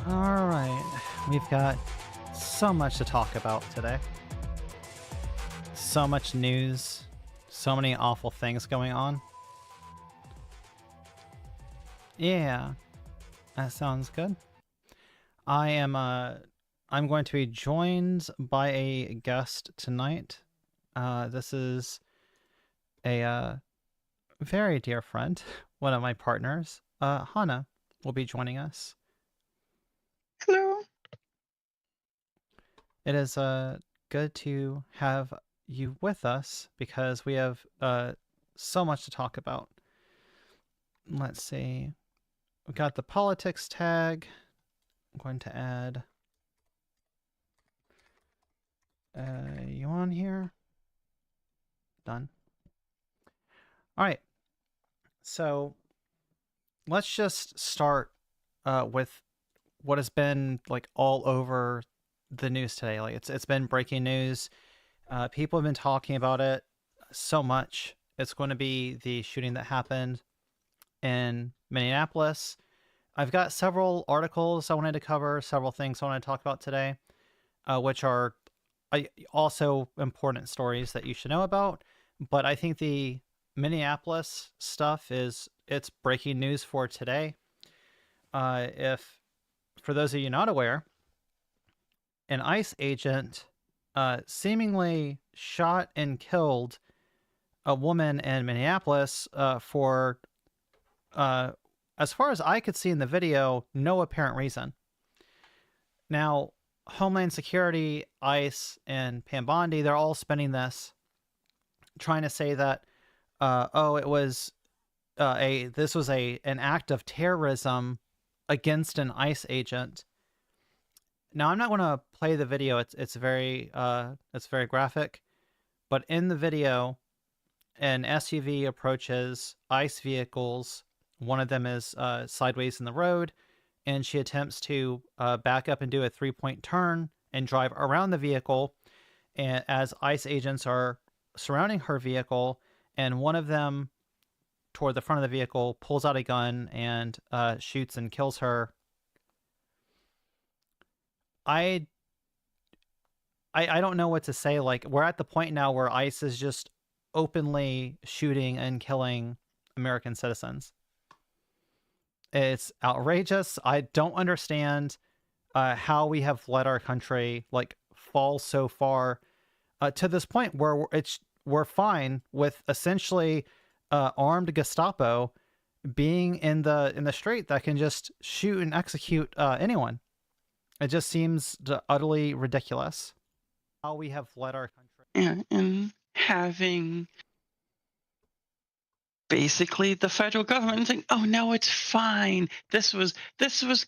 All right, we've got so much to talk about today. So much news, so many awful things going on. Yeah, that sounds good. I'm going to be joined by a guest tonight. This is a very dear friend, one of my partners. Hana will be joining us. Hello. It is good to have you with us because we have so much to talk about. Let's see. We've got the politics tag. I'm going to add you on here. Done. All right. So let's just start with what has been like all over the news today. Like it's been breaking news. People have been talking about it so much. It's going to be the shooting that happened in Minneapolis. I've got several articles I wanted to cover, several things I want to talk about today, which are also important stories that you should know about. But I think the Minneapolis stuff it's breaking news for today. If for those of you not aware, an ICE agent seemingly shot and killed a woman in Minneapolis for, as far as I could see in the video, no apparent reason. Now, Homeland Security, ICE, and Pam Bondi, they're all spinning this, trying to say that, it was this was an act of terrorism against an ICE agent. Now, I'm not going to play the video. It's very graphic, but in the video, an SUV approaches ICE vehicles. One of them is sideways in the road, and she attempts to back up and do a 3-point turn and drive around the vehicle. And as ICE agents are surrounding her vehicle, and one of them, toward the front of the vehicle, pulls out a gun and shoots and kills her. I don't know what to say. Like, we're at the point now where ICE is just openly shooting and killing American citizens. It's outrageous. I don't understand how we have let our country like fall so far to this point where we're fine with essentially armed Gestapo being in the street that can just shoot and execute anyone. It just seems utterly ridiculous how we have let our country. And having basically the federal government saying, "Oh no, it's fine. This was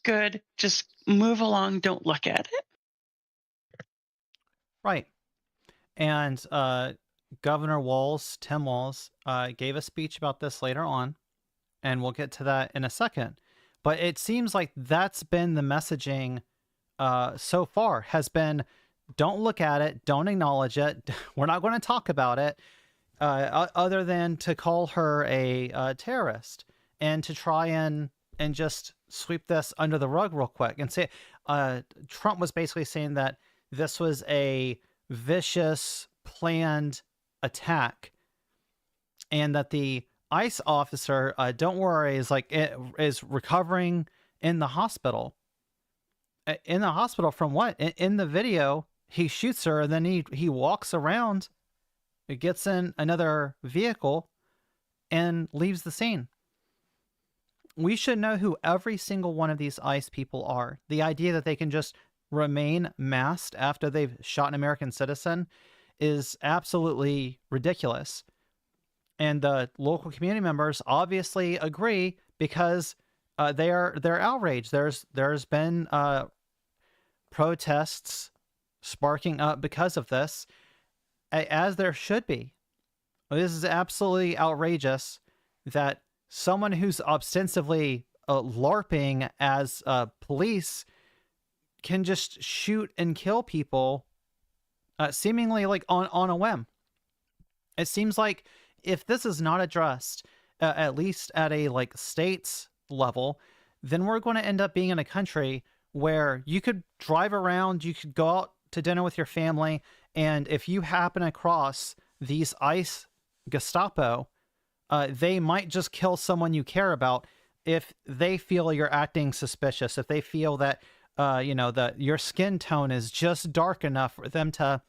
good. Just move along. Don't look at it." Right. And Governor Tim Walz, gave a speech about this later on, and we'll get to that in a second. But it seems like that's been the messaging so far, has been, don't look at it, don't acknowledge it, we're not going to talk about it, other than to call her a terrorist and to try and just sweep this under the rug real quick and say, Trump was basically saying that this was a vicious, planned attack, and that the ICE officer, don't worry, is recovering in the hospital. In the hospital from what? In the video, he shoots her, and then he walks around, gets in another vehicle, and leaves the scene. We should know who every single one of these ICE people are. The idea that they can just remain masked after they've shot an American citizen is absolutely ridiculous. And the local community members obviously agree because they're outraged. There's been protests sparking up because of this, as there should be. This is absolutely outrageous that someone who's ostensibly LARPing as police can just shoot and kill people seemingly like on a whim. It seems like if this is not addressed, at least at a like states level, then we're going to end up being in a country where you could drive around, you could go out to dinner with your family, and if you happen across these ICE Gestapo, they might just kill someone you care about if they feel you're acting suspicious, if they feel that that your skin tone is just dark enough for them to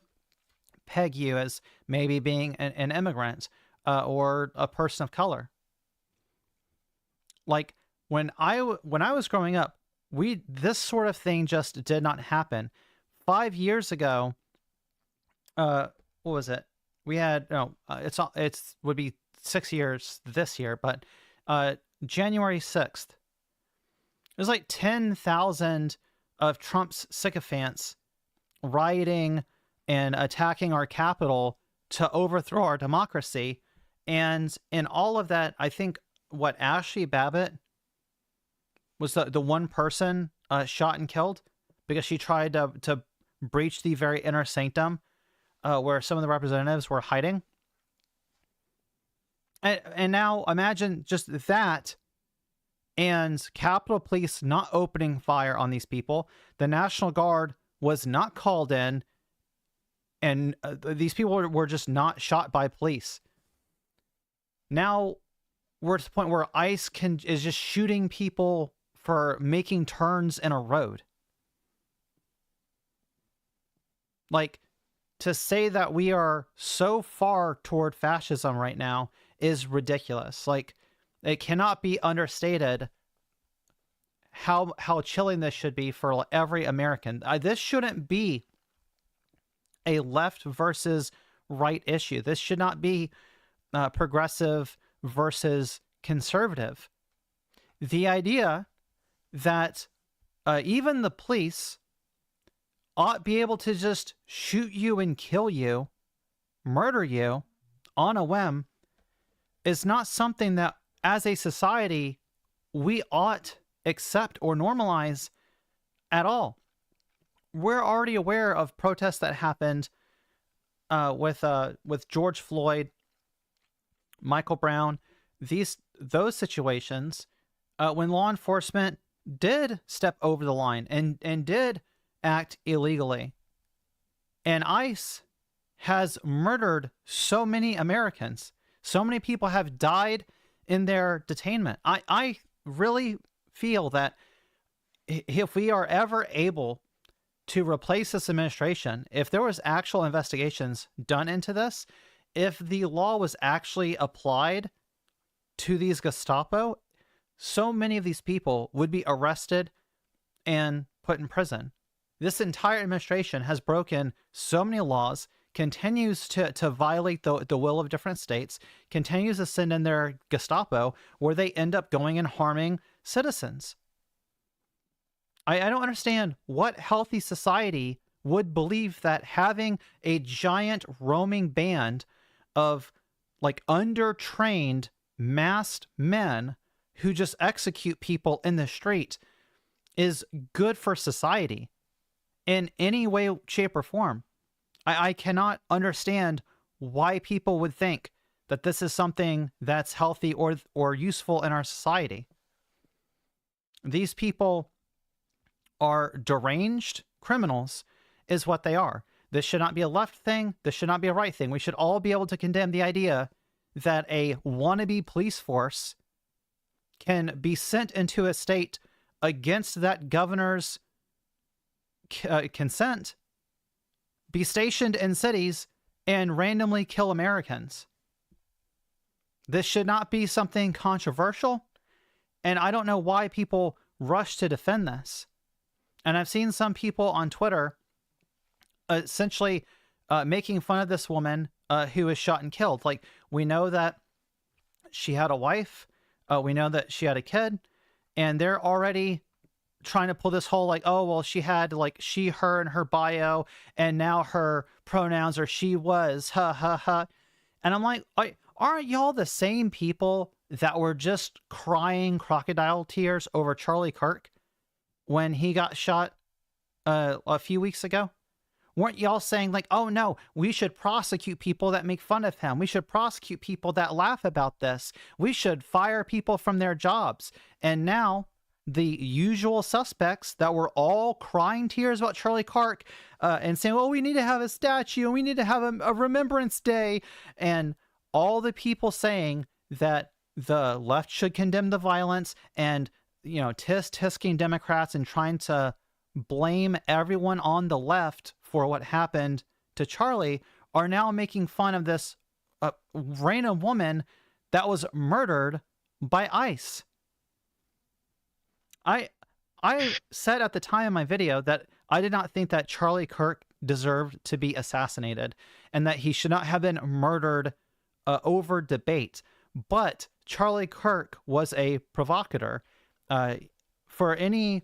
peg you as maybe being an immigrant or a person of color. Like when I was growing up, this sort of thing just did not happen. 5 years ago, what was it? We had it's would be 6 years this year, but January 6th, there's like 10,000 of Trump's sycophants rioting and attacking our capital to overthrow our democracy. And in all of that, I think Ashley Babbitt was the one person shot and killed because she tried to breach the very inner sanctum where some of the representatives were hiding. And now imagine just that, and Capitol Police not opening fire on these people. The National Guard was not called in, and these people were just not shot by police. Now we're at the point where ICE is just shooting people for making turns in a road. Like, to say that we are so far toward fascism right now is ridiculous. Like, it cannot be understated how chilling this should be for every American. This shouldn't be a left versus right issue. This should not be progressive versus conservative. The idea that even the police ought be able to just shoot you and kill you, murder you on a whim, is not something that as a society we ought accept or normalize at all. We're already aware of protests that happened with George Floyd, Michael Brown, those situations when law enforcement did step over the line and did act illegally. And ICE has murdered so many Americans. So many people have died in their detainment. I really feel that if we are ever able to replace this administration, if there was actual investigations done into this, if the law was actually applied to these Gestapo, so many of these people would be arrested and put in prison. This entire administration has broken so many laws, continues to violate the will of different states, continues to send in their Gestapo, where they end up going and harming citizens. I don't understand what healthy society would believe that having a giant roaming band of like undertrained masked men who just execute people in the street is good for society in any way, shape, or form. I cannot understand why people would think that this is something that's healthy or useful in our society. These people are deranged criminals, is what they are. This should not be a left thing. This should not be a right thing. We should all be able to condemn the idea that a wannabe police force can be sent into a state against that governor's consent, be stationed in cities, and randomly kill Americans. This should not be something controversial, and I don't know why people rush to defend this. And I've seen some people on Twitter essentially making fun of this woman who was shot and killed. Like, we know that she had a wife, we know that she had a kid, and they're already trying to pull this whole like, oh, well, she had like she, her in her bio, and now her pronouns are she, was, ha, ha, ha. And I'm like, aren't y'all the same people that were just crying crocodile tears over Charlie Kirk when he got shot a few weeks ago? Weren't y'all saying like, oh no, we should prosecute people that make fun of him. We should prosecute people that laugh about this. We should fire people from their jobs. And now the usual suspects that were all crying tears about Charlie Kirk and saying, well, we need to have a statue and we need to have a remembrance day. And all the people saying that the left should condemn the violence and, you know, tisking Democrats and trying to blame everyone on the left for what happened to Charlie are now making fun of this random woman that was murdered by ICE. I said at the time in my video that I did not think that Charlie Kirk deserved to be assassinated and that he should not have been murdered over debate. But Charlie Kirk was a provocateur. For any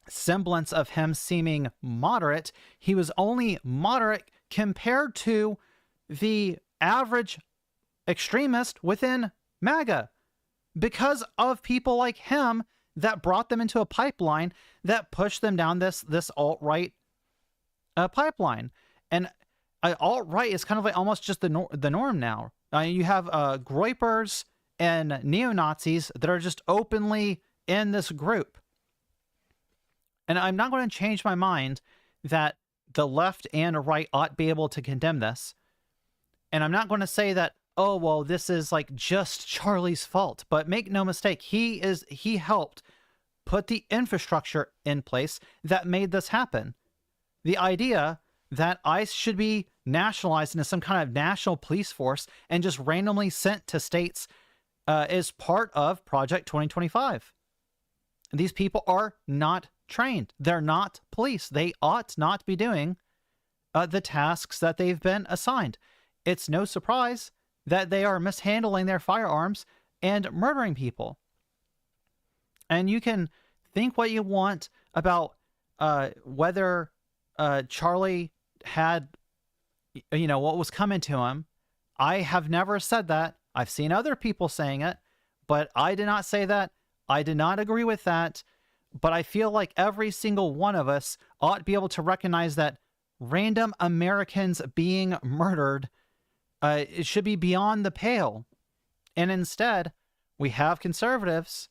semblance of him seeming moderate, he was only moderate compared to the average extremist within MAGA because of people like him that brought them into a pipeline that pushed them down this alt-right pipeline. And alt-right is kind of like almost just the norm now. You have groypers and neo-Nazis that are just openly in this group. And I'm not going to change my mind that the left and right ought to be able to condemn this. And I'm not going to say that, oh, well, this is like just Charlie's fault. But make no mistake, he helped put the infrastructure in place that made this happen. The idea that ICE should be nationalized into some kind of national police force and just randomly sent to states is part of Project 2025. These people are not trained. They're not police. They ought not be doing the tasks that they've been assigned. It's no surprise that they are mishandling their firearms and murdering people. And you can think what you want about whether Charlie had, you know, what was coming to him. I have never said that. I've seen other people saying it, but I did not say that. I did not agree with that. But I feel like every single one of us ought to be able to recognize that random Americans being murdered, it should be beyond the pale. And instead, we have conservatives,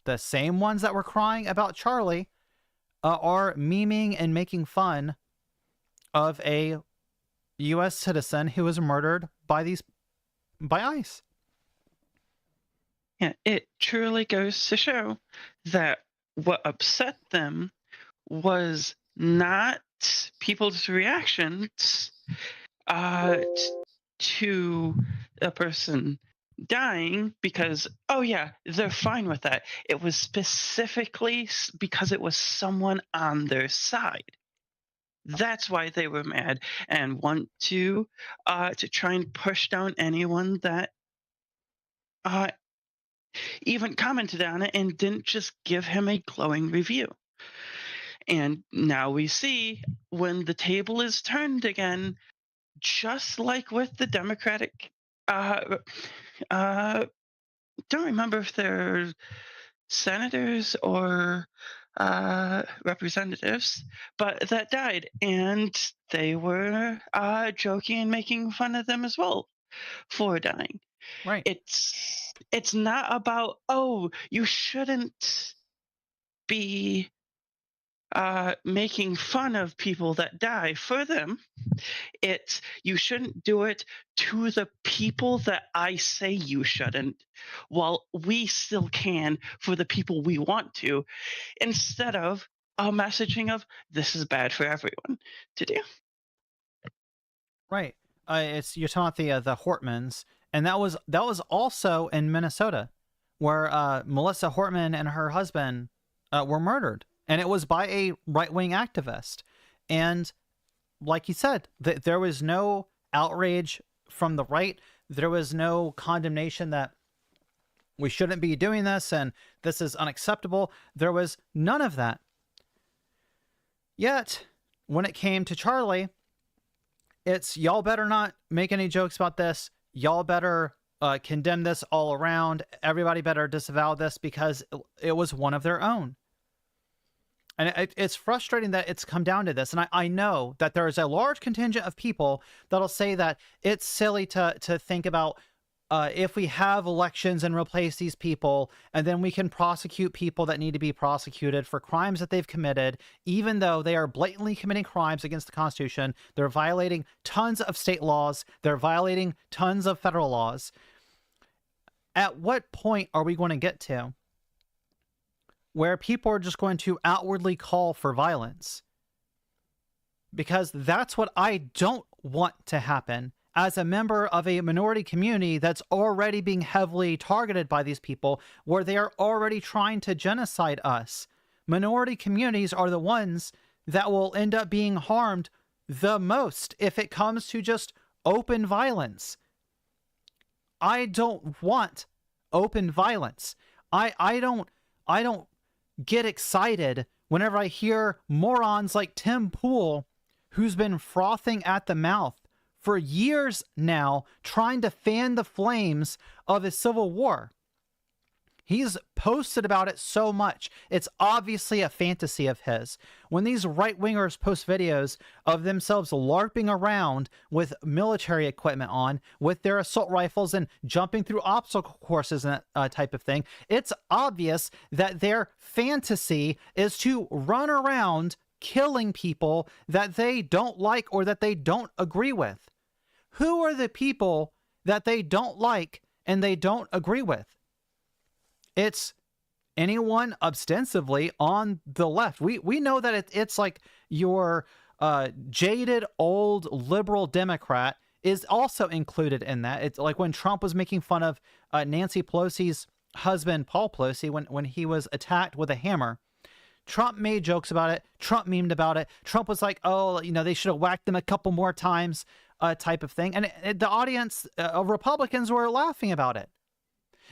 the same ones that were crying about Charlie, are memeing and making fun of a U.S. citizen who was murdered by ICE. Yeah, it truly goes to show that what upset them was not people's reactions to a person dying because, oh yeah, they're fine with that. It was specifically because it was someone on their side. That's why they were mad and want to try and push down anyone that even commented on it and didn't just give him a glowing review. And now we see when the table is turned again, just like with the Democratic, don't remember if they're senators or representatives, but that died, and they were joking and making fun of them as well for dying. Right. It's not about, oh, you shouldn't be making fun of people that die for them. It's you shouldn't do it to the people that I say you shouldn't, while we still can for the people we want to, instead of a messaging of this is bad for everyone to do. Right. You're talking about the Hortmans, and that was also in Minnesota, where Melissa Hortman and her husband were murdered, and it was by a right-wing activist. And like you said, there was no outrage from the right. There was no condemnation that we shouldn't be doing this and this is unacceptable. There was none of that. Yet, when it came to Charlie, it's y'all better not make any jokes about this. Y'all better condemn this all around. Everybody better disavow this because it was one of their own. And it's frustrating that it's come down to this. And I know that there is a large contingent of people that'll say that it's silly to think about if we have elections and replace these people, and then we can prosecute people that need to be prosecuted for crimes that they've committed, even though they are blatantly committing crimes against the Constitution. They're violating tons of state laws. They're violating tons of federal laws. At what point are we going to get to where people are just going to outwardly call for violence? Because that's what I don't want to happen as a member of a minority community that's already being heavily targeted by these people, where they are already trying to genocide us. Minority communities are the ones that will end up being harmed the most if it comes to just open violence. I don't want open violence. I don't get excited whenever I hear morons like Tim Pool, who's been frothing at the mouth for years now, trying to fan the flames of a civil war. He's posted about it so much. It's obviously a fantasy of his. When these right-wingers post videos of themselves LARPing around with military equipment on, with their assault rifles and jumping through obstacle courses and that type of thing, it's obvious that their fantasy is to run around killing people that they don't like or that they don't agree with. Who are the people that they don't like and they don't agree with? It's anyone ostensibly on the left. We know that it's like your jaded old liberal Democrat is also included in that. It's like when Trump was making fun of Nancy Pelosi's husband, Paul Pelosi, when he was attacked with a hammer. Trump made jokes about it. Trump memed about it. Trump was like, oh, you know, they should have whacked them a couple more times, type of thing. And the audience of Republicans were laughing about it.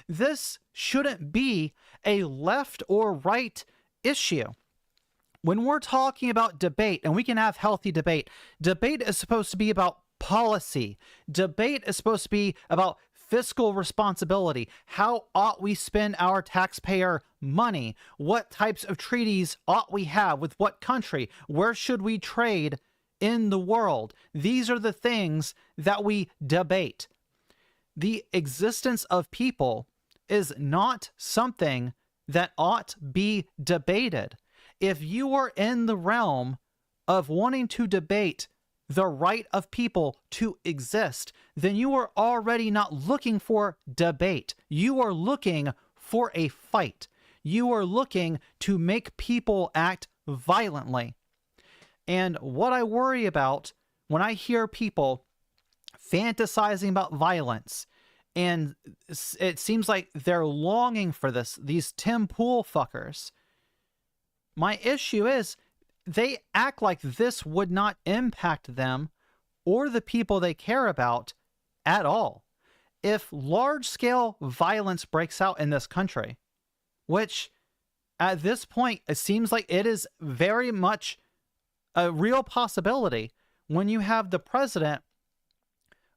This shouldn't be a left or right issue. When we're talking about debate, and we can have healthy debate, debate is supposed to be about policy. Debate is supposed to be about fiscal responsibility. How ought we spend our taxpayer money? What types of treaties ought we have with what country? Where should we trade in the world? These are the things that we debate. The existence of people is not something that ought be debated. If you are in the realm of wanting to debate the right of people to exist, then you are already not looking for debate. You are looking for a fight. You are looking to make people act violently. And what I worry about when I hear people fantasizing about violence, and it seems like they're longing for this, these Tim Pool fuckers, my issue is they act like this would not impact them or the people they care about at all. If large-scale violence breaks out in this country, which at this point it seems like it is very much a real possibility, when you have the president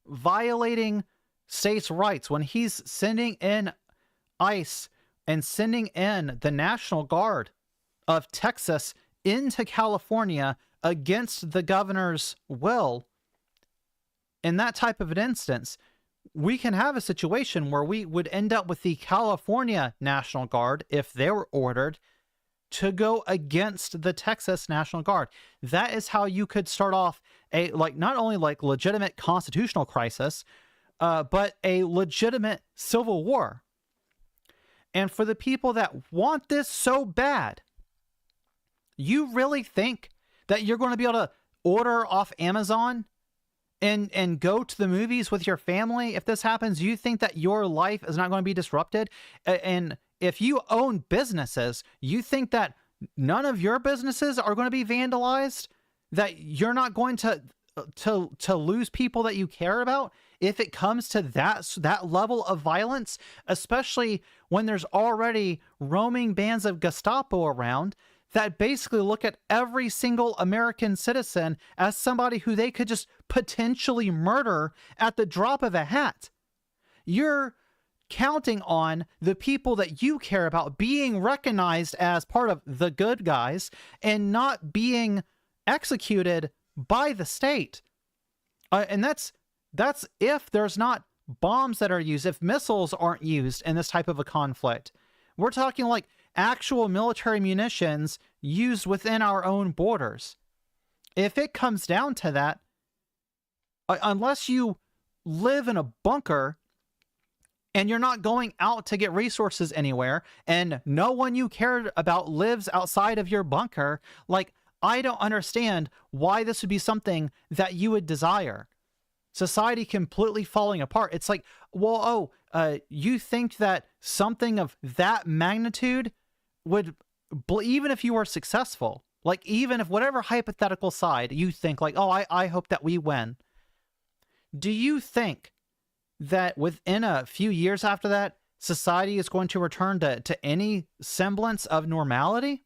violating states' rights, when he's sending in ICE and sending in the National Guard of Texas into California against the governor's will, in that type of an instance, we can have a situation where we would end up with the California National Guard, if they were ordered, to go against the Texas National Guard. That is how you could start off a, like, not only like legitimate constitutional crisis, but a legitimate civil war. And for the people that want this so bad, you really think that you're going to be able to order off Amazon and go to the movies with your family if this happens? You think that your life is not going to be disrupted? And if you own businesses, you think that none of your businesses are going to be vandalized? That you're not going to lose people that you care about if it comes to that level of violence, especially when there's already roaming bands of Gestapo around that basically look at every single American citizen as somebody who they could just potentially murder at the drop of a hat. You're counting on the people that you care about being recognized as part of the good guys and not being executed by the state. And that's if there's not bombs that are used, if missiles aren't used in this type of a conflict. We're talking like actual military munitions used within our own borders. If it comes down to that, unless you live in a bunker and you're not going out to get resources anywhere, and no one you cared about lives outside of your bunker, like, I don't understand why this would be something that you would desire. Society completely falling apart. It's like, well, you think that something of that magnitude would, even if you were successful, like, even if whatever hypothetical side you think, like, oh, I hope that we win. Do you think that within a few years after that, society is going to return to any semblance of normality?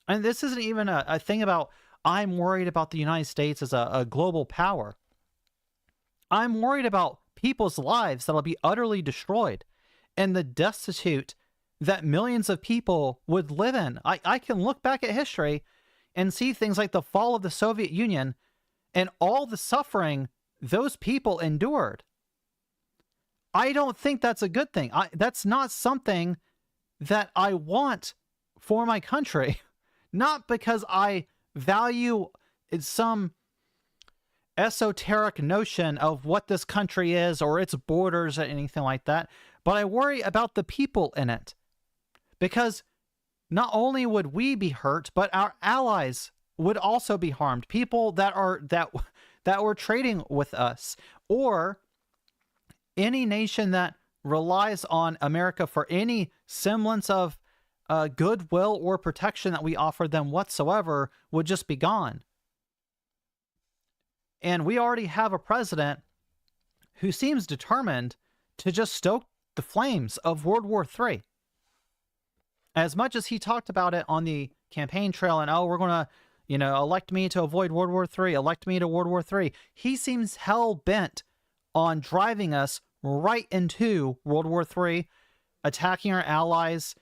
And this isn't even a thing about, I'm worried about the United States as a global power. I'm worried about people's lives that'll be utterly destroyed and the destitute that millions of people would live in. I can look back at history and see things like the fall of the Soviet Union and all the suffering those people endured. I don't think that's a good thing. That's not something that I want for my country. Not because I value some esoteric notion of what this country is or its borders or anything like that, but I worry about the people in it. Because not only would we be hurt, but our allies would also be harmed. People that were trading with us, or any nation that relies on America for any semblance of goodwill or protection that we offer them whatsoever would just be gone. And we already have a president who seems determined to just stoke the flames of World War III. As much as he talked about it on the campaign trail and, oh, we're going to, elect me to avoid World War III, elect me to World War III, he seems hell-bent on driving us right into World War III, attacking our allies,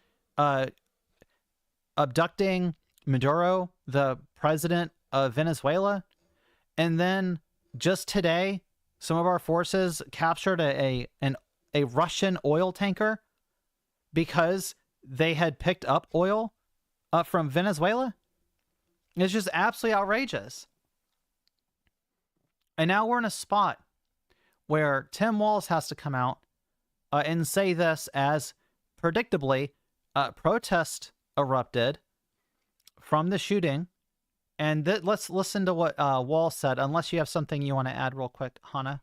abducting Maduro, the president of Venezuela. And then just today, some of our forces captured a Russian oil tanker because they had picked up oil from Venezuela. It's just absolutely outrageous. And now we're in a spot where Tim Walz has to come out and say this as, predictably, protest erupted from the shooting. And let's listen to what Walz said, unless you have something you want to add real quick, Hannah.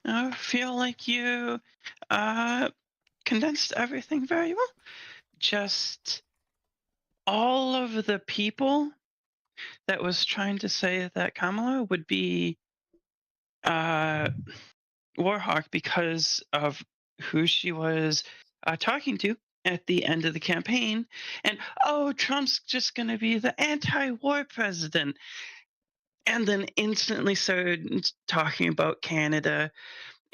I feel like you condensed everything very well. Just all of the people that was trying to say that Kamala would be Warhawk because of who she was talking to at the end of the campaign. And, oh, Trump's just going to be the anti-war president. And then instantly started talking about Canada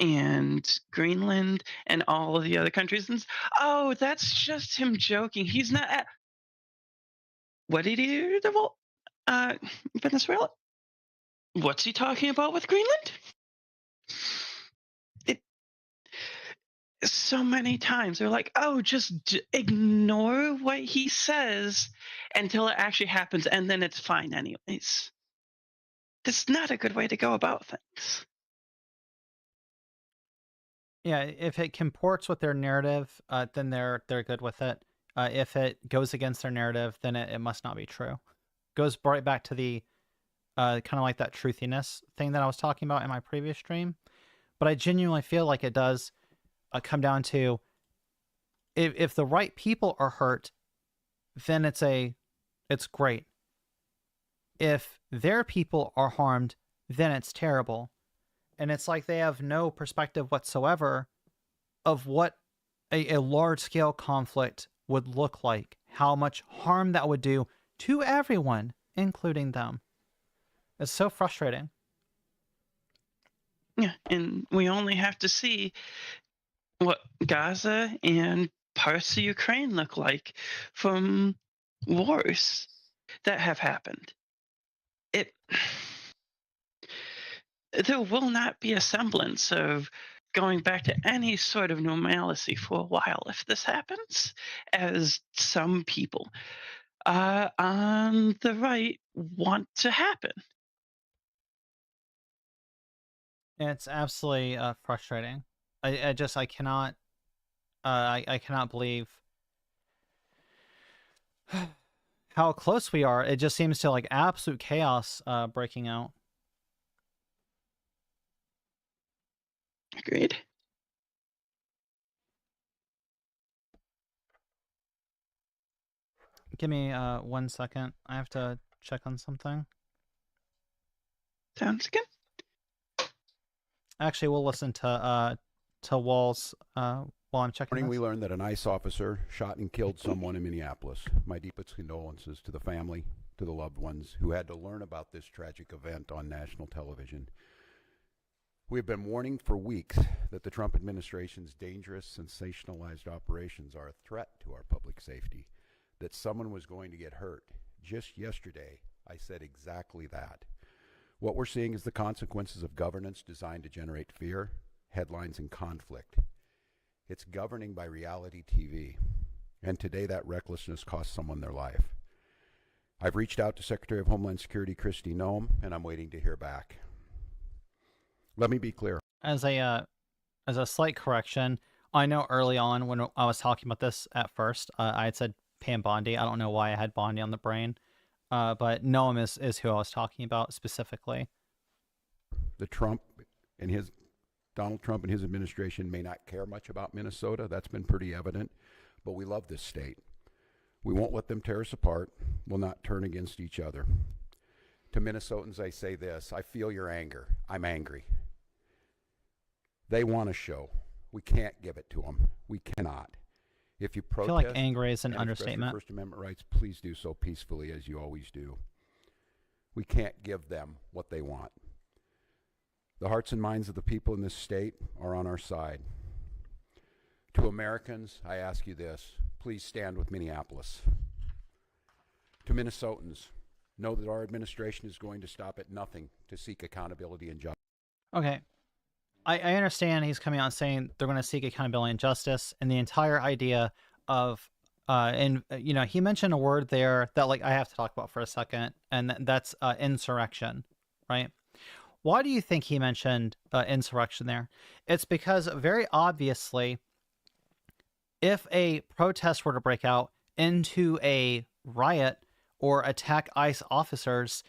and Greenland and all of the other countries. And, oh, that's just him joking. He's not. What did he do to Venezuela? What's he talking about with Greenland? So many times they're like, oh, just ignore what he says until it actually happens, and then it's fine anyways. That's not a good way to go about things. Yeah, if it comports with their narrative, then they're good with it. If it goes against their narrative, then it must not be true. Goes right back to the kind of like that truthiness thing that I was talking about in my previous stream. But I genuinely feel like it does come down to, if the right people are hurt, then it's great. If their people are harmed, then it's terrible. And it's like they have no perspective whatsoever of what a large-scale conflict would look like, how much harm that would do to everyone, including them. It's so frustrating. Yeah, and we only have to see what Gaza and parts of Ukraine look like from wars that have happened. there will not be a semblance of going back to any sort of normalcy for a while if this happens, as some people on the right want to happen. It's absolutely frustrating. I cannot I cannot believe how close we are. It just seems to like absolute chaos breaking out. Agreed. Give me 1 second. I have to check on something. Sounds good. Actually, we'll listen to Walls while I'm checking Morning, this. we learned that an ICE officer shot and killed someone in Minneapolis. My deepest condolences to the family, to the loved ones who had to learn about this tragic event on national television. We have been warning for weeks that the Trump administration's dangerous, sensationalized operations are a threat to our public safety, that someone was going to get hurt. Just yesterday, I said exactly that. What we're seeing is the consequences of governance designed to generate fear, headlines, and conflict. It's governing by reality TV. And today that recklessness cost someone their life. I've reached out to Secretary of Homeland Security Kristi Noem, and I'm waiting to hear back. Let me be clear. As a slight correction, I know early on when I was talking about this at first, I had said Pam Bondi. I don't know why I had Bondi on the brain, but Noam is who I was talking about specifically. The Donald Trump and his administration may not care much about Minnesota. That's been pretty evident. But we love this state. We won't let them tear us apart. We'll not turn against each other. To Minnesotans, I say this: I feel your anger. I'm angry. They want a show. We can't give it to them. We cannot. If you protest, I feel like angry is an and express your understatement. First Amendment rights, please do so peacefully as you always do. We can't give them what they want. The hearts and minds of the people in this state are on our side. To Americans, I ask you this: please stand with Minneapolis. To Minnesotans, know that our administration is going to stop at nothing to seek accountability and justice. Okay. I understand he's coming out saying they're going to seek accountability and justice, and the entire idea of and you know, he mentioned a word there that like I have to talk about for a second, and that's insurrection, right? Why do you think he mentioned insurrection there? It's because very obviously, if a protest were to break out into a riot or attack ICE officers,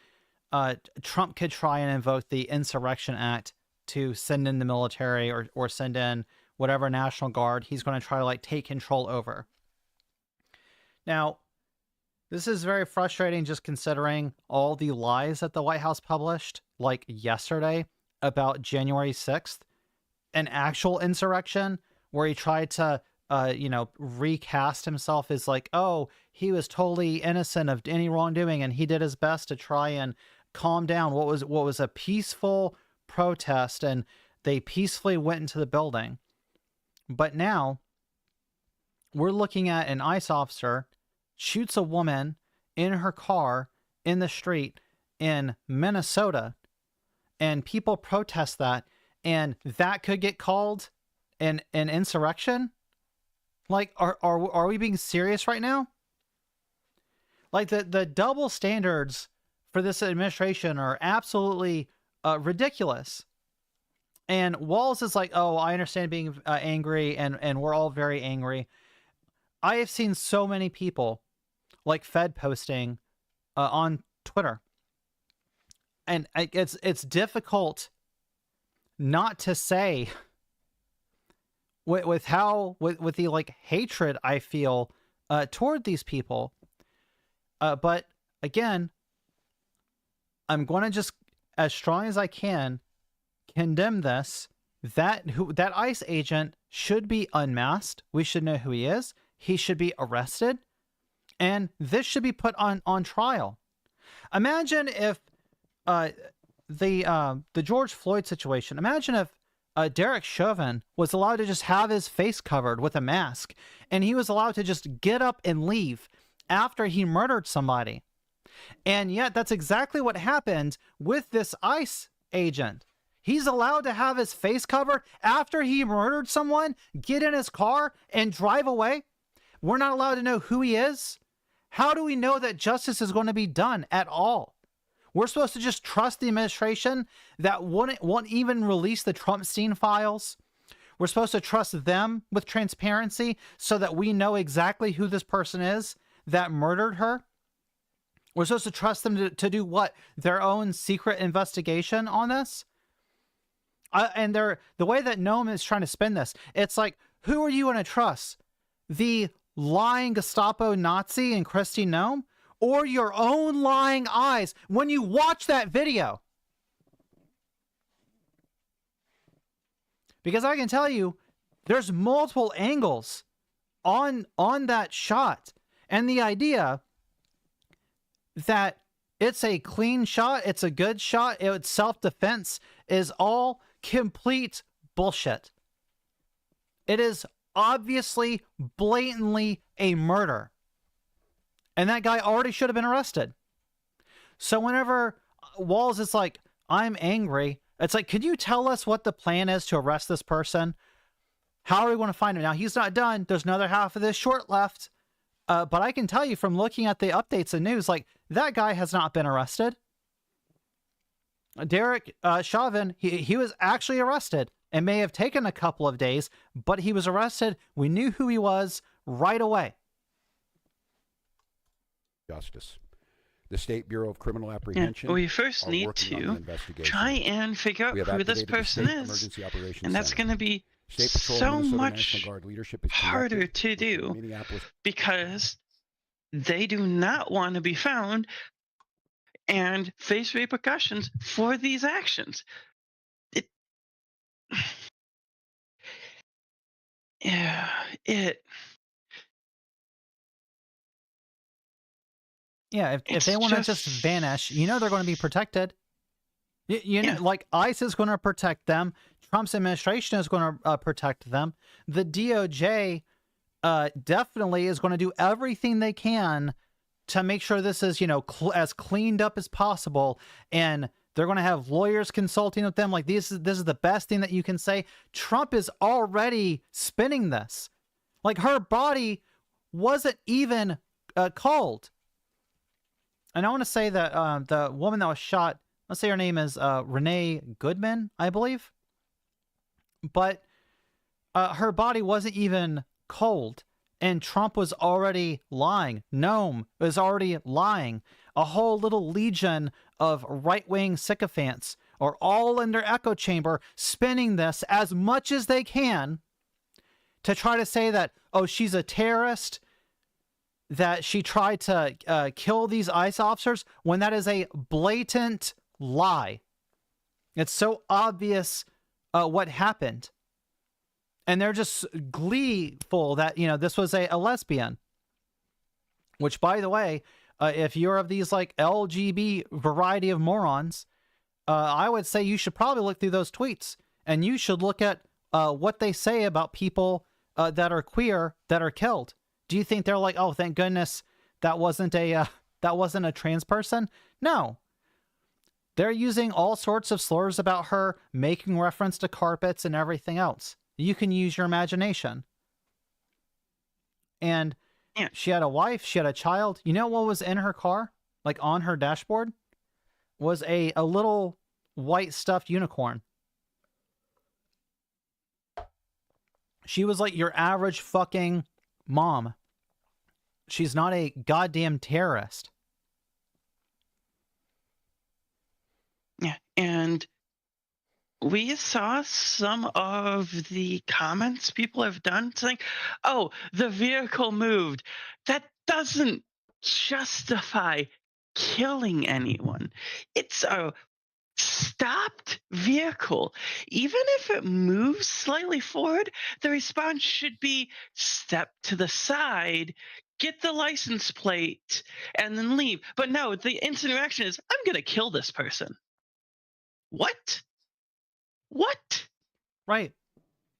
Trump could try and invoke the Insurrection Act to send in the military or send in whatever National Guard he's going to try to like take control over. Now, this is very frustrating just considering all the lies that the White House published like yesterday about January 6th, an actual insurrection where he tried to recast himself as like, oh, he was totally innocent of any wrongdoing and he did his best to try and calm down what was a peaceful protest, and they peacefully went into the building. But now we're looking at an ICE officer shoots a woman in her car in the street in Minnesota, and people protest that, and that could get called an insurrection. Like, are we being serious right now? Like the double standards for this administration are absolutely ridiculous. And Walls is like, oh, I understand being angry, and we're all very angry. I have seen so many people like Fed posting on Twitter, and it's difficult not to say with the like hatred I feel toward these people. But again, I'm going to just, as strong as I can, condemn this. That ICE agent should be unmasked. We should know who he is. He should be arrested, and this should be put on trial. Imagine if the George Floyd situation. Imagine if Derek Chauvin was allowed to just have his face covered with a mask, and he was allowed to just get up and leave after he murdered somebody. And yet that's exactly what happened with this ICE agent. He's allowed to have his face covered after he murdered someone, get in his car, and drive away? We're not allowed to know who he is? How do we know that justice is going to be done at all? We're supposed to just trust the administration that won't even release the Trumpstein files? We're supposed to trust them with transparency so that we know exactly who this person is that murdered her? We're supposed to trust them to do what? Their own secret investigation on this? And the way that Noam is trying to spin this, it's like, who are you going to trust? The lying Gestapo Nazi and Kristi Noem, or your own lying eyes when you watch that video? Because I can tell you, there's multiple angles on that shot, and the idea that it's a clean shot, it's a good shot, it's self-defense, is all complete bullshit. It is obviously, blatantly a murder. And that guy already should have been arrested. So whenever Walls is like, I'm angry, it's like, could you tell us what the plan is to arrest this person? How are we going to find him? Now, he's not done. There's another half of this short left. But I can tell you from looking at the updates and news, like, that guy has not been arrested. Derek Chauvin, he was actually arrested. It may have taken a couple of days, but he was arrested. We knew who he was right away. Justice. The State Bureau of Criminal Apprehension. We first need to try and figure out who this person is. And that's going to be so much harder to do because they do not want to be found and face repercussions for these actions. Yeah, if they want to just vanish, you know they're going to be protected. You know, like ICE is going to protect them. Trump's administration is going to protect them. The DOJ definitely is going to do everything they can to make sure this is, you know, as cleaned up as possible. And they're going to have lawyers consulting with them. Like, this is the best thing that you can say. Trump is already spinning this. Like, her body wasn't even cold. And I want to say that the woman that was shot, let's say her name is Renee Goodman, I believe. But her body wasn't even cold. And Trump was already lying. Noam was already lying. A whole little legion of right-wing sycophants are all in their echo chamber spinning this as much as they can to try to say that, oh, she's a terrorist, that she tried to kill these ICE officers, when that is a blatant lie. It's so obvious what happened. And they're just gleeful that, you know, this was a lesbian. Which, by the way, if you're of these, like, LGB variety of morons, I would say you should probably look through those tweets. And you should look at what they say about people that are queer that are killed. Do you think they're like, oh, thank goodness that wasn't a trans person? No. They're using all sorts of slurs about her, making reference to carpets and everything else. You can use your imagination. And she had a wife, she had a child. You know what was in her car? Like, on her dashboard? Was a little white stuffed unicorn. She was like your average fucking mom. She's not a goddamn terrorist. Yeah, and we saw some of the comments people have done saying, oh, the vehicle moved. That doesn't justify killing anyone. It's a stopped vehicle. Even if it moves slightly forward, the response should be step to the side, get the license plate, and then leave. But no, the instant reaction is, I'm going to kill this person. What? What? Right.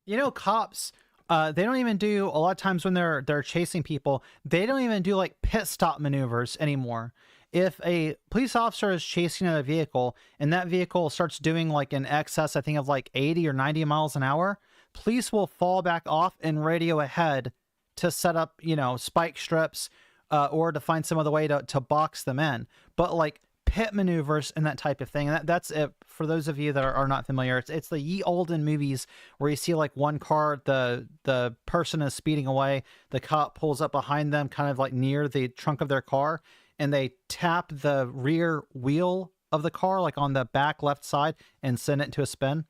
You know, cops They don't even do, a lot of times when they're chasing people, they don't even do like pit stop maneuvers anymore. If a police officer is chasing a vehicle and that vehicle starts doing like an excess, I think of like 80 or 90 miles an hour, police will fall back off and radio ahead to set up, spike strips, or to find some other way to box them in. But like pit maneuvers and that type of thing, and that's it. For those of you that are not familiar, it's the ye olden movies where you see like one car, the person is speeding away, the cop pulls up behind them kind of like near the trunk of their car, and they tap the rear wheel of the car like on the back left side and send it into a spin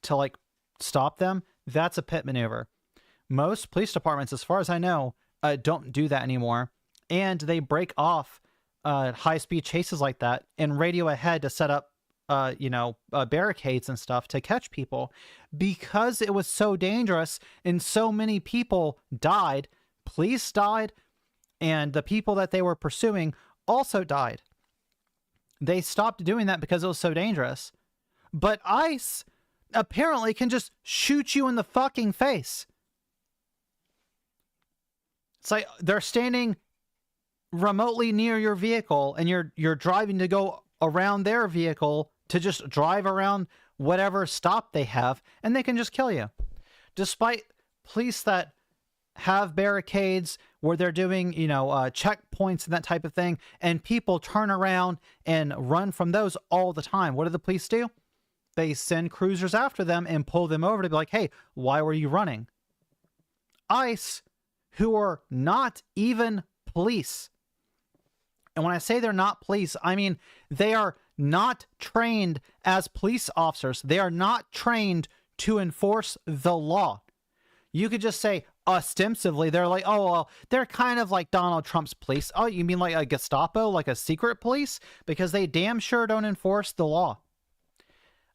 to like stop them. That's a pit maneuver. Most police departments, as far as I know, don't do that anymore, and they break off high-speed chases like that and radio ahead to set up barricades and stuff to catch people, because it was so dangerous and so many people died. Police died, and the people that they were pursuing also died. They stopped doing that because it was so dangerous. But ICE apparently can just shoot you in the fucking face. It's like they're standing remotely near your vehicle and you're driving to go around their vehicle to just drive around whatever stop they have, and they can just kill you. Despite police that have barricades where they're doing, checkpoints and that type of thing, and people turn around and run from those all the time. What do the police do? They send cruisers after them and pull them over to be like, hey, why were you running? ICE, who are not even police. And when I say they're not police, I mean they are not trained as police officers. They are not trained to enforce the law. You could just say ostensibly they're like, oh, well, they're kind of like Donald Trump's police. Oh, you mean like a Gestapo, like a secret police? Because they damn sure don't enforce the law.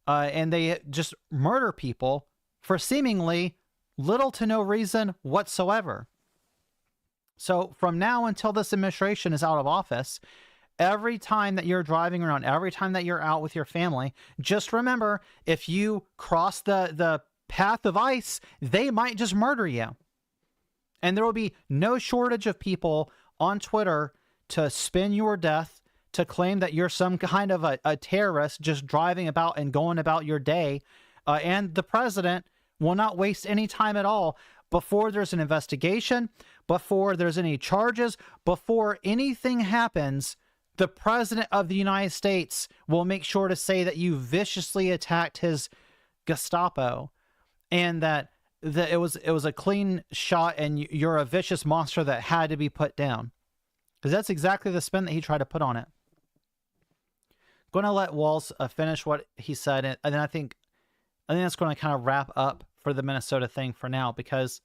And they just murder people for seemingly little to no reason whatsoever. So from now until this administration is out of office, every time that you're driving around, every time that you're out with your family, just remember, if you cross the path of ICE, they might just murder you. And there will be no shortage of people on Twitter to spin your death, to claim that you're some kind of a terrorist just driving about and going about your day. And the president will not waste any time at all before there's an investigation, before there's any charges, before anything happens. The president of the United States will make sure to say that you viciously attacked his Gestapo, and that it was a clean shot and you're a vicious monster that had to be put down. Because that's exactly the spin that he tried to put on it. Going to let Walls finish what he said, and then I think that's going to kind of wrap up for the Minnesota thing for now, because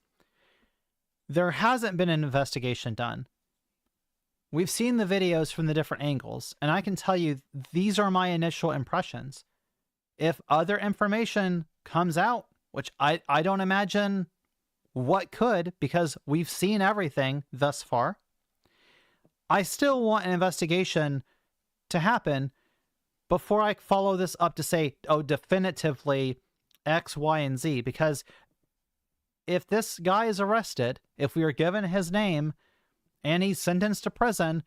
there hasn't been an investigation done. We've seen the videos from the different angles, and I can tell you these are my initial impressions. If other information comes out, which I don't imagine what could, because we've seen everything thus far, I still want an investigation to happen before I follow this up to say, oh, definitively X, Y, and Z. Because if this guy is arrested, if we are given his name and he's sentenced to prison,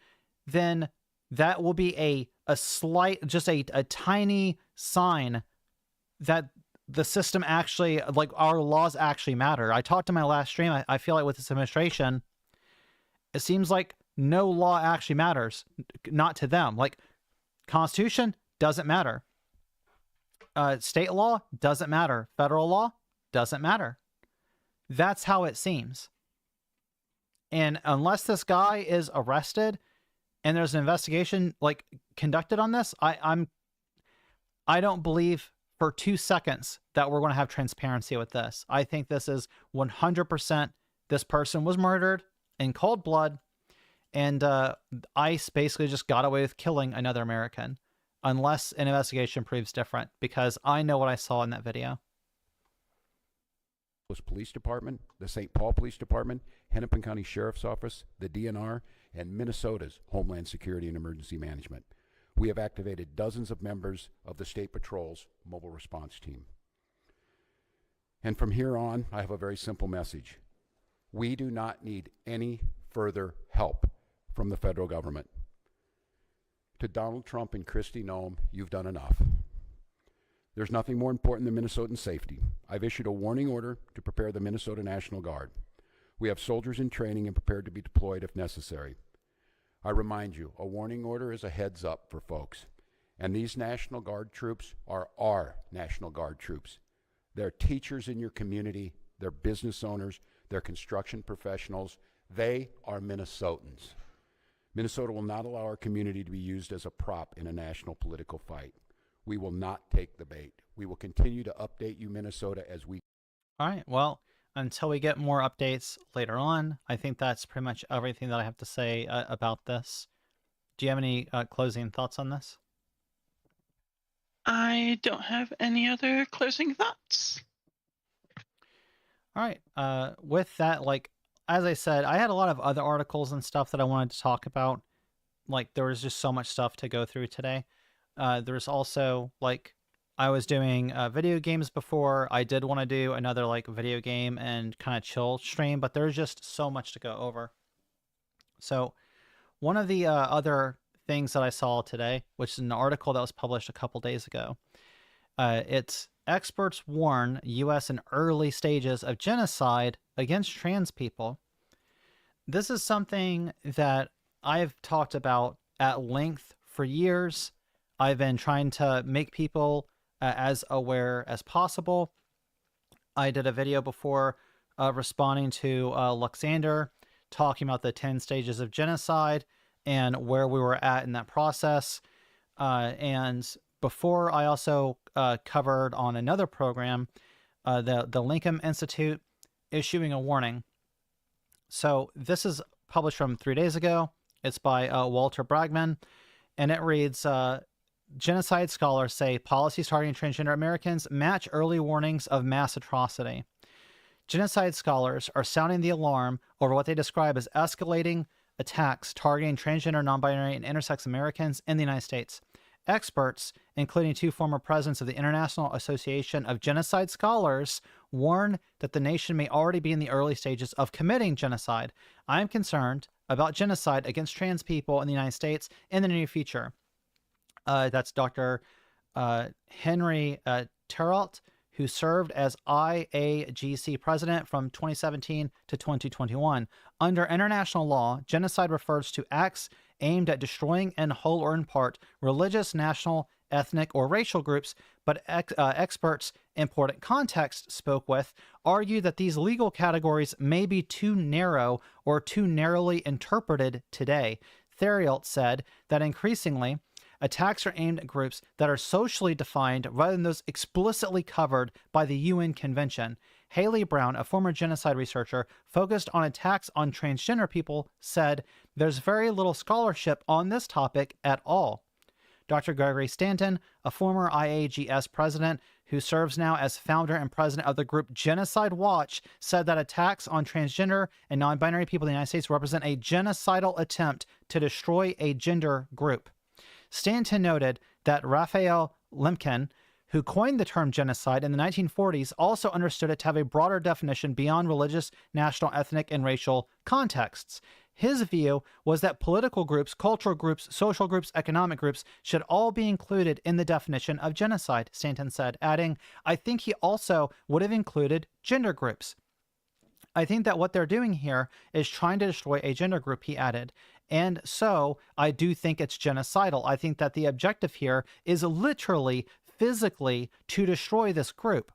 then that will be a slight, just a tiny sign that the system actually, like our laws actually matter. I talked in my last stream, I feel like with this administration, it seems like no law actually matters, not to them. Like Constitution doesn't matter. State law doesn't matter. Federal law doesn't matter. That's how it seems. And unless this guy is arrested and there's an investigation like conducted on this, I don't believe for 2 seconds that we're going to have transparency with this. I think this is 100%. This person was murdered in cold blood, and ICE basically just got away with killing another American, unless an investigation proves different, because I know what I saw in that video. Police Department, the St. Paul Police Department, Hennepin County Sheriff's Office, the DNR, and Minnesota's Homeland Security and Emergency Management. We have activated dozens of members of the State Patrol's Mobile Response Team. And from here on, I have a very simple message. We do not need any further help from the federal government. To Donald Trump and Kristi Noem, you've done enough. There's nothing more important than Minnesotan safety. I've issued a warning order to prepare the Minnesota National Guard. We have soldiers in training and prepared to be deployed if necessary. I remind you, a warning order is a heads up for folks. And these National Guard troops are our National Guard troops. They're teachers in your community, they're business owners, they're construction professionals. They are Minnesotans. Minnesota will not allow our community to be used as a prop in a national political fight. We will not take the bait. We will continue to update you, Minnesota, as we... All right, well, until we get more updates later on, I think that's pretty much everything that I have to say about this. Do you have any closing thoughts on this? I don't have any other closing thoughts. All right. With that, like, as I said, I had a lot of other articles and stuff that I wanted to talk about. Like, there was just so much stuff to go through today. There's also, like, I was doing video games before. I did want to do another, like, video game and kind of chill stream, but there's just so much to go over. So, one of the other things that I saw today, which is an article that was published a couple days ago, it's experts warn U.S. in early stages of genocide against trans people. This is something that I've talked about at length for years. I've been trying to make people as aware as possible. I did a video before responding to Luxander, talking about the 10 stages of genocide and where we were at in that process. And before, I also covered on another program, the Lincoln Institute issuing a warning. So this is published from 3 days ago. It's by Walter Bragman, and it reads, genocide scholars say policies targeting transgender Americans match early warnings of mass atrocity. Genocide scholars are sounding the alarm over what they describe as escalating attacks targeting transgender, non-binary, and intersex Americans in the United States. Experts, including 2 former presidents of the International Association of Genocide Scholars, warn that the nation may already be in the early stages of committing genocide. I am concerned about genocide against trans people in the United States in the near future. That's Dr. Henry Terralt, who served as IAGC president from 2017 to 2021. Under international law, genocide refers to acts aimed at destroying in whole or in part religious, national, ethnic, or racial groups, but experts Important Context spoke with argue that these legal categories may be too narrow or too narrowly interpreted today. Theriault said that increasingly, attacks are aimed at groups that are socially defined rather than those explicitly covered by the UN Convention. Haley Brown, a former genocide researcher focused on attacks on transgender people, said there's very little scholarship on this topic at all. Dr. Gregory Stanton, a former IAGS president who serves now as founder and president of the group Genocide Watch, said that attacks on transgender and non-binary people in the United States represent a genocidal attempt to destroy a gender group. Stanton noted that Raphael Lemkin, who coined the term genocide in the 1940s, also understood it to have a broader definition beyond religious, national, ethnic, and racial contexts. His view was that political groups, cultural groups, social groups, economic groups should all be included in the definition of genocide, Stanton said, adding, I think he also would have included gender groups. I think that what they're doing here is trying to destroy a gender group, he added. And so I do think it's genocidal. I think that the objective here is literally, physically, to destroy this group.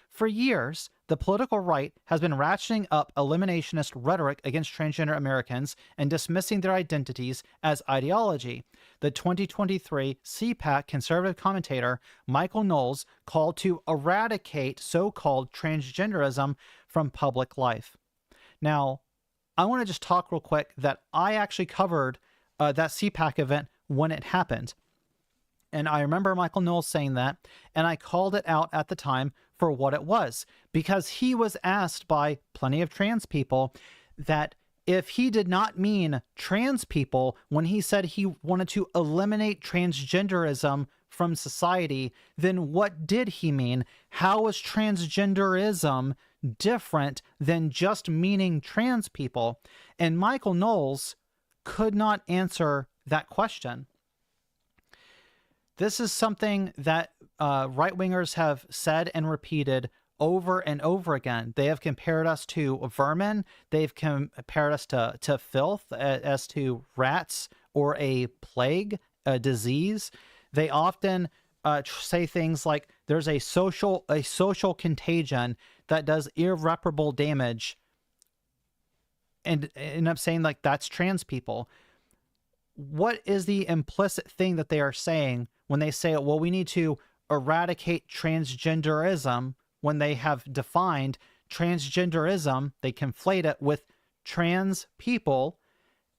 For years, the political right has been ratcheting up eliminationist rhetoric against transgender Americans and dismissing their identities as ideology. The 2023 CPAC conservative commentator Michael Knowles called to eradicate so-called transgenderism from public life. Now, I want to just talk real quick that I actually covered that CPAC event when it happened. And I remember Michael Knowles saying that, and I called it out at the time for what it was, because he was asked by plenty of trans people that if he did not mean trans people when he said he wanted to eliminate transgenderism from society, then what did he mean? How is transgenderism different than just meaning trans people? And Michael Knowles could not answer that question. This is something that right-wingers have said and repeated over and over again. They have compared us to vermin. They've compared us to filth, as to rats or a plague, a disease. They often say things like there's a social contagion that does irreparable damage, and end up saying like that's trans people. What is the implicit thing that they are saying when they say, well, we need to eradicate transgenderism, when they have defined transgenderism? They conflate it with trans people,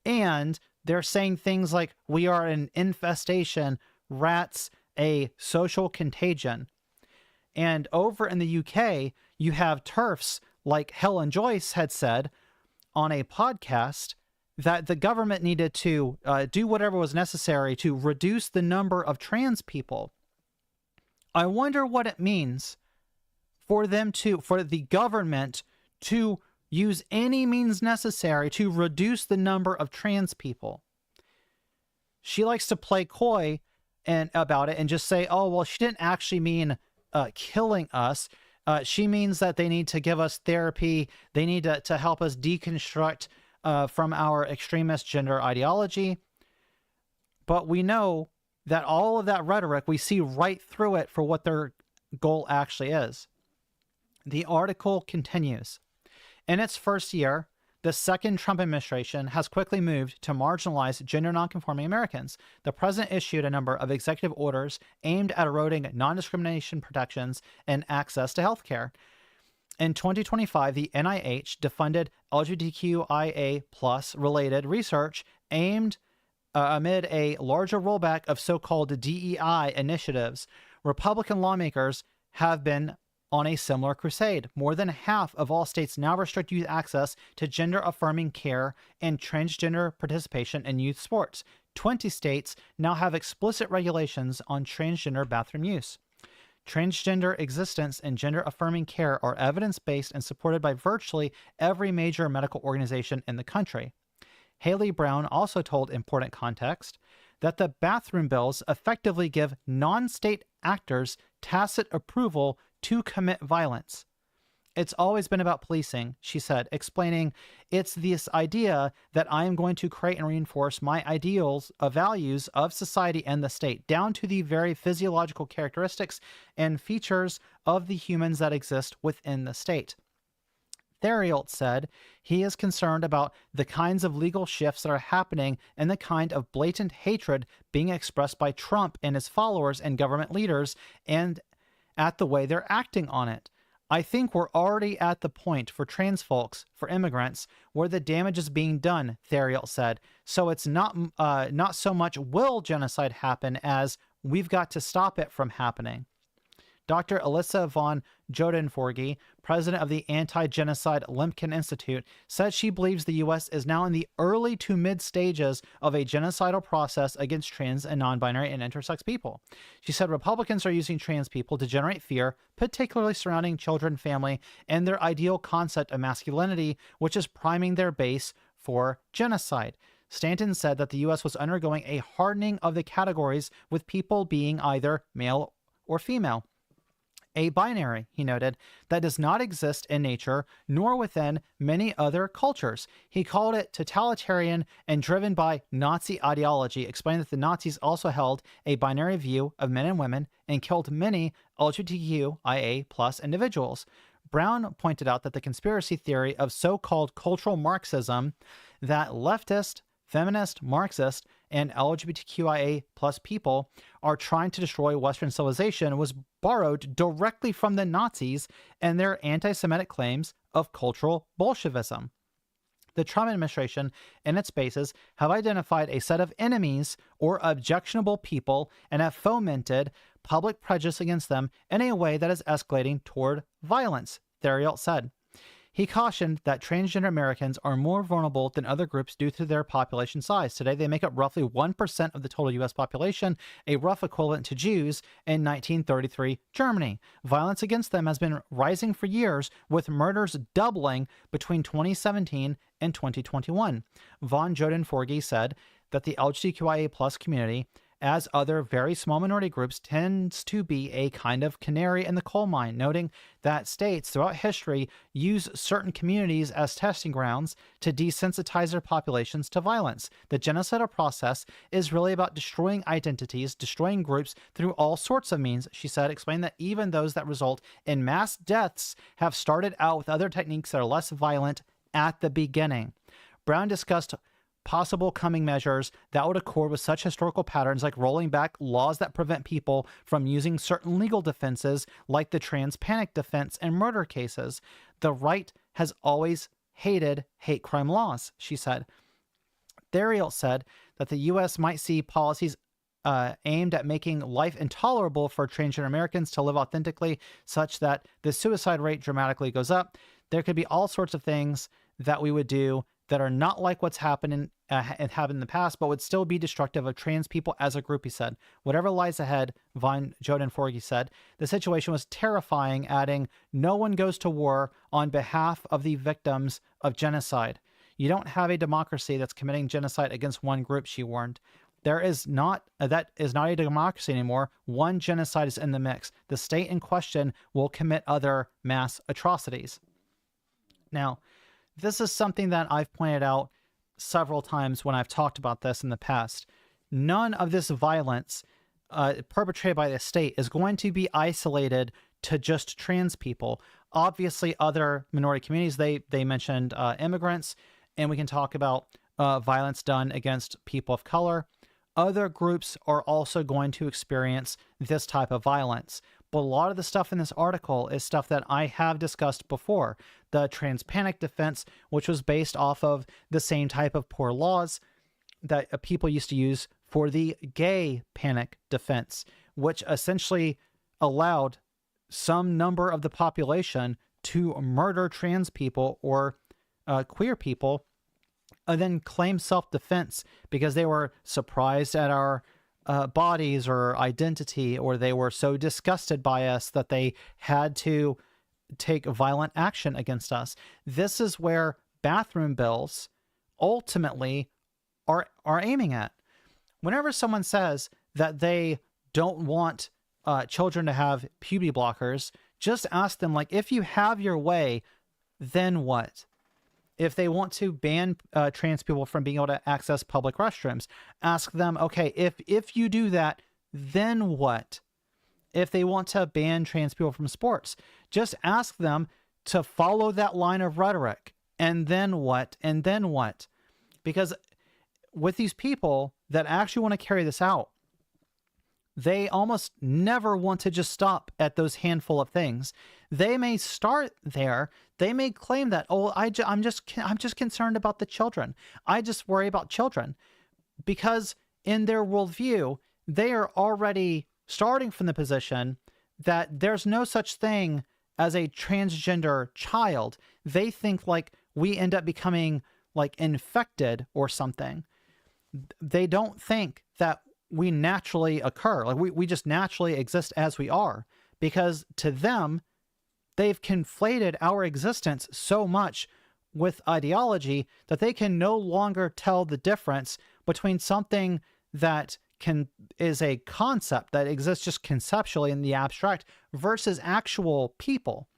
and they're saying things like we are an infestation, rats, a social contagion. And over in the UK, you have TERFs like Helen Joyce had said on a podcast that the government needed to do whatever was necessary to reduce the number of trans people. I wonder what it means for the government to use any means necessary to reduce the number of trans people. She likes to play coy about it and just say, oh, well, she didn't actually mean killing us. She means that they need to give us therapy. They need to help us deconstruct from our extremist gender ideology. But we know that all of that rhetoric, we see right through it for what their goal actually is. The article continues. In its first year, the second Trump administration has quickly moved to marginalize gender nonconforming Americans. The president issued a number of executive orders aimed at eroding non-discrimination protections and access to health care. In 2025, the NIH defunded LGBTQIA+ related research aimed amid a larger rollback of so-called DEI initiatives. Republican lawmakers have been on a similar crusade. More than half of all states now restrict youth access to gender-affirming care and transgender participation in youth sports. 20 states now have explicit regulations on transgender bathroom use. Transgender existence and gender-affirming care are evidence-based and supported by virtually every major medical organization in the country. Haley Brown also told Important Context that the bathroom bills effectively give non-state actors tacit approval to commit violence. It's always been about policing, she said, explaining, it's this idea that I am going to create and reinforce my ideals of values of society and the state, down to the very physiological characteristics and features of the humans that exist within the state. Theriault said he is concerned about the kinds of legal shifts that are happening and the kind of blatant hatred being expressed by Trump and his followers and government leaders, and at the way they're acting on it. I think we're already at the point for trans folks, for immigrants, where the damage is being done, Theriault said. So it's not so much will genocide happen as we've got to stop it from happening. Dr. Alyssa von Jodenforge, president of the Anti-Genocide Limpkin Institute, said she believes the U.S. is now in the early to mid stages of a genocidal process against trans and non-binary and intersex people. She said Republicans are using trans people to generate fear, particularly surrounding children, family, and their ideal concept of masculinity, which is priming their base for genocide. Stanton said that the U.S. was undergoing a hardening of the categories, with people being either male or female. A binary, he noted, that does not exist in nature nor within many other cultures. He called it totalitarian and driven by Nazi ideology, explaining that the Nazis also held a binary view of men and women and killed many LGBTQIA+ individuals. Brown pointed out that the conspiracy theory of so-called cultural Marxism, that leftist, feminist, Marxist, and LGBTQIA+ people are trying to destroy Western civilization, was borrowed directly from the Nazis and their anti-Semitic claims of cultural Bolshevism. The Trump administration and its bases have identified a set of enemies or objectionable people and have fomented public prejudice against them in a way that is escalating toward violence, Theriault said. He cautioned that transgender Americans are more vulnerable than other groups due to their population size. Today, they make up roughly 1% of the total U.S. population, a rough equivalent to Jews in 1933 Germany. Violence against them has been rising for years, with murders doubling between 2017 and 2021. Von Joden-Forgy said that the LGBTQIA+ community, as other very small minority groups, tends to be a kind of canary in the coal mine, noting that states throughout history use certain communities as testing grounds to desensitize their populations to violence. The genocidal process is really about destroying identities, destroying groups through all sorts of means, she said, explaining that even those that result in mass deaths have started out with other techniques that are less violent at the beginning. Brown discussed possible coming measures that would accord with such historical patterns, like rolling back laws that prevent people from using certain legal defenses like the trans panic defense in murder cases. The right has always hated hate crime laws, she said. Theriault said that the U.S. might see policies aimed at making life intolerable for transgender Americans to live authentically, such that the suicide rate dramatically goes up. There could be all sorts of things that we would do that are not like what's happened in the past, but would still be destructive of trans people as a group, he said. Whatever lies ahead, Von Joden-Forgy said, the situation was terrifying, adding, no one goes to war on behalf of the victims of genocide. You don't have a democracy that's committing genocide against one group, she warned. That is not a democracy anymore. One genocide is in the mix. The state in question will commit other mass atrocities. Now, this is something that I've pointed out several times when I've talked about this in the past. None of this violence perpetrated by the state is going to be isolated to just trans people. Obviously, other minority communities, they mentioned immigrants, and we can talk about violence done against people of color. Other groups are also going to experience this type of violence. But a lot of the stuff in this article is stuff that I have discussed before. The trans panic defense, which was based off of the same type of poor laws that people used to use for the gay panic defense, which essentially allowed some number of the population to murder trans people or queer people and then claim self-defense because they were surprised at our bodies or identity, or they were so disgusted by us that they had to take violent action against us. This is where bathroom bills ultimately are aiming at. Whenever someone says that they don't want children to have puberty blockers, just ask them, like, if you have your way, then what? If they want to ban trans people from being able to access public restrooms, ask them, okay, if you do that, then what? If they want to ban trans people from sports, just ask them to follow that line of rhetoric. And then what? And then what? Because with these people that actually want to carry this out, they almost never want to just stop at those handful of things. They may start there. They may claim that, oh, I'm just concerned about the children. I just worry about children, because in their worldview, they are already starting from the position that there's no such thing as a transgender child. They think like we end up becoming like infected or something. They don't think that we naturally occur. Like we just naturally exist as we are, because to them, they've conflated our existence so much with ideology that they can no longer tell the difference between something that is a concept that exists just conceptually in the abstract versus actual people.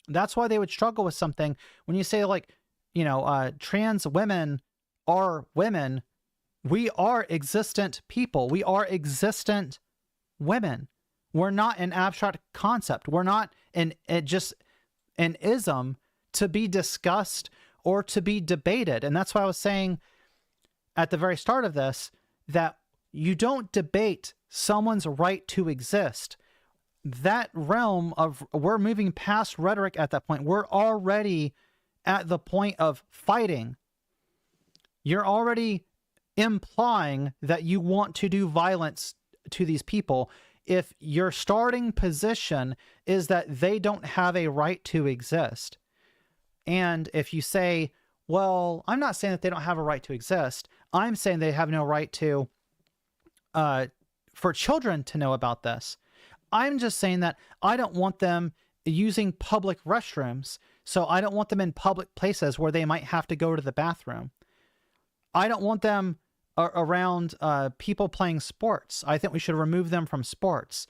That's why they would struggle with something when you say, like, trans women are women. We are existent people. We are existent women. We're not an abstract concept. We're not just an ism to be discussed or to be debated. And that's why I was saying at the very start of this that you don't debate someone's right to exist. That realm of, we're moving past rhetoric at that point. We're already at the point of fighting. You're already implying that you want to do violence to these people if your starting position is that they don't have a right to exist. And if you say, well, I'm not saying that they don't have a right to exist. I'm saying they have no right to, for children to know about this. I'm just saying that I don't want them using public restrooms. So I don't want them in public places where they might have to go to the bathroom. I don't want them around people playing sports. I think we should remove them from sports.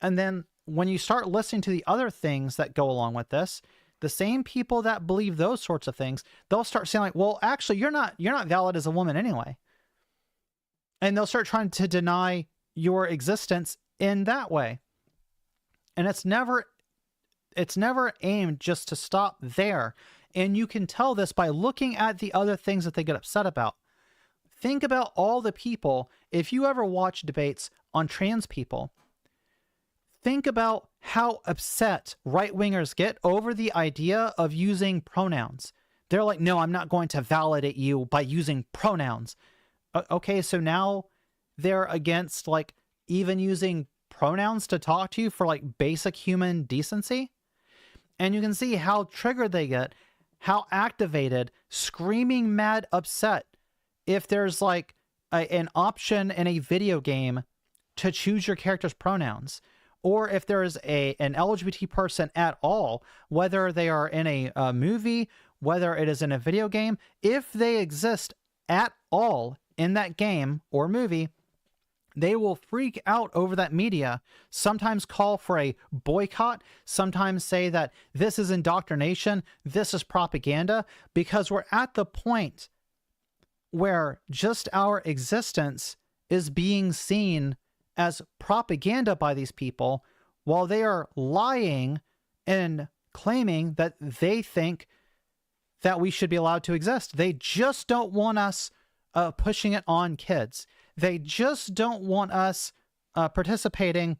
And then when you start listening to the other things that go along with this, the same people that believe those sorts of things, they'll start saying like, well, actually, you're not valid as a woman anyway. And they'll start trying to deny your existence in that way. And it's never aimed just to stop there. And you can tell this by looking at the other things that they get upset about. Think about all the people, if you ever watch debates on trans people, think about how upset right-wingers get over the idea of using pronouns. They're like, no, I'm not going to validate you by using pronouns. Okay, so now they're against like even using pronouns to talk to you for like basic human decency. And you can see how triggered they get, how activated, screaming mad upset if there's like an option in a video game to choose your character's pronouns, or if there's an LGBT person at all, whether they are in a movie, whether it is in a video game, if they exist at all in that game or movie, they will freak out over that media, sometimes call for a boycott, sometimes say that this is indoctrination, this is propaganda, because we're at the point where just our existence is being seen as propaganda by these people, while they are lying and claiming that they think that we should be allowed to exist. They just don't want us pushing it on kids. They just don't want us participating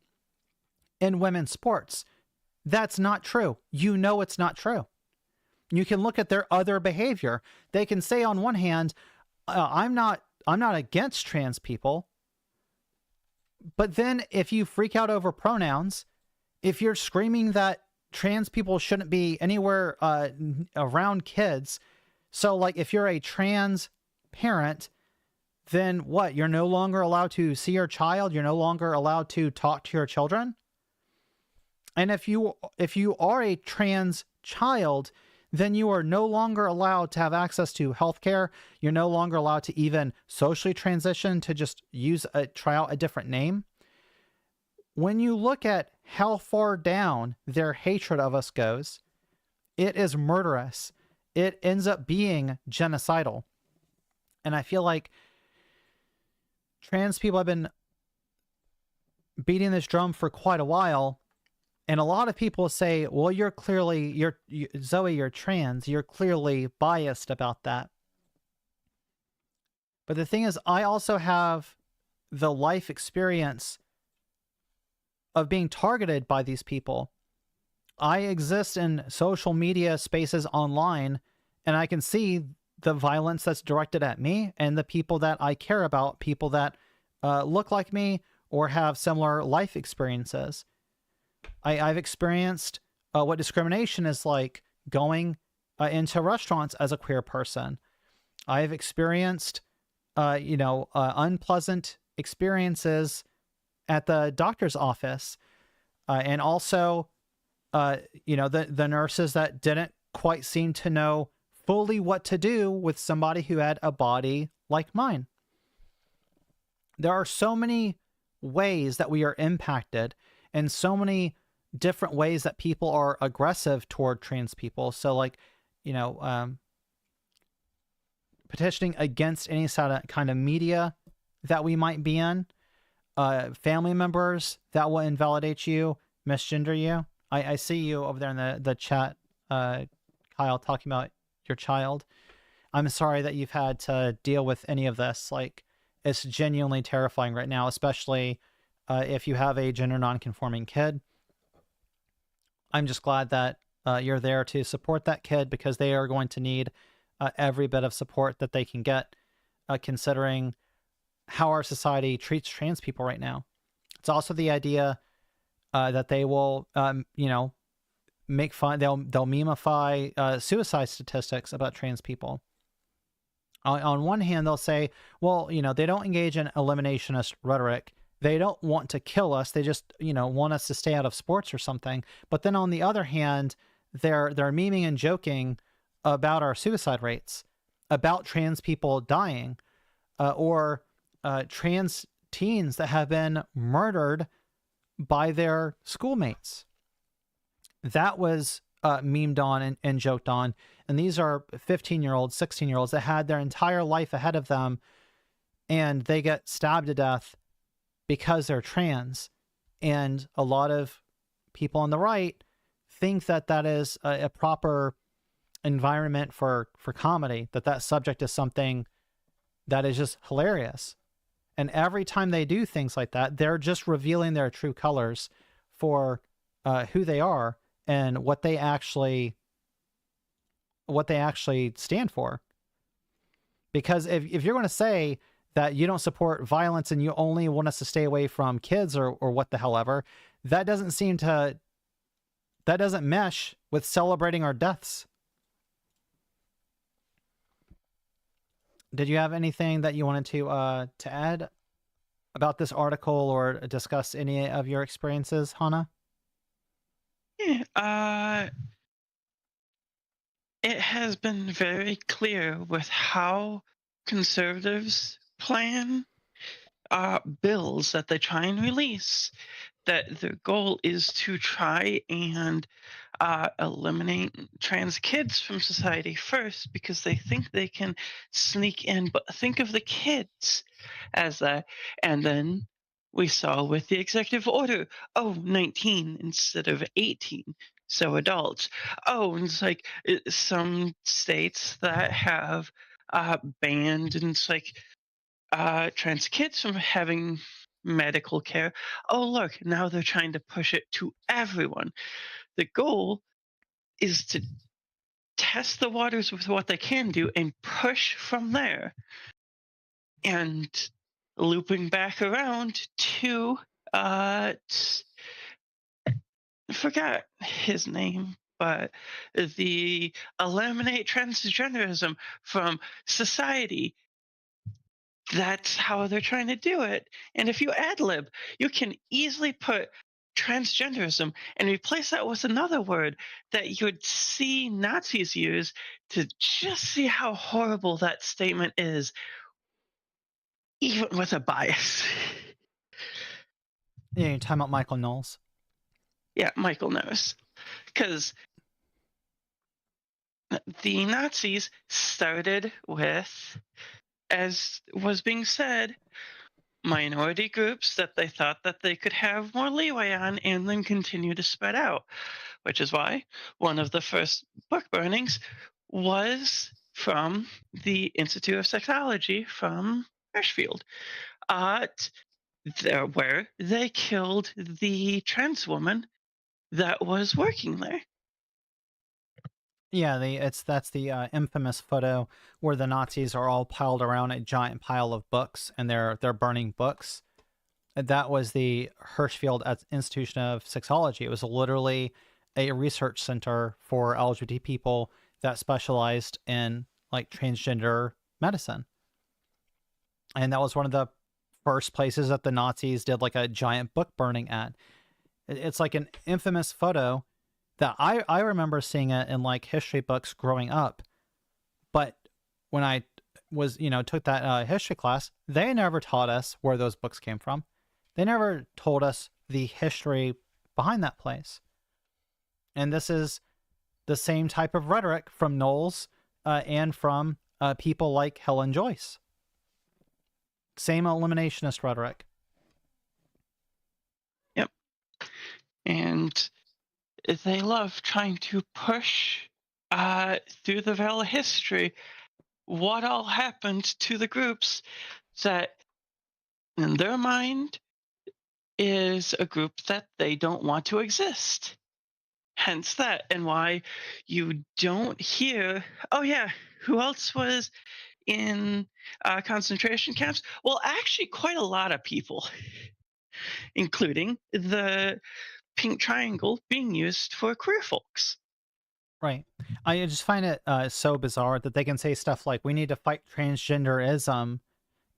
in women's sports. That's not true. You know it's not true. You can look at their other behavior. They can say on one hand, I'm not against trans people. But then if you freak out over pronouns, if you're screaming that trans people shouldn't be anywhere around kids, so like if you're a trans parent, then what? You're no longer allowed to see your child. You're no longer allowed to talk to your children. And if you are a trans child, then you are no longer allowed to have access to healthcare. You're no longer allowed to even socially transition to just try out a different name. When you look at how far down their hatred of us goes, it is murderous. It ends up being genocidal. And I feel like trans people have been beating this drum for quite a while. And a lot of people say, well, Zoe, you're trans. You're clearly biased about that. But the thing is, I also have the life experience of being targeted by these people. I exist in social media spaces online, and I can see the violence that's directed at me and the people that I care about, people that look like me or have similar life experiences. I've experienced what discrimination is like going into restaurants as a queer person. I've experienced, unpleasant experiences at the doctor's office. And also, the nurses that didn't quite seem to know fully what to do with somebody who had a body like mine. There are so many ways that we are impacted, and so many different ways that people are aggressive toward trans people. So petitioning against any kind of media that we might be in, family members that will invalidate you, misgender you. I see you over there in the chat, Kyle, talking about your child. I'm sorry that you've had to deal with any of this. Like, it's genuinely terrifying right now, especially if you have a gender non-conforming kid. I'm just glad that you're there to support that kid, because they are going to need every bit of support that they can get, considering how our society treats trans people right now. It's also the idea that they will, make fun. They'll memeify suicide statistics about trans people. On one hand, they'll say, well, they don't engage in eliminationist rhetoric. They don't want to kill us. They just, want us to stay out of sports or something. But then on the other hand, they're memeing and joking about our suicide rates, about trans people dying, or trans teens that have been murdered by their schoolmates. That was memed on and joked on. And these are 15-year-olds, 16-year-olds that had their entire life ahead of them, and they get stabbed to death because they're trans. And a lot of people on the right think that that is a proper environment for comedy, that subject is something that is just hilarious. And every time they do things like that, they're just revealing their true colors for who they are and what they actually stand for. Because if you're going to say that you don't support violence and you only want us to stay away from kids or what the hell ever, that doesn't mesh with celebrating our deaths. Did you have anything that you wanted to add about this article or discuss any of your experiences, Hannah? Yeah, it has been very clear with how conservatives plan bills that they try and release, that their goal is to try and eliminate trans kids from society first, because they think they can sneak in. But think of the kids as that. And then we saw with the executive order, 19 instead of 18. So adults. And it's like some states that have banned, and it's like trans kids from having medical care. Look, now they're trying to push it to everyone. The goal is to test the waters with what they can do and push from there. And looping back around to I forgot his name, but the eliminate transgenderism from society. That's how they're trying to do it. And if you ad lib, you can easily put transgenderism and replace that with another word that you would see Nazis use, to just see how horrible that statement is, even with a bias. Yeah, you're talking about Michael Knowles. Yeah, Michael knows. Because the Nazis started with, as was being said, minority groups that they thought that they could have more leeway on, and then continue to spread out, which is why one of the first book burnings was from the Institute of Sexology from Hirschfield, where they killed the trans woman that was working there. Yeah, that's the infamous photo where the Nazis are all piled around a giant pile of books, and they're burning books. That was the Hirschfield Institution of Sexology. It was literally a research center for LGBT people that specialized in like transgender medicine. And that was one of the first places that the Nazis did like a giant book burning at. It's like an infamous photo that I remember seeing it in like history books growing up. But when I was, took that history class, they never taught us where those books came from. They never told us the history behind that place. And this is the same type of rhetoric from Knowles and from people like Helen Joyce. Same eliminationist rhetoric. Yep. And they love trying to push through the veil of history what all happened to the groups that, in their mind, is a group that they don't want to exist. Hence that, and why you don't hear, who else was in concentration camps? Well, actually, quite a lot of people, including the pink triangle being used for queer folks. Right. I just find it so bizarre that they can say stuff like, we need to fight transgenderism.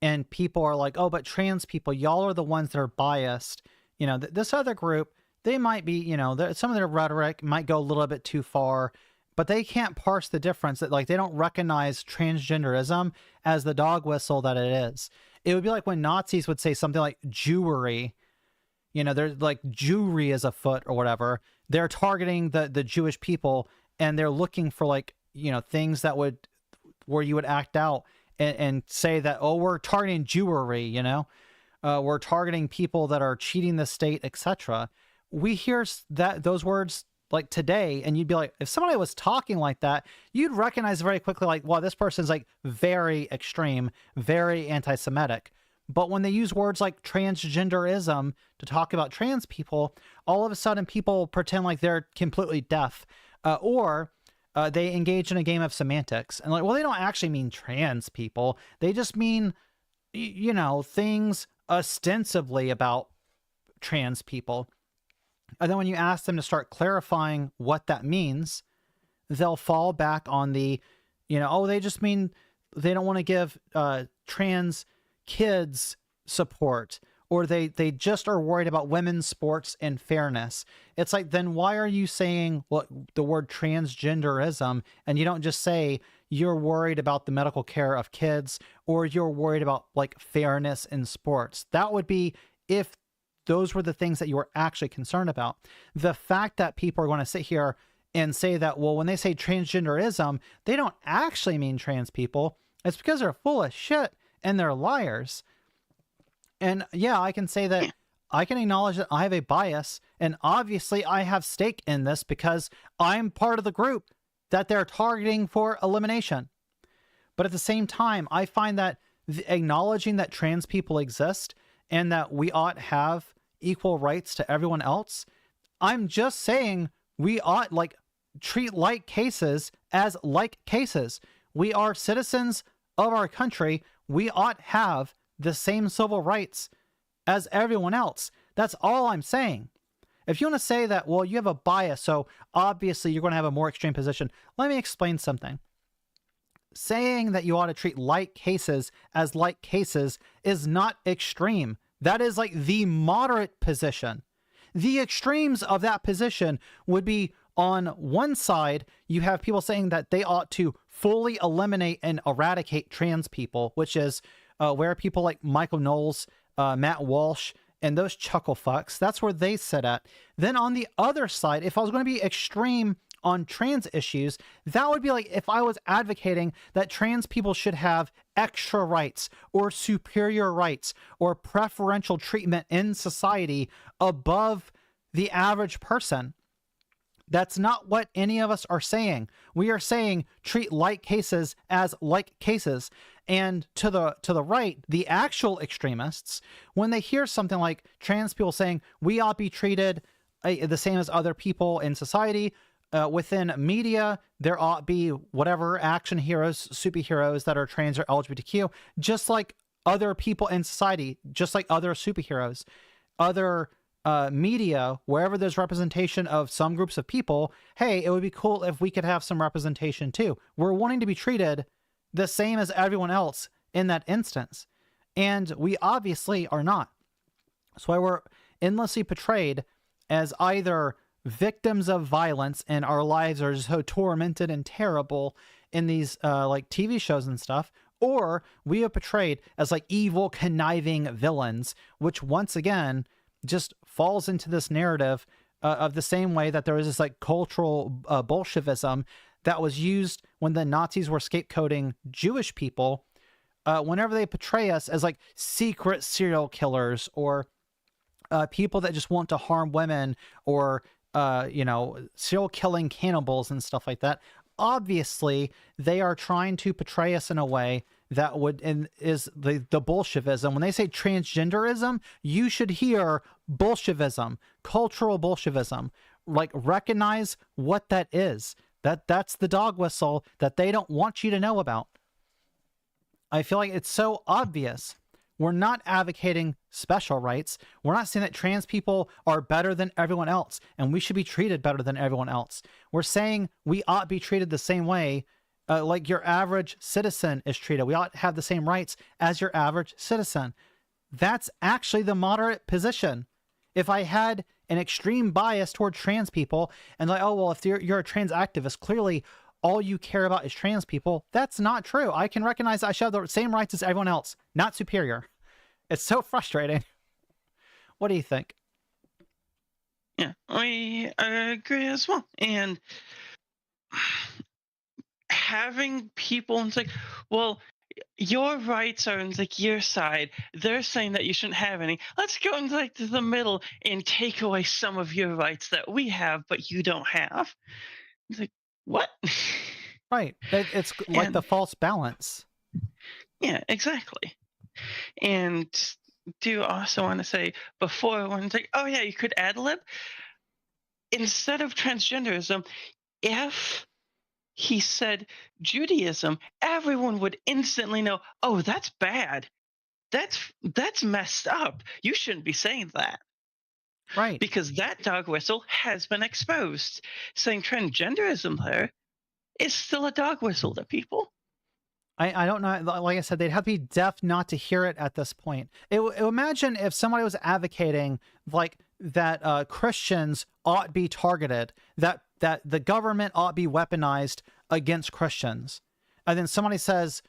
And people are like, oh, but trans people, y'all are the ones that are biased. You know, this other group, they might be, you know, some of their rhetoric might go a little bit too far, but they can't parse the difference. That, like, they don't recognize transgenderism as the dog whistle that it is. It would be like when Nazis would say something like Jewry. You know, they're like, Jewry is afoot or whatever. They're targeting the Jewish people, and they're looking for, like, you know, things that would, where you would act out and say that, oh, we're targeting Jewry, you know, we're targeting people that are cheating the state, etc. We hear those words like today, and you'd be like, if somebody was talking like that, you'd recognize very quickly, like, well, this person's like very extreme, very anti-Semitic. But when they use words like transgenderism to talk about trans people, all of a sudden people pretend like they're completely deaf, or they engage in a game of semantics. And like, well, they don't actually mean trans people. They just mean, you know, things ostensibly about trans people. And then when you ask them to start clarifying what that means, they'll fall back on the, you know, oh, they just mean they don't want to give trans kids support, or they just are worried about women's sports and fairness. It's like, then why are you saying the word transgenderism, and you don't just say you're worried about the medical care of kids, or you're worried about like fairness in sports? That would be if those were the things that you were actually concerned about. The fact that people are going to sit here and say that, well, when they say transgenderism, they don't actually mean trans people, it's because they're full of shit and they're liars. And yeah, I can say that I can acknowledge that I have a bias, and obviously I have stake in this because I'm part of the group that they're targeting for elimination. But at the same time, I find that acknowledging that trans people exist and that we ought have equal rights to everyone else, I'm just saying we ought like treat like cases as like cases. We are citizens of our country. We ought have the same civil rights as everyone else. That's all I'm saying. If you want to say that, well, you have a bias, so obviously you're going to have a more extreme position, let me explain something. Saying that you ought to treat like cases as like cases is not extreme. That is like the moderate position. The extremes of that position would be, on one side, you have people saying that they ought to fully eliminate and eradicate trans people, which is where people like Michael Knowles, Matt Walsh, and those chuckle fucks, that's where they sit at. Then on the other side, if I was going to be extreme on trans issues, that would be like if I was advocating that trans people should have extra rights or superior rights or preferential treatment in society above the average person. That's not what any of us are saying. We are saying treat like cases as like cases. And to the right, the actual extremists, when they hear something like trans people saying we ought to be treated the same as other people in society, within media, there ought to be whatever action heroes, superheroes that are trans or LGBTQ, just like other people in society, just like other superheroes, other media, wherever there's representation of some groups of people, hey, it would be cool if we could have some representation too. We're wanting to be treated the same as everyone else in that instance. And we obviously are not. That's why we're endlessly portrayed as either victims of violence and our lives are so tormented and terrible in these like TV shows and stuff, or we are portrayed as like evil, conniving villains, which once again just falls into this narrative of the same way that there was this like cultural Bolshevism that was used when the Nazis were scapegoating Jewish people, whenever they portray us as like secret serial killers or people that just want to harm women or you know, serial killing cannibals and stuff like that. Obviously, they are trying to portray us in a way that would is the Bolshevism. When they say transgenderism, you should hear Bolshevism, cultural Bolshevism. Like, recognize what that is. That's the dog whistle that they don't want you to know about. I feel like it's so obvious We're not advocating special rights. We're not saying that trans people are better than everyone else and we should be treated better than everyone else. We're saying we ought to be treated the same way like your average citizen is treated. We ought to have the same rights as your average citizen. That's actually the moderate position. If I had an extreme bias toward trans people and like, oh, well, if you're a trans activist, clearly all you care about is trans people. That's not true. I can recognize I should have the same rights as everyone else, not superior. It's so frustrating. What do you think? Yeah, I agree as well. And having people, and it's like, well, your rights are on like your side. They're saying that you shouldn't have any. Let's go into like to the middle and take away some of your rights that we have, but you don't have. It's like, what? Right. It's like And the false balance. yeah, exactly. And do also want to say before when it's like, oh yeah, you could ad lib instead of transgenderism. If he said Judaism, everyone would instantly know, oh, that's bad. That's messed up. You shouldn't be saying that. Right. Because that dog whistle has been exposed. Saying transgenderism there is still a dog whistle to people. I don't know. Like I said, they'd have to be deaf not to hear it at this point. Imagine if somebody was advocating like that Christians ought to be targeted, that the government ought to be weaponized against Christians. And then somebody says,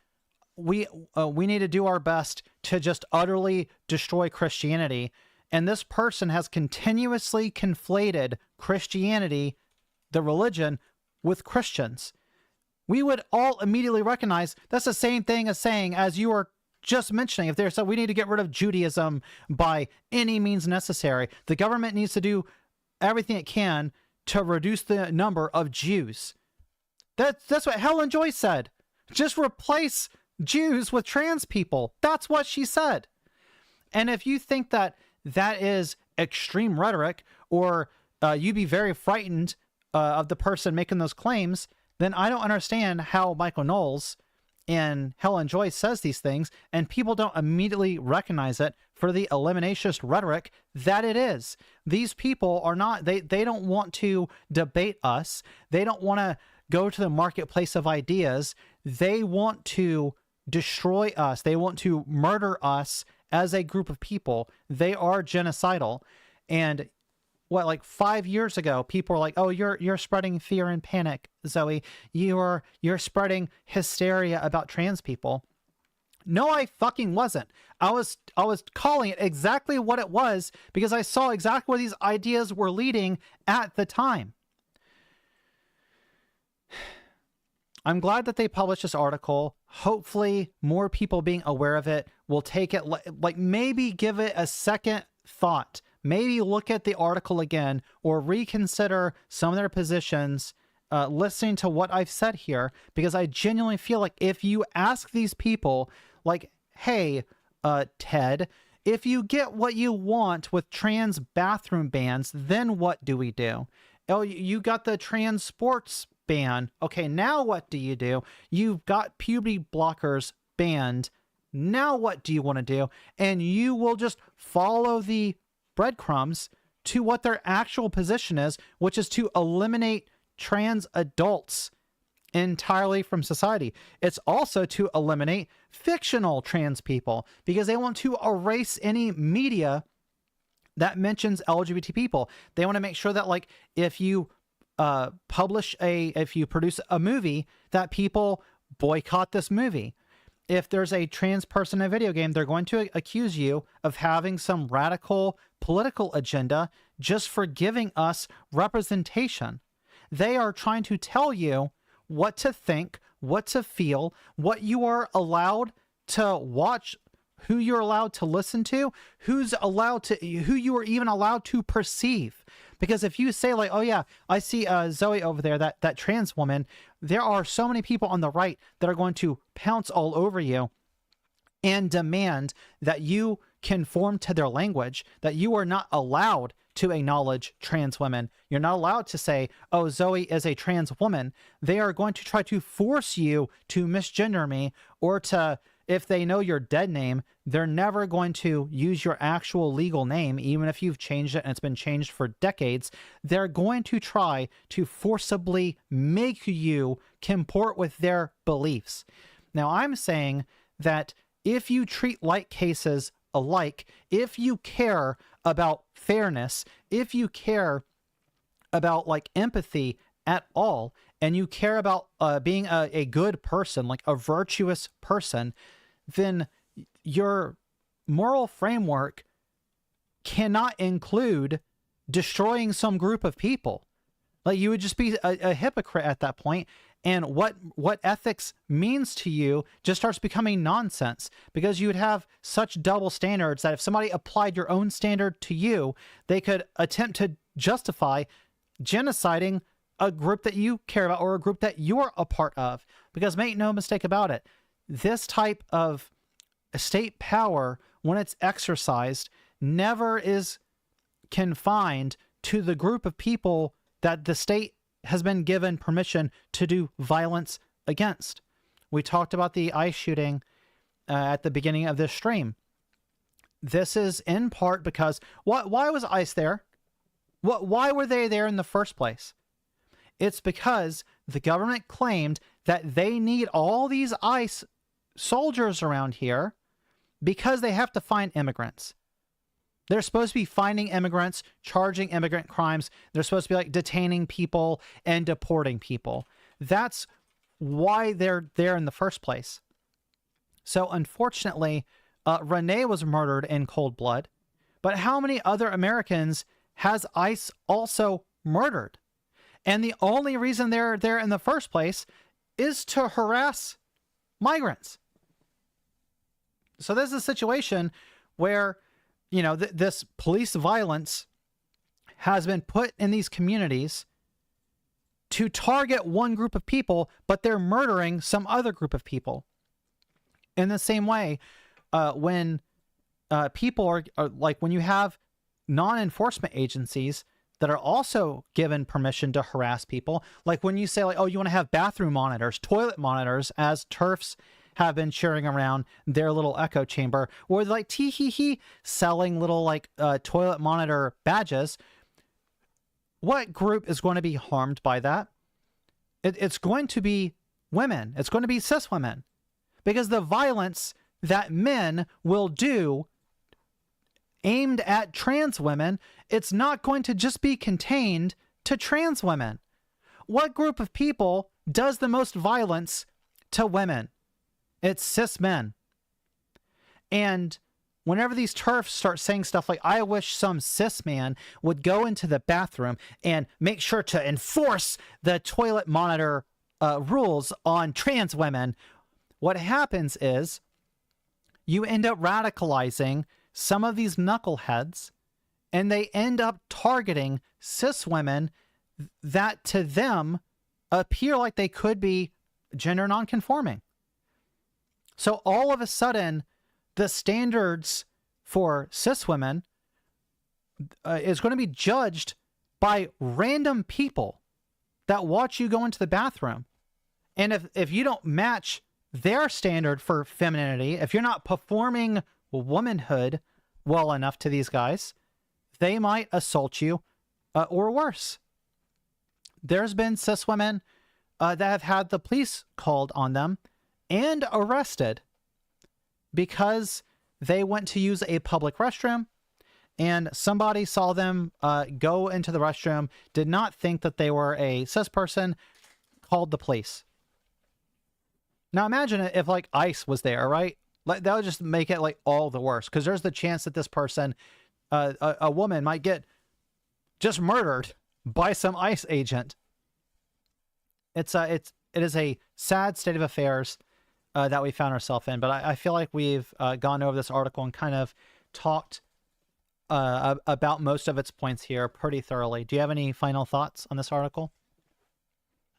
we need to do our best to just utterly destroy Christianity. And this person has continuously conflated Christianity, the religion, with Christians. We would all immediately recognize that's the same thing as saying, as you were just mentioning, if there's we need to get rid of Judaism by any means necessary. The government needs to do everything it can to reduce the number of Jews. That's what Helen Joyce said. Just replace Jews with trans people. That's what she said. And if you think that that is extreme rhetoric, or you'd be very frightened of the person making those claims, then I don't understand how Michael Knowles and Helen Joyce says these things and people don't immediately recognize it for the eliminationist rhetoric that it is. These people are not, they don't want to debate us. They don't want to go to the marketplace of ideas. They want to destroy us. They want to murder us as a group of people. They are genocidal. And what, like 5 years ago, people were like, "Oh, you're spreading fear and panic, Zoe. You're spreading hysteria about trans people." No, I fucking wasn't. I was calling it exactly what it was because I saw exactly where these ideas were leading at the time. I'm glad that they published this article. Hopefully, more people being aware of it will take it, like maybe give it a second thought. Maybe look at the article again or reconsider some of their positions, listening to what I've said here, because I genuinely feel like if you ask these people, like, hey, Ted, if you get what you want with trans bathroom bans, then what do we do? Oh, you got the trans sports ban. Okay, now what do you do? You've got puberty blockers banned. Now what do you want to do? And you will just follow the breadcrumbs to what their actual position is, which is to eliminate trans adults entirely from society. It's also to eliminate fictional trans people because they want to erase any media that mentions LGBT people. They want to make sure that, like, if you if you produce a movie, that people boycott this movie. If there's a trans person in a video game, they're going to accuse you of having some radical political agenda just for giving us representation. They are trying to tell you what to think, what to feel, what you are allowed to watch, who you're allowed to listen to, who you are even allowed to perceive. Because if you say, like, oh yeah, I see Zoe over there, that trans woman, there are so many people on the right that are going to pounce all over you and demand that you conform to their language, that you are not allowed to acknowledge trans women. You're not allowed to say, oh, Zoe is a trans woman. They are going to try to force you to misgender me or to if they know your dead name, they're never going to use your actual legal name, even if you've changed it and it's been changed for decades. They're going to try to forcibly make you comport with their beliefs. Now, I'm saying that if you treat like cases alike, if you care about fairness, if you care about like empathy at all, and you care about being a good person, like a virtuous person, then your moral framework cannot include destroying some group of people. Like, you would just be a hypocrite at that point, and what ethics means to you just starts becoming nonsense, because you would have such double standards that if somebody applied your own standard to you, they could attempt to justify genociding a group that you care about or a group that you're a part of. Because make no mistake about it, this type of state power, when it's exercised, never is confined to the group of people that the state has been given permission to do violence against. We talked about the ICE shooting at the beginning of this stream. This is in part because why was ICE there? Why were they there in the first place? It's because the government claimed that they need all these ICE soldiers around here because they have to find immigrants. They're supposed to be finding immigrants, charging immigrant crimes. They're supposed to be like detaining people and deporting people. That's why they're there in the first place. So unfortunately, Renee was murdered in cold blood. But how many other Americans has ICE also murdered? And the only reason they're there in the first place is to harass migrants. So this is a situation where, you know, this police violence has been put in these communities to target one group of people, but they're murdering some other group of people. In the same way, when people are like, when you have non-enforcement agencies that are also given permission to harass people, like when you say like, oh, you want to have bathroom monitors, toilet monitors, as TERFs have been sharing around their little echo chamber, or like tee-hee-hee selling little like toilet monitor badges. What group is going to be harmed by that? It's going to be women. It's going to be cis women, because the violence that men will do aimed at trans women, it's not going to just be contained to trans women. What group of people does the most violence to women? It's cis men. And whenever these TERFs start saying stuff like, I wish some cis man would go into the bathroom and make sure to enforce the toilet monitor rules on trans women, what happens is you end up radicalizing some of these knuckleheads, and they end up targeting cis women that to them appear like they could be gender nonconforming. So all of a sudden, the standards for cis women is going to be judged by random people that watch you go into the bathroom. And if you don't match their standard for femininity, if you're not performing womanhood well enough to these guys, they might assault you or worse. There's been cis women that have had the police called on them and arrested because they went to use a public restroom and somebody saw them go into the restroom, did not think that they were a cis person, called the police. Now imagine if like ICE was there, right? Like, that would just make it like all the worse, because there's the chance that this person, a woman, might get just murdered by some ICE agent. It is a sad state of affairs that we found ourselves in. But I feel like we've gone over this article and kind of talked about most of its points here pretty thoroughly. Do you have any final thoughts on this article?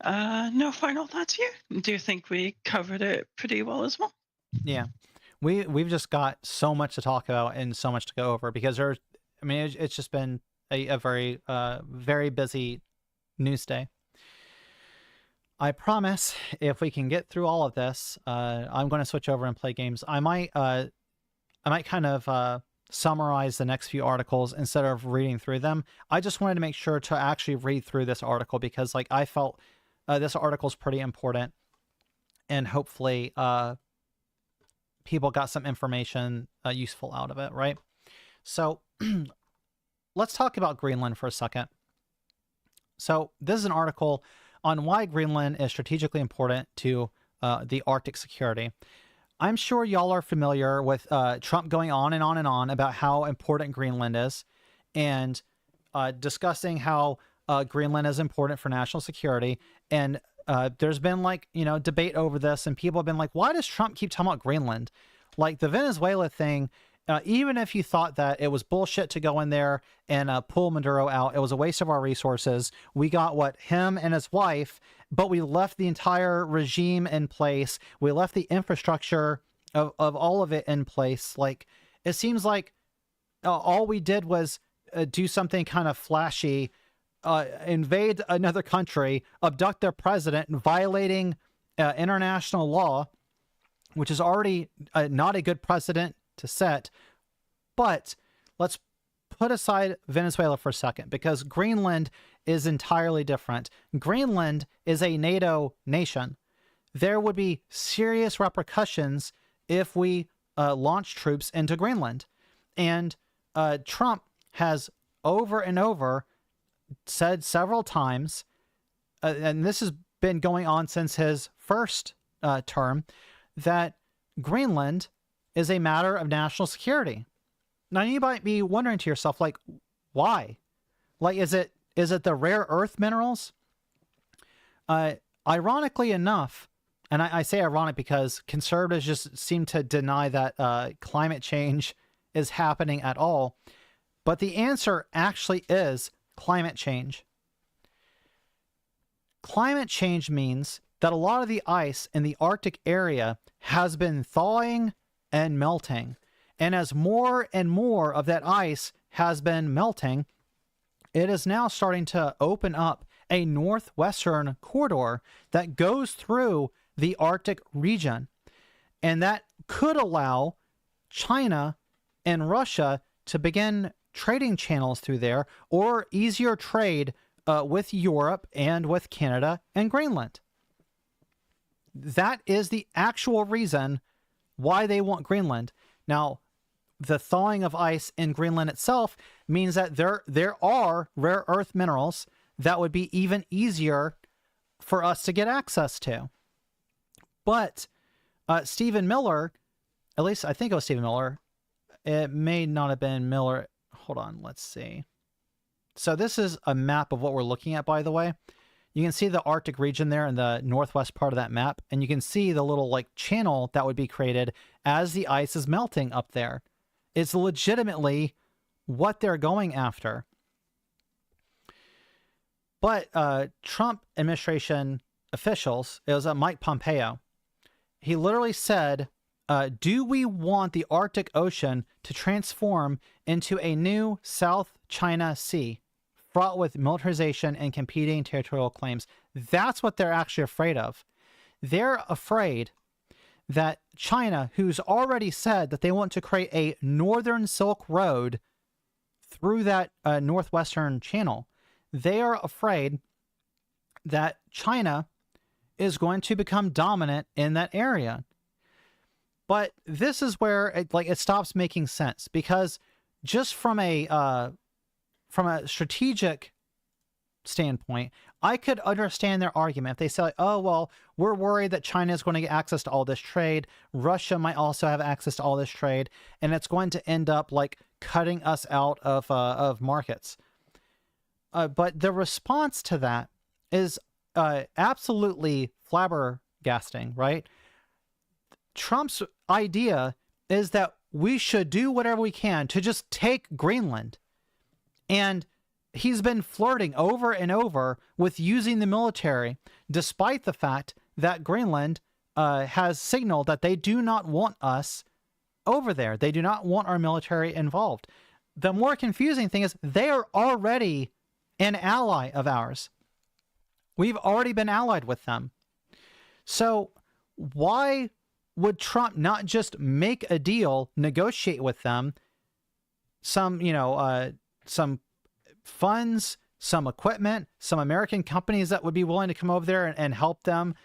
No final thoughts here. Do you think we covered it pretty well as well? Yeah. We've just got so much to talk about and so much to go over, because it's just been a very, very busy news day. I promise if we can get through all of this, I'm going to switch over and play games. I might kind of summarize the next few articles instead of reading through them. I just wanted to make sure to actually read through this article because like I felt this article is pretty important, and hopefully people got some information useful out of it, right? So let's talk about Greenland for a second. So this is an article on why Greenland is strategically important to the Arctic security. I'm sure y'all are familiar with Trump going on and on and on about how important Greenland is, and discussing how Greenland is important for national security. And there's been like, debate over this, and people have been like, why does Trump keep talking about Greenland? Like the Venezuela thing, even if you thought that it was bullshit to go in there and pull Maduro out, it was a waste of our resources. We got him and his wife, but we left the entire regime in place. We left the infrastructure of all of it in place. Like, it seems like all we did was do something kind of flashy, invade another country, abduct their president, violating international law, which is already not a good precedent to set. But let's put aside Venezuela for a second, because Greenland is entirely different. Greenland is a NATO nation. There would be serious repercussions if we launch troops into Greenland. And Trump has over and over said several times, and this has been going on since his first term, that Greenland is a matter of national security. Now, you might be wondering to yourself, like, why? Like, is it the rare earth minerals? Ironically enough, and I say ironic because conservatives just seem to deny that climate change is happening at all, but the answer actually is climate change. Climate change means that a lot of the ice in the Arctic area has been thawing and melting. And as more and more of that ice has been melting, it is now starting to open up a northwestern corridor that goes through the Arctic region. And that could allow China and Russia to begin trading channels through there, or easier trade with Europe and with Canada and Greenland. That is the actual reason why they want Greenland. Now, the thawing of ice in Greenland itself means that there are rare earth minerals that would be even easier for us to get access to. But Stephen Miller, at least I think it was Stephen Miller, it may not have been Miller. Hold on, let's see. So this is a map of what we're looking at, by the way. You can see the Arctic region there in the northwest part of that map, and you can see the little like channel that would be created as the ice is melting up there. It's legitimately what they're going after. But Trump administration officials, it was Mike Pompeo, he literally said, do we want the Arctic Ocean to transform into a new South China Sea, fraught with militarization and competing territorial claims? That's what they're actually afraid of. They're afraid that China, who's already said that they want to create a northern Silk Road through that northwestern channel, they are afraid that China is going to become dominant in that area. But this is where it stops making sense, because just from a strategic standpoint, I could understand their argument if they say, like, oh, well, we're worried that China is going to get access to all this trade. Russia might also have access to all this trade, and it's going to end up like cutting us out of markets. But the response to that is absolutely flabbergasting, right? Trump's idea is that we should do whatever we can to just take Greenland. And he's been flirting over and over with using the military, despite the fact that Greenland has signaled that they do not want us over there. They do not want our military involved. The more confusing thing is they are already an ally of ours. We've already been allied with them. So why would Trump not just make a deal, negotiate with them, some funds, some equipment, some American companies that would be willing to come over there and help them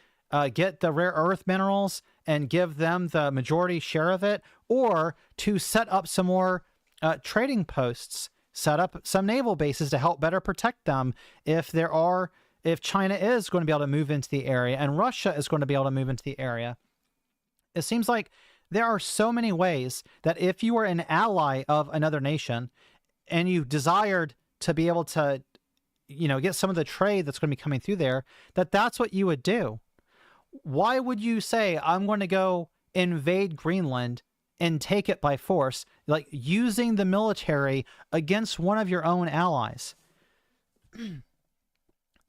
get the rare earth minerals and give them the majority share of it, or to set up some more trading posts, set up some naval bases to help better protect them if China is going to be able to move into the area and Russia is going to be able to move into the area. It seems like there are so many ways that if you were an ally of another nation and you desired to be able to, get some of the trade that's going to be coming through there, that's what you would do. Why would you say, I'm going to go invade Greenland and take it by force, like using the military against one of your own allies?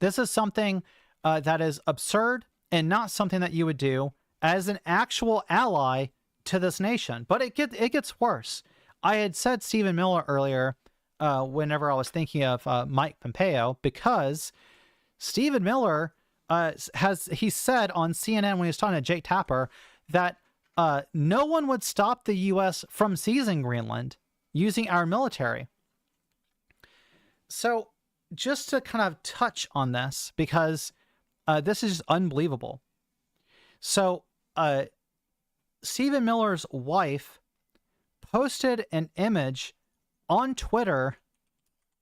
This is something that is absurd and not something that you would do as an actual ally to this nation. But it gets worse. I had said Stephen Miller earlier whenever I was thinking of Mike Pompeo, because Stephen Miller he said on CNN when he was talking to Jake Tapper that no one would stop the U.S. from seizing Greenland using our military. So just to kind of touch on this, because this is unbelievable. So Stephen Miller's wife posted an image on Twitter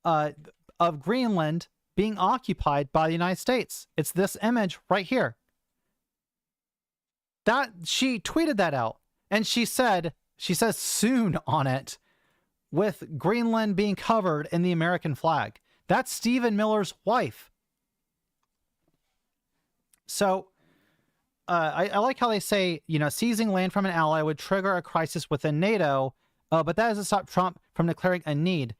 of Greenland being occupied by the United States. It's this image right here. That she tweeted that out, and she says soon on it, with Greenland being covered in the American flag. That's Stephen Miller's wife. So I like how they say, seizing land from an ally would trigger a crisis within NATO, but that doesn't stop Trump from declaring a need.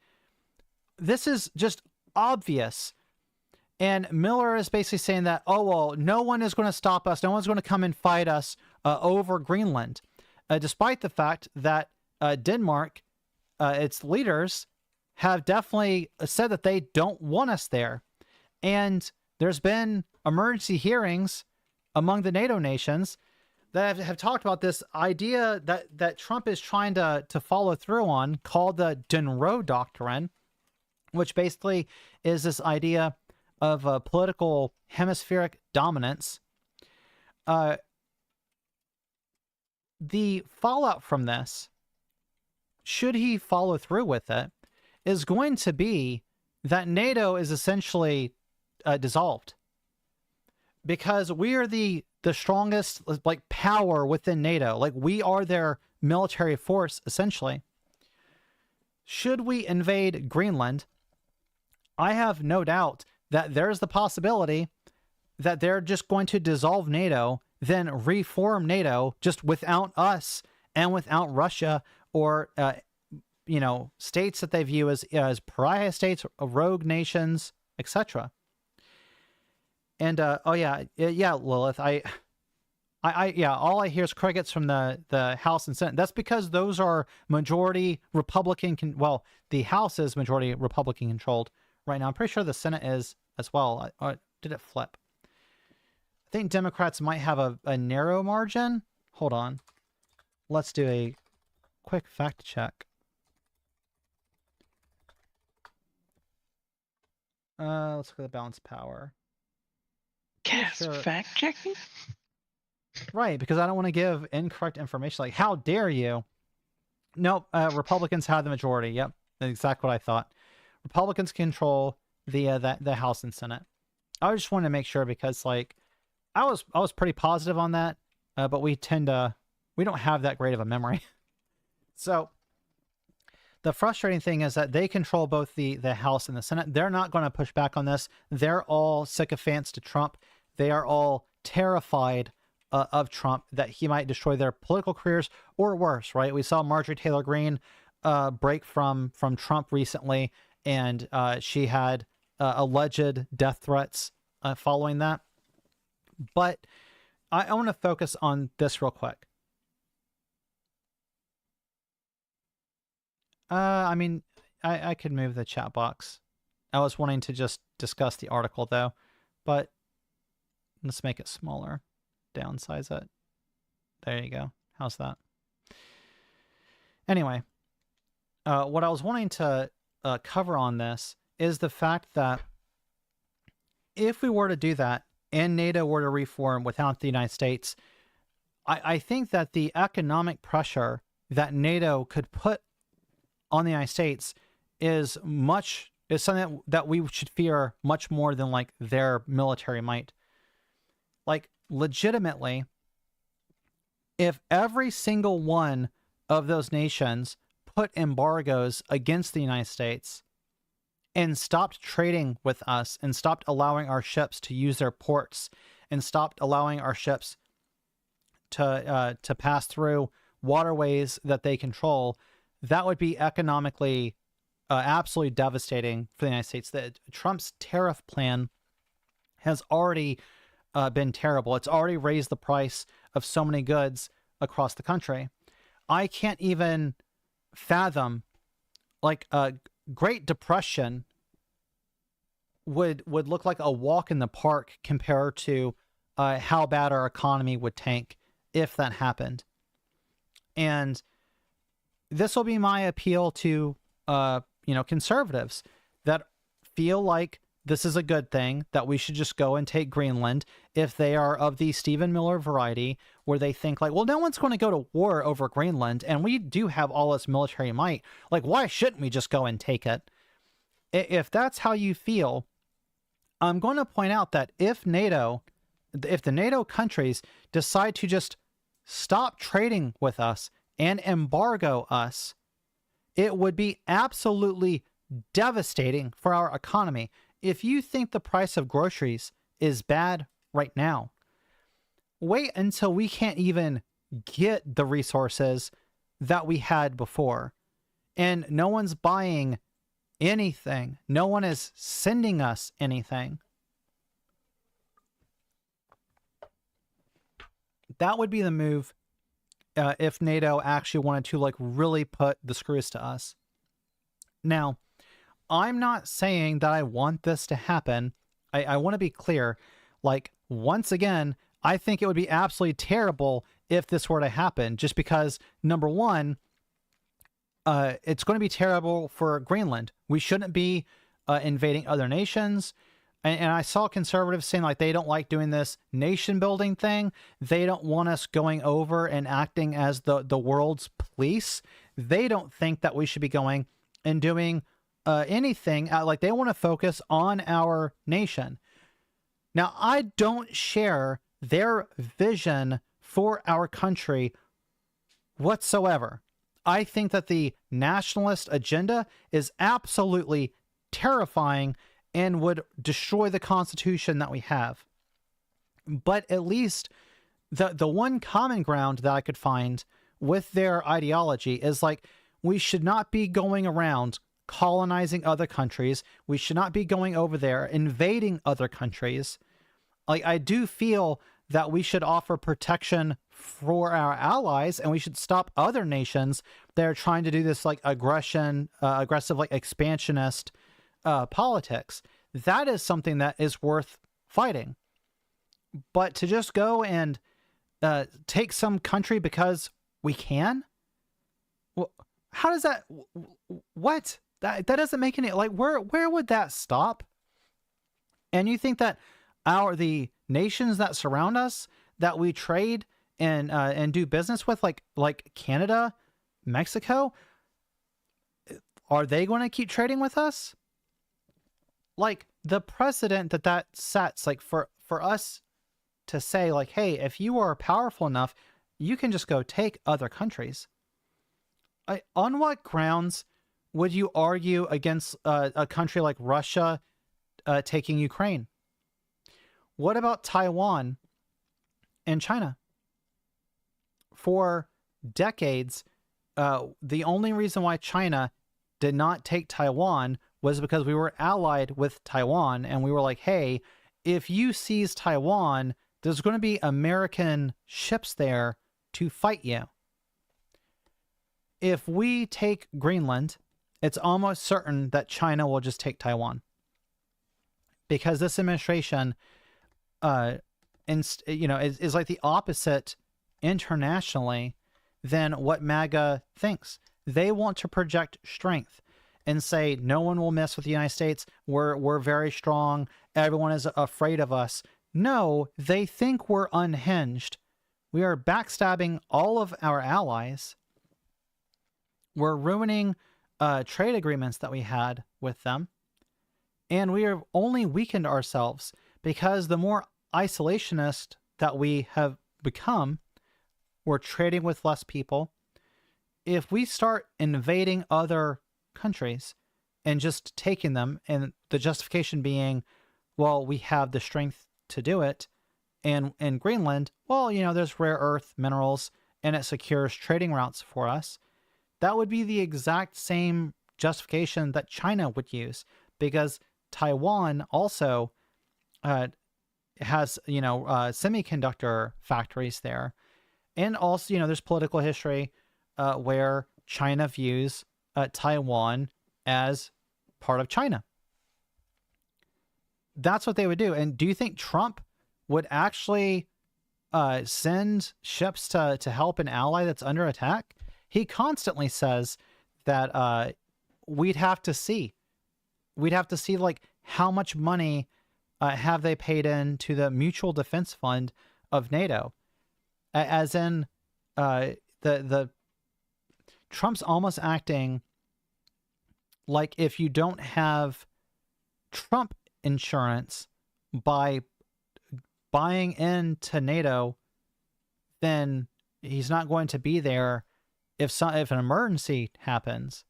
This is just obvious. And Miller is basically saying that, oh, well, no one is going to stop us. No one's going to come and fight us over Greenland, despite the fact that Denmark, its leaders, have definitely said that they don't want us there. And there's been emergency hearings among the NATO nations that have talked about this idea that Trump is trying to follow through on, called the Monroe Doctrine, which basically is this idea of political hemispheric dominance. The fallout from this, should he follow through with it, is going to be that NATO is essentially dissolved, because we are the strongest power within NATO. Like, we are their military force essentially. Should we invade Greenland, I have no doubt that there's the possibility that they're just going to dissolve NATO, then reform NATO just without us and without Russia or states that they view as pariah states, rogue nations, etc. And Lilith, all I hear is crickets from the House and Senate. That's because those are majority Republican. The House is majority Republican controlled right now. I'm pretty sure the Senate is as well. Did it flip? I think Democrats might have a narrow margin. Hold on. Let's do a quick fact check. Let's look at the balance of power. Yes, Sure. fact checking? Right, because I don't want to give incorrect information. Like, how dare you? Nope, Republicans have the majority. Yep, that's exactly what I thought. Republicans control the House and Senate. I just wanted to make sure, because I was pretty positive on that, but we don't have that great of a memory. So the frustrating thing is that they control both the House and the Senate. They're not going to push back on this. They're all sycophants to Trump. They are all terrified of Trump, that he might destroy their political careers, or worse, right? We saw Marjorie Taylor Greene break from Trump recently, and she had alleged death threats following that. But I want to focus on this real quick. I could move the chat box. I was wanting to just discuss the article, though. But Let's make it smaller. Downsize it. There you go. How's that? Anyway, what I was wanting to cover on this is the fact that if we were to do that and NATO were to reform without the United States, I think that the economic pressure that NATO could put on the United States is something that we should fear much more than like their military might. Like legitimately, if every single one of those nations put embargoes against the United States and stopped trading with us and stopped allowing our ships to use their ports and stopped allowing our ships to pass through waterways that they control, that would be economically absolutely devastating for the United States. Trump's tariff plan has already been terrible. It's already raised the price of so many goods across the country. I can't even fathom, like a Great Depression would look like a walk in the park compared to how bad our economy would tank if that happened. And this will be my appeal to conservatives that feel like this is a good thing, that we should just go and take Greenland if they are of the Stephen Miller variety, where they think like, well, no one's going to go to war over Greenland, and we do have all this military might. Like, why shouldn't we just go and take it? If that's how you feel, I'm going to point out that if the NATO countries decide to just stop trading with us and embargo us, it would be absolutely devastating for our economy. If you think the price of groceries is bad right now, wait until we can't even get the resources that we had before. And no one's buying anything. No one is sending us anything. That would be the move if NATO actually wanted to like really put the screws to us. Now, I'm not saying that I want this to happen. I want to be clear. Like, once again, I think it would be absolutely terrible if this were to happen, just because, number one, it's going to be terrible for Greenland. We shouldn't be invading other nations. And I saw conservatives saying like they don't like doing this nation building thing. They don't want us going over and acting as the world's police. They don't think that we should be going and doing anything. Like, they want to focus on our nation. Now, I don't share their vision for our country whatsoever. I think that the nationalist agenda is absolutely terrifying and would destroy the Constitution that we have. But at least the one common ground that I could find with their ideology is like, we should not be going around colonizing other countries. We should not be going over there invading other countries. Like, I do feel that we should offer protection for our allies, and we should stop other nations that are trying to do this like aggressive, like expansionist politics. That is something that is worth fighting. But to just go and take some country because we can? Well, how does that? What? That doesn't make any, like, where would that stop? And you think that the nations that surround us, that we trade and do business with, like Canada, Mexico, are they going to keep trading with us? Like, the precedent that sets, like, for us to say, like, hey, if you are powerful enough, you can just go take other countries. On what grounds would you argue against a country like Russia taking Ukraine? What about Taiwan and China? For decades, the only reason why China did not take Taiwan was because we were allied with Taiwan, and we were like, hey, if you seize Taiwan, there's going to be American ships there to fight you. If we take Greenland, it's almost certain that China will just take Taiwan. Because this administration is like the opposite internationally than what MAGA thinks. They want to project strength and say no one will mess with the United States. We're very strong. Everyone is afraid of us. No, they think we're unhinged. We are backstabbing all of our allies. We're ruining trade agreements that we had with them. And we have only weakened ourselves because the more isolationist that we have become, we're trading with less people. If we start invading other countries and just taking them, and the justification being, well, we have the strength to do it, and in Greenland, well, there's rare earth minerals and it secures trading routes for us, that would be the exact same justification that China would use, because Taiwan also has, semiconductor factories there. And also, there's political history where China views Taiwan as part of China. That's what they would do. And do you think Trump would actually send ships to help an ally that's under attack? He constantly says that we'd have to see like how much money have they paid in to the Mutual Defense Fund of NATO, as in the Trump's almost acting like if you don't have Trump insurance by buying into NATO, then he's not going to be there if an emergency happens.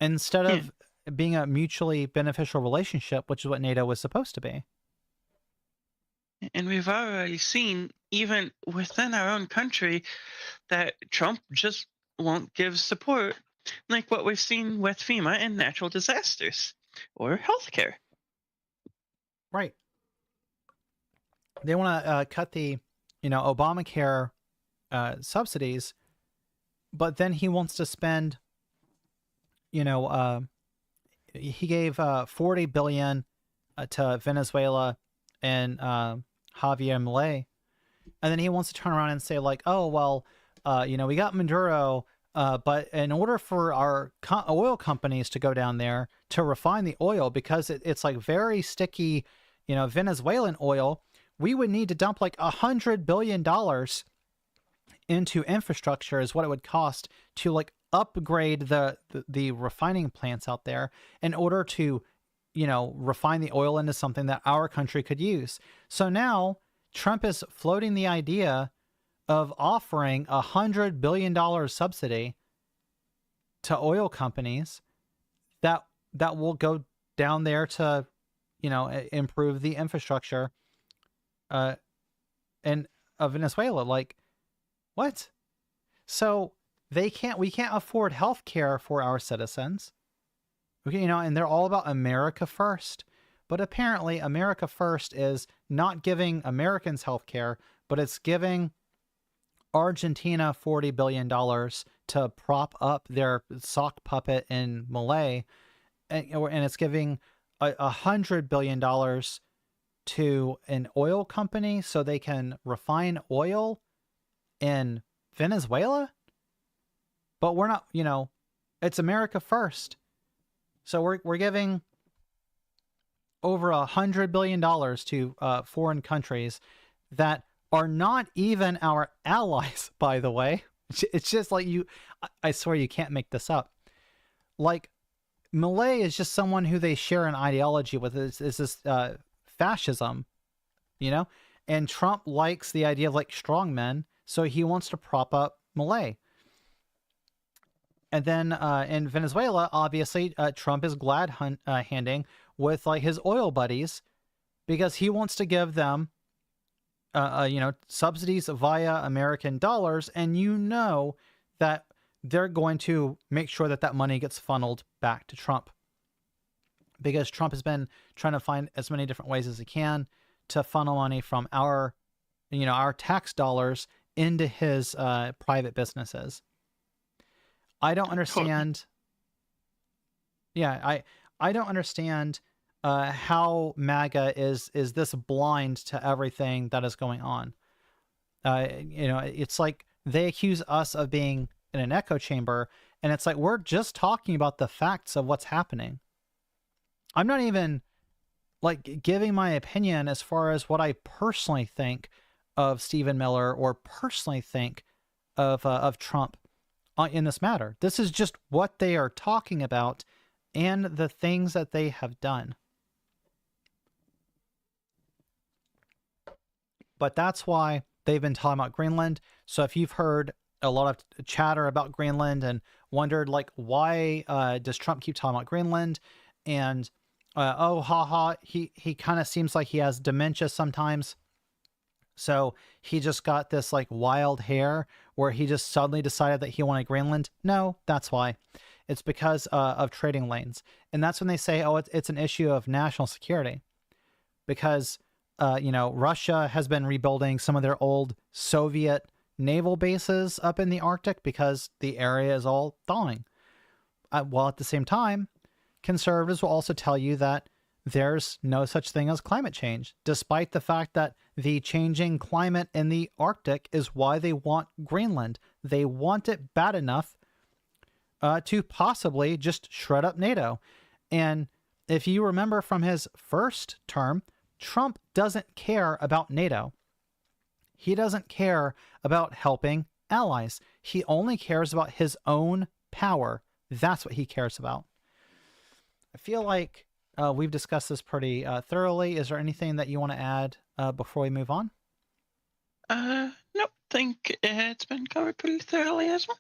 Instead of being a mutually beneficial relationship, which is what NATO was supposed to be. And we've already seen, even within our own country, that Trump just won't give support, like what we've seen with FEMA and natural disasters or healthcare. Right. They want to cut the, Obamacare subsidies, but then he wants to spend, he gave $40 billion to Venezuela and Javier Milei, and then he wants to turn around and say like, oh well, we got Maduro, but in order for our oil companies to go down there to refine the oil, because it's like very sticky, Venezuelan oil, we would need to dump like $100 billion into infrastructure is what it would cost to like upgrade the refining plants out there in order to, refine the oil into something that our country could use. So now Trump is floating the idea of offering $100 billion subsidy to oil companies that will go down there to, improve the infrastructure in Venezuela. Like, what? So we can't afford health care for our citizens. Okay, and they're all about America first. But apparently America first is not giving Americans health care, but it's giving Argentina $40 billion to prop up their sock puppet in Malay, and it's giving $100 billion to an oil company so they can refine oil in Venezuela. But we're not, it's America first. So we're giving over $100 billion to foreign countries that are not even our allies, by the way. It's just like I swear you can't make this up. Like, Malay is just someone who they share an ideology with. Is this fascism, And Trump likes the idea of like strongmen, so he wants to prop up Malay. And then in Venezuela, obviously, Trump is glad handing with like his oil buddies because he wants to give them, subsidies via American dollars. And that they're going to make sure that money gets funneled back to Trump, because Trump has been trying to find as many different ways as he can to funnel money from our tax dollars into his private businesses. I don't understand. Yeah, I don't understand how MAGA is this blind to everything that is going on. It's like they accuse us of being in an echo chamber, and it's like we're just talking about the facts of what's happening. I'm not even like giving my opinion as far as what I personally think of Stephen Miller or personally think of Trump in this matter. This is just what they are talking about and the things that they have done. But that's why they've been talking about Greenland. So if you've heard a lot of chatter about Greenland and wondered like why does Trump keep talking about Greenland, and oh haha, he kind of seems like he has dementia sometimes. So he just got this like wild hair where he just suddenly decided that he wanted Greenland. No, that's why. It's because of trading lanes. And that's when they say, oh, it's an issue of national security. Because, Russia has been rebuilding some of their old Soviet naval bases up in the Arctic because the area is all thawing. While at the same time, conservatives will also tell you that there's no such thing as climate change, despite the fact that the changing climate in the Arctic is why they want Greenland. They want it bad enough to possibly just shred up NATO. And if you remember from his first term, Trump doesn't care about NATO. He doesn't care about helping allies. He only cares about his own power. That's what he cares about. I feel like we've discussed this pretty thoroughly. Is there anything that you want to add before we move on? Nope. Think it's been covered pretty thoroughly as well.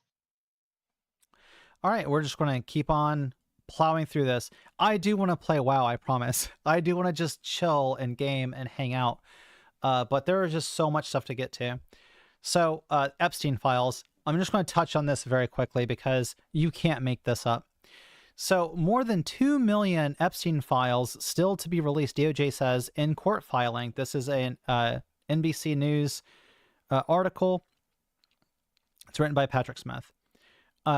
All right, we're just going to keep on plowing through this. I do want to play WoW, I promise. I do want to just chill and game and hang out. But there is just so much stuff to get to. So Epstein files. I'm just going to touch on this very quickly because you can't make this up. So more than 2 million Epstein files still to be released, DOJ says, in court filing. This is an NBC News article. It's written by Patrick Smith.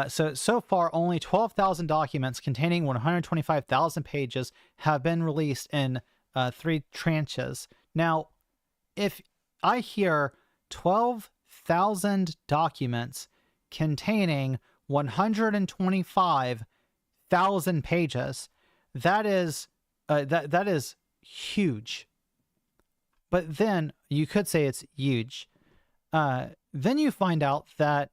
So far, only 12,000 documents containing 125,000 pages have been released in 3 tranches. Now, if I hear 12,000 documents containing 125,000 pages, that is huge. But then you could say it's huge. Then you find out that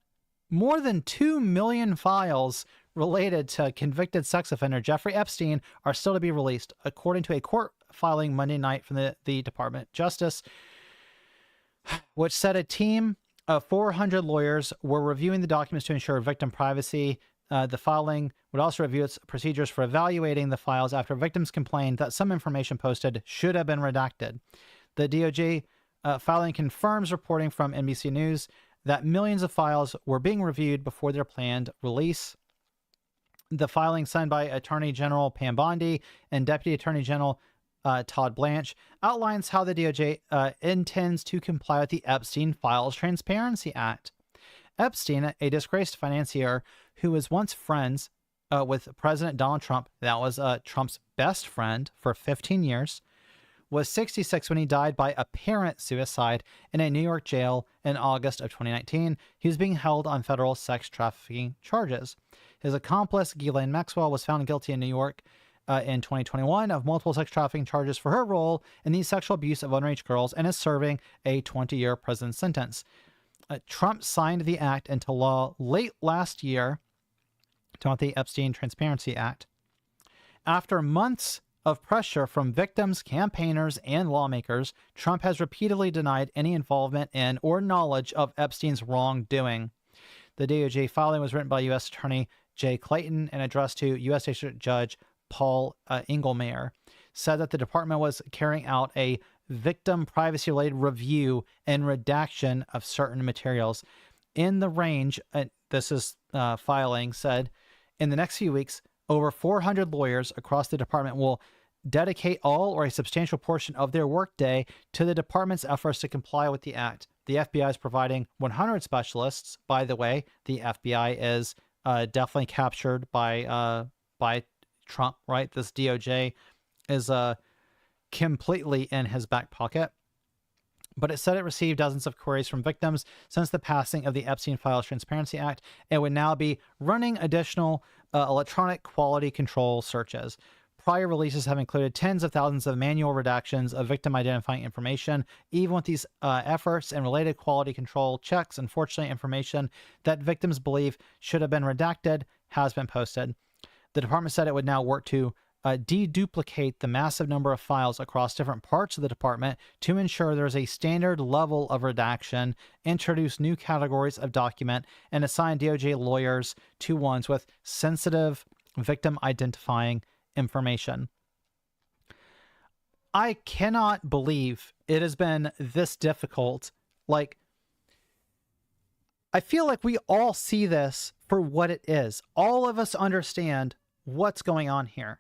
more than 2 million files related to convicted sex offender Jeffrey Epstein are still to be released, according to a court filing Monday night from the Department of Justice, which said a team of 400 lawyers were reviewing the documents to ensure victim privacy. The filing would also review its procedures for evaluating the files after victims complained that some information posted should have been redacted. The DOJ filing confirms reporting from NBC News that millions of files were being reviewed before their planned release. The filing signed by Attorney General Pam Bondi and Deputy Attorney General Todd Blanche outlines how the DOJ intends to comply with the Epstein Files Transparency Act. Epstein, a disgraced financier who was once friends with President Donald Trump, that was Trump's best friend for 15 years, was 66 when he died by apparent suicide in a New York jail in August of 2019. He was being held on federal sex trafficking charges. His accomplice, Ghislaine Maxwell, was found guilty in New York in 2021 of multiple sex trafficking charges for her role in the sexual abuse of underage girls and is serving a 20-year prison sentence. Trump signed the act into law late last year, the Epstein Transparency Act. After months of pressure from victims, campaigners, and lawmakers, Trump has repeatedly denied any involvement in or knowledge of Epstein's wrongdoing. The DOJ filing was written by U.S. Attorney Jay Clayton and addressed to U.S. District Judge Paul Engelmayer, said that the department was carrying out a victim privacy-related review and redaction of certain materials. In the range, this is filing, said, in the next few weeks, over 400 lawyers across the department will dedicate all or a substantial portion of their workday to the department's efforts to comply with the act. The FBI is providing 100 specialists. By the way, the FBI is definitely captured by Trump, right? This DOJ is completely in his back pocket. But it said it received dozens of queries from victims since the passing of the Epstein Files Transparency Act and would now be running additional electronic quality control searches. Prior releases have included tens of thousands of manual redactions of victim identifying information. Even with these efforts and related quality control checks, unfortunately, information that victims believe should have been redacted has been posted. The department said it would now work to deduplicate the massive number of files across different parts of the department to ensure there's a standard level of redaction, introduce new categories of document, and assign DOJ lawyers to ones with sensitive victim identifying information. I cannot believe it has been this difficult. Like, I feel like we all see this for what it is. All of us understand what's going on here.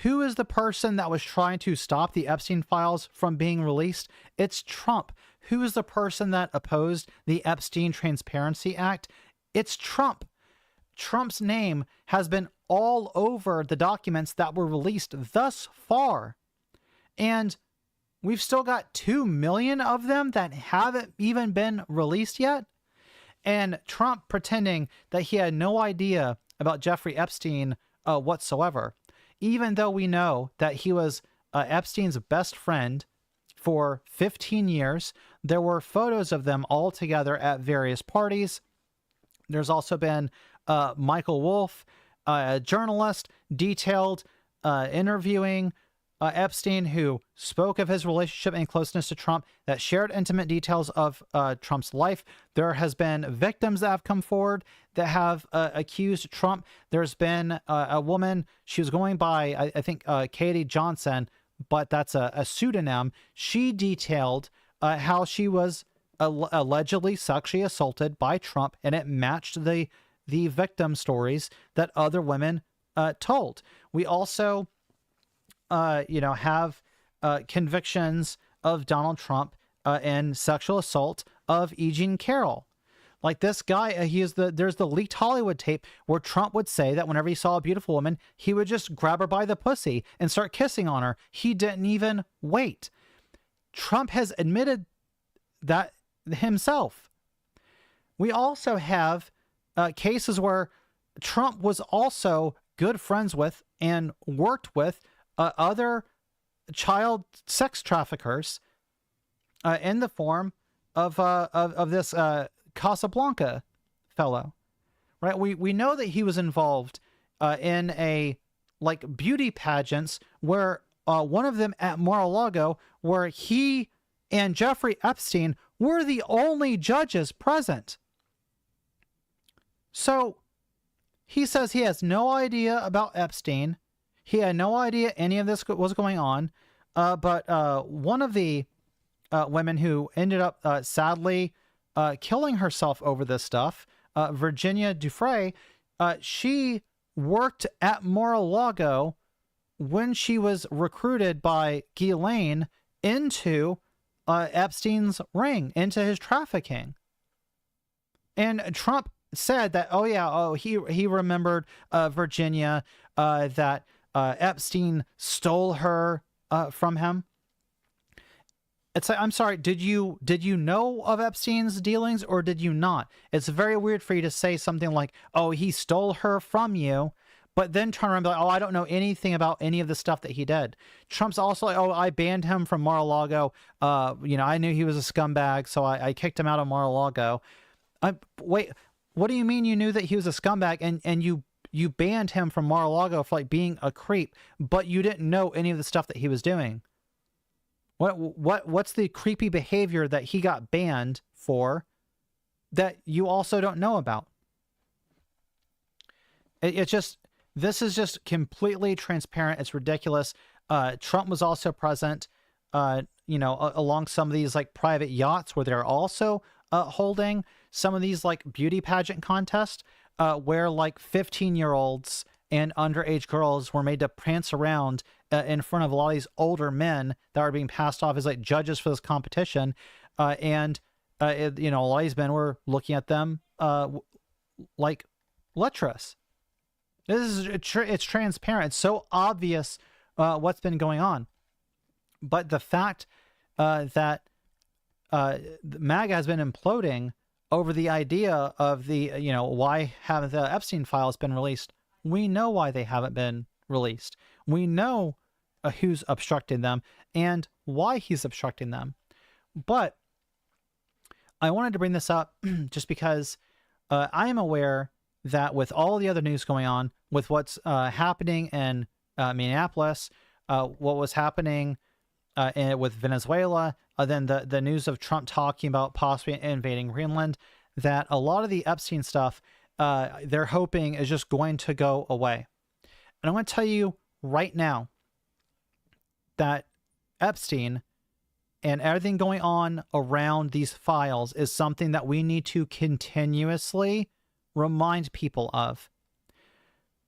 Who is the person that was trying to stop the Epstein files from being released? It's Trump. Who is the person that opposed the Epstein Transparency Act? It's Trump. Trump's name has been all over the documents that were released thus far. And we've still got 2 million of them that haven't even been released yet. And Trump pretending that he had no idea about Jeffrey Epstein whatsoever. Even though we know that he was Epstein's best friend for 15 years, there were photos of them all together at various parties. There's also been Michael Wolff, a journalist, detailed interviewing Epstein, who spoke of his relationship and closeness to Trump, that shared intimate details of Trump's life. There has been victims that have come forward that have accused Trump. There's been a woman, she was going by, I think, Katie Johnson, but that's a pseudonym. She detailed how she was allegedly sexually assaulted by Trump, and it matched the victim stories that other women told. We also have convictions of Donald Trump in sexual assault of E. Jean Carroll. Like this guy, there's the leaked Hollywood tape where Trump would say that whenever he saw a beautiful woman, he would just grab her by the pussy and start kissing on her. He didn't even wait. Trump has admitted that himself. We also have cases where Trump was also good friends with and worked with other child sex traffickers in the form of this Casablanca fellow, right? We know that he was involved in a beauty pageants where one of them at Mar-a-Lago, where he and Jeffrey Epstein were the only judges present. So he says he has no idea about Epstein. He had no idea any of this was going on. But one of the women who ended up sadly killing herself over this stuff, Virginia Dufresne, she worked at Mar-a-Lago when she was recruited by Ghislaine into Epstein's ring, into his trafficking. And Trump said that, he remembered Virginia, that Epstein stole her from him. It's like, I'm sorry, did you know of Epstein's dealings or did you not? It's very weird for you to say something like, oh, he stole her from you, but then turn around and be like, oh, I don't know anything about any of the stuff that he did. Trump's also like, oh, I banned him from Mar-a-Lago. I knew he was a scumbag, so I kicked him out of Mar-a-Lago. Wait, what do you mean you knew that he was a scumbag and you banned him from Mar-a-Lago for being a creep, but you didn't know any of the stuff that he was doing? What's the creepy behavior that he got banned for that you also don't know about? This is just completely transparent. It's ridiculous. Trump was also present, along some of these private yachts where they're also holding some of these beauty pageant contests, where 15-year-olds and underage girls were made to prance around in front of a lot of these older men that are being passed off as judges for this competition. A lot of these men were looking at them like lecherous. It's transparent. It's so obvious what's been going on. But the fact that MAGA has been imploding over the idea of the, why haven't the Epstein files been released? We know why they haven't been released. We know who's obstructing them and why he's obstructing them. But I wanted to bring this up just because I am aware that with all the other news going on, with what's happening in Minneapolis, what was happening with Venezuela, then the news of Trump talking about possibly invading Greenland, that a lot of the Epstein stuff they're hoping is just going to go away. And I'm going to tell you right now that Epstein and everything going on around these files is something that we need to continuously remind people of.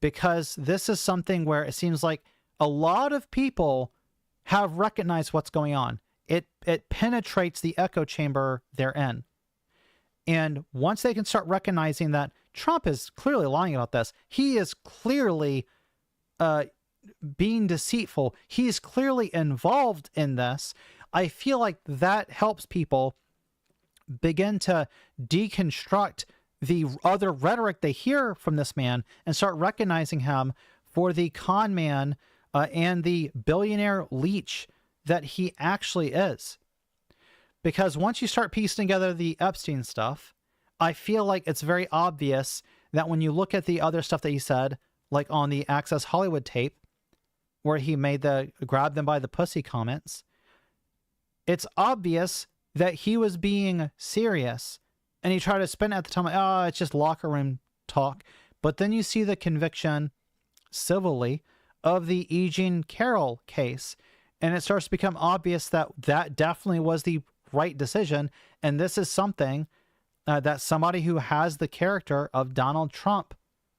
Because this is something where it seems like a lot of people have recognized what's going on. It penetrates the echo chamber they're in. And once they can start recognizing that Trump is clearly lying about this, he is clearly being deceitful, he's clearly involved in this, I feel like that helps people begin to deconstruct the other rhetoric they hear from this man and start recognizing him for the con man and the billionaire leech that he actually is. Because once you start piecing together the Epstein stuff, I feel like it's very obvious that when you look at the other stuff that he said, like on the Access Hollywood tape, where he made the grab them by the pussy comments, it's obvious that he was being serious. And he tried to spin it at the time, like, oh, it's just locker room talk. But then you see the conviction civilly of the E. Jean Carroll case. And it starts to become obvious that that definitely was the right decision. And this is something that somebody who has the character of Donald Trump,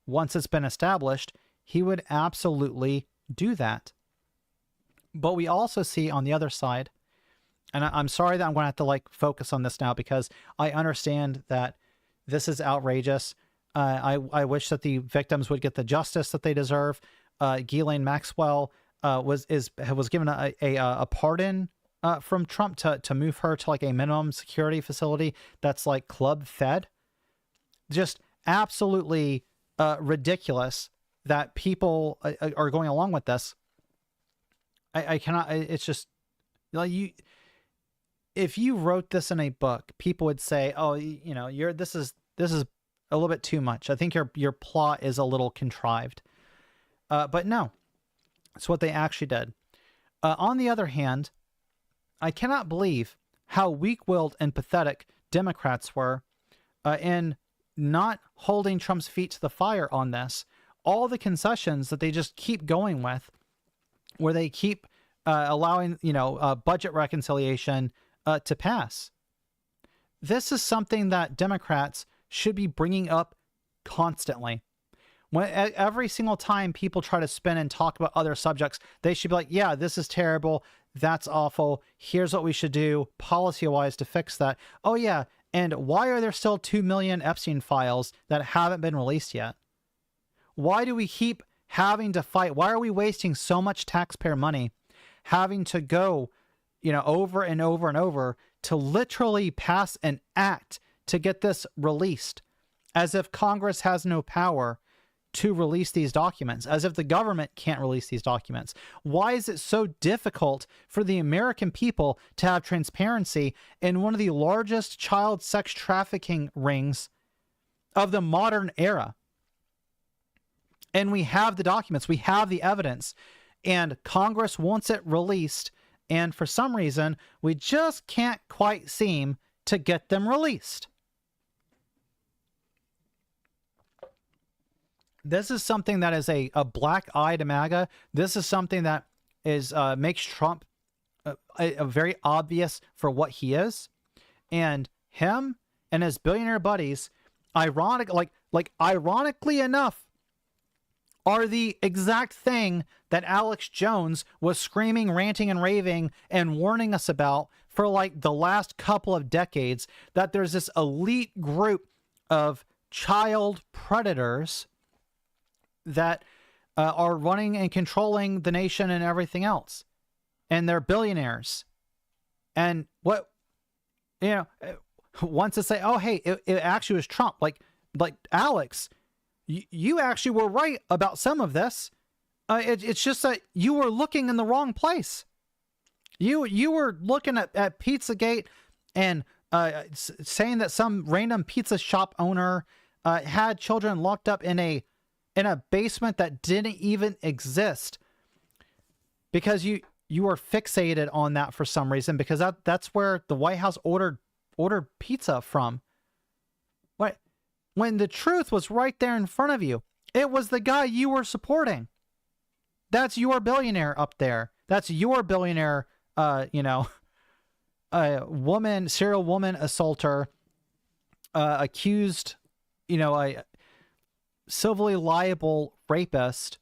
once it's been established, he would absolutely do that. But we also see on the other side, and I'm sorry that I'm going to have to focus on this now because I understand that this is outrageous. I wish that the victims would get the justice that they deserve. Ghislaine Maxwell was given a pardon from Trump to move her to a minimum security facility that's club fed. Just absolutely ridiculous that people are going along with this. I cannot. It's just if you wrote this in a book, people would say, "Oh, this is a little bit too much. I think your plot is a little contrived." But no, it's what they actually did. On the other hand, I cannot believe how weak-willed and pathetic Democrats were in not holding Trump's feet to the fire on this. All the concessions that they just keep going with, where they keep allowing budget reconciliation to pass. This is something that Democrats should be bringing up constantly. When every single time people try to spin and talk about other subjects, they should be like, yeah, this is terrible. That's awful. Here's what we should do policy-wise to fix that. Oh, yeah. And why are there still 2 million Epstein files that haven't been released yet? Why do we keep having to fight? Why are we wasting so much taxpayer money having to go over and over and over to literally pass an act to get this released, as if Congress has no power to release these documents, as if the government can't release these documents? Why is it so difficult for the American people to have transparency in one of the largest child sex trafficking rings of the modern era? And we have the documents, we have the evidence, and Congress wants it released. And for some reason, we just can't quite seem to get them released. This is something that is a black eye to MAGA. This is something that is makes Trump a very obvious for what he is. And him and his billionaire buddies, ironically enough, are the exact thing that Alex Jones was screaming, ranting, and raving and warning us about for the last couple of decades, that there's this elite group of child predators that are running and controlling the nation and everything else, and they're billionaires. And what, you know, wants to say, oh, hey, it actually was Trump. Like Alex, you actually were right about some of this. It's just that you were looking in the wrong place. You were looking at Pizzagate and saying that some random pizza shop owner had children locked up in a basement that didn't even exist, because you were fixated on that for some reason, because that's where the White House ordered pizza from. What, when the truth was right there in front of you? It was the guy you were supporting. That's your billionaire up there. That's your billionaire, serial woman assaulter, accused, a civilly liable rapist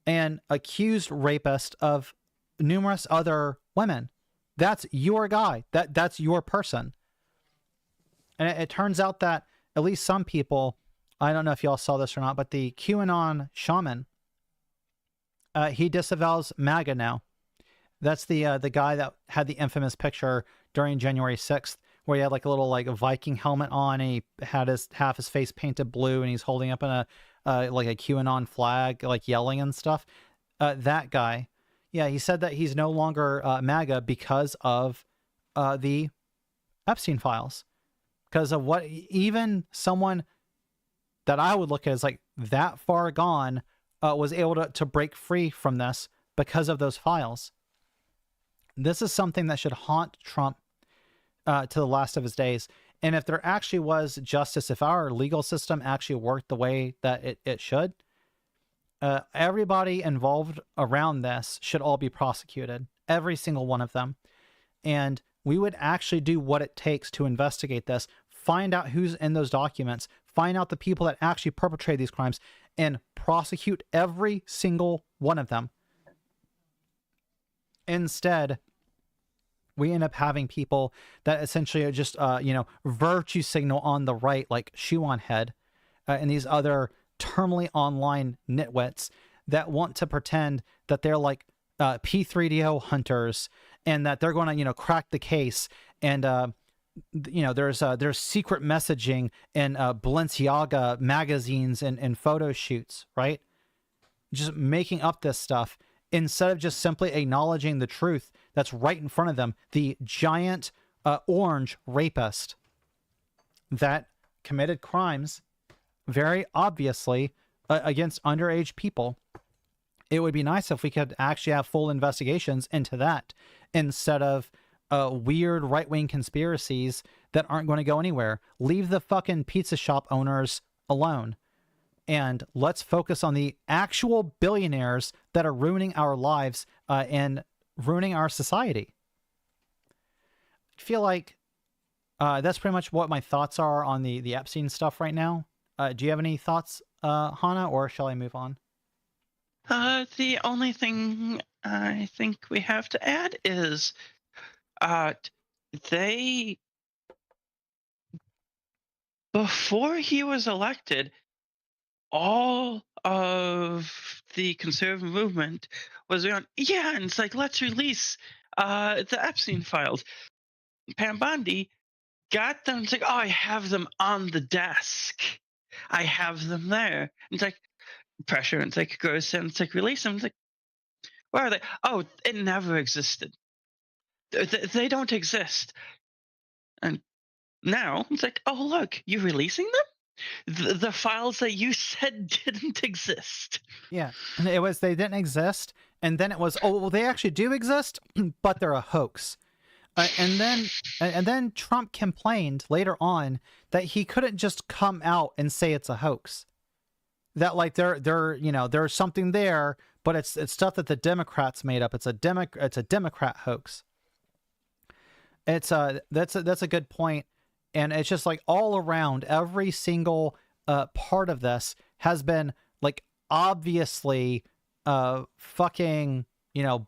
and accused rapist of numerous other women. That's your guy. That's your person. And it turns out that at least some people, I don't know if y'all saw this or not, but the QAnon shaman, he disavows MAGA now. That's the guy that had the infamous picture during January 6th, where he had like a little like a Viking helmet on, and he had half his face painted blue, and he's holding up in a like a QAnon flag, like yelling and stuff. That guy, yeah, he said that he's no longer MAGA because of the Epstein files, because of what even someone that I would look at as like that far gone was able to break free from this because of those files. This is something that should haunt Trump to the last of his days. And if there actually was justice, if our legal system actually worked the way that it should, everybody involved around this should all be prosecuted. Every single one of them. And we would actually do what it takes to investigate this, find out who's in those documents, find out the people that actually perpetrate these crimes, and prosecute every single one of them. Instead, we end up having people that essentially are just, virtue signal on the right, like Shoe on Head, and these other terminally online nitwits that want to pretend that they're like P3DO hunters, and that they're going to, crack the case. And, there's secret messaging in Balenciaga magazines and photo shoots, right? Just making up this stuff instead of just simply acknowledging the truth that's right in front of them. The giant orange rapist that committed crimes very obviously against underage people. It would be nice if we could actually have full investigations into that instead of weird right-wing conspiracies that aren't going to go anywhere. Leave the fucking pizza shop owners alone. And let's focus on the actual billionaires that are ruining our lives and ruining our society. I feel like that's pretty much what my thoughts are on the Epstein stuff right now. Do you have any thoughts, Hannah, or shall I move on? The only thing I think we have to add is they, before he was elected, all of the conservative movement was around, yeah, and it's like, let's release the Epstein files. Pam Bondi got them. It's like, oh, I have them on the desk. I have them there. And it's like, pressure, and it's like, goes and it's like, release them. It's like, where are they? Oh, it never existed. They don't exist. And now it's like, oh, look, you're releasing them? The files that you said didn't exist. Yeah, it was they didn't exist, and then it was, oh, well, they actually do exist, but they're a hoax. And then Trump complained later on that he couldn't just come out and say it's a hoax. That like there's something there, but it's stuff that the Democrats made up. It's a Democrat hoax. It's that's a good point. And it's just like all around, every single part of this has been like obviously fucking,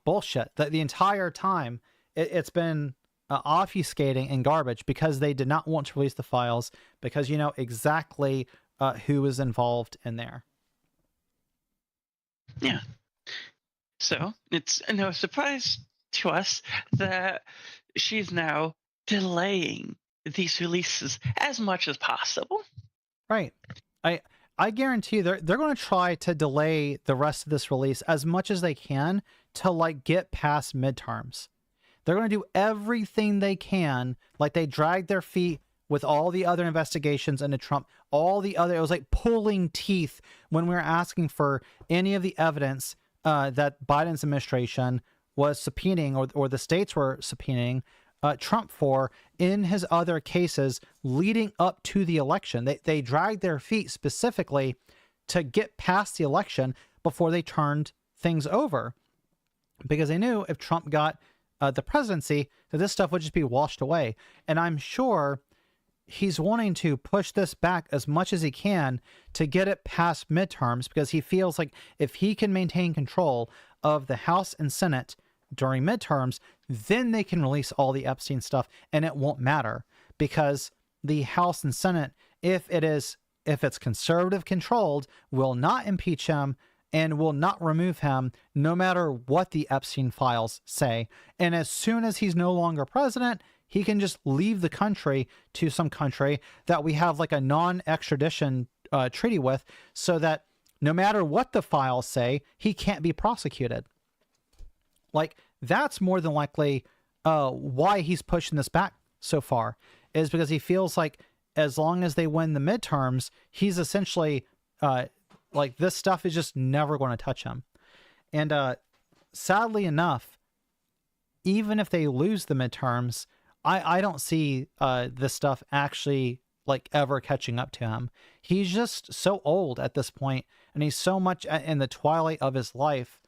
bullshit. The entire time it's been obfuscating and garbage because they did not want to release the files because exactly who was involved in there. Yeah. So it's no surprise to us that she's now delaying these releases as much as possible. Right. I guarantee you they're going to try to delay the rest of this release as much as they can to like get past midterms. They're going to do everything they can. Like they dragged their feet with all the other investigations into Trump, it was like pulling teeth when we were asking for any of the evidence that Biden's administration was subpoenaing or the states were subpoenaing Trump for in his other cases leading up to the election. They dragged their feet specifically to get past the election before they turned things over, because they knew if Trump got the presidency, that this stuff would just be washed away. And I'm sure he's wanting to push this back as much as he can to get it past midterms, because he feels like if he can maintain control of the House and Senate during midterms, then they can release all the Epstein stuff and it won't matter, because the House and Senate, if it's conservative controlled, will not impeach him and will not remove him no matter what the Epstein files say. And as soon as he's no longer president, he can just leave the country to some country that we have like a non-extradition treaty with, so that no matter what the files say, he can't be prosecuted. Like, that's more than likely why he's pushing this back so far, is because he feels like as long as they win the midterms, he's essentially like this stuff is just never going to touch him. And sadly enough, even if they lose the midterms, I don't see this stuff actually like ever catching up to him. He's just so old at this point, and he's so much in the twilight of his life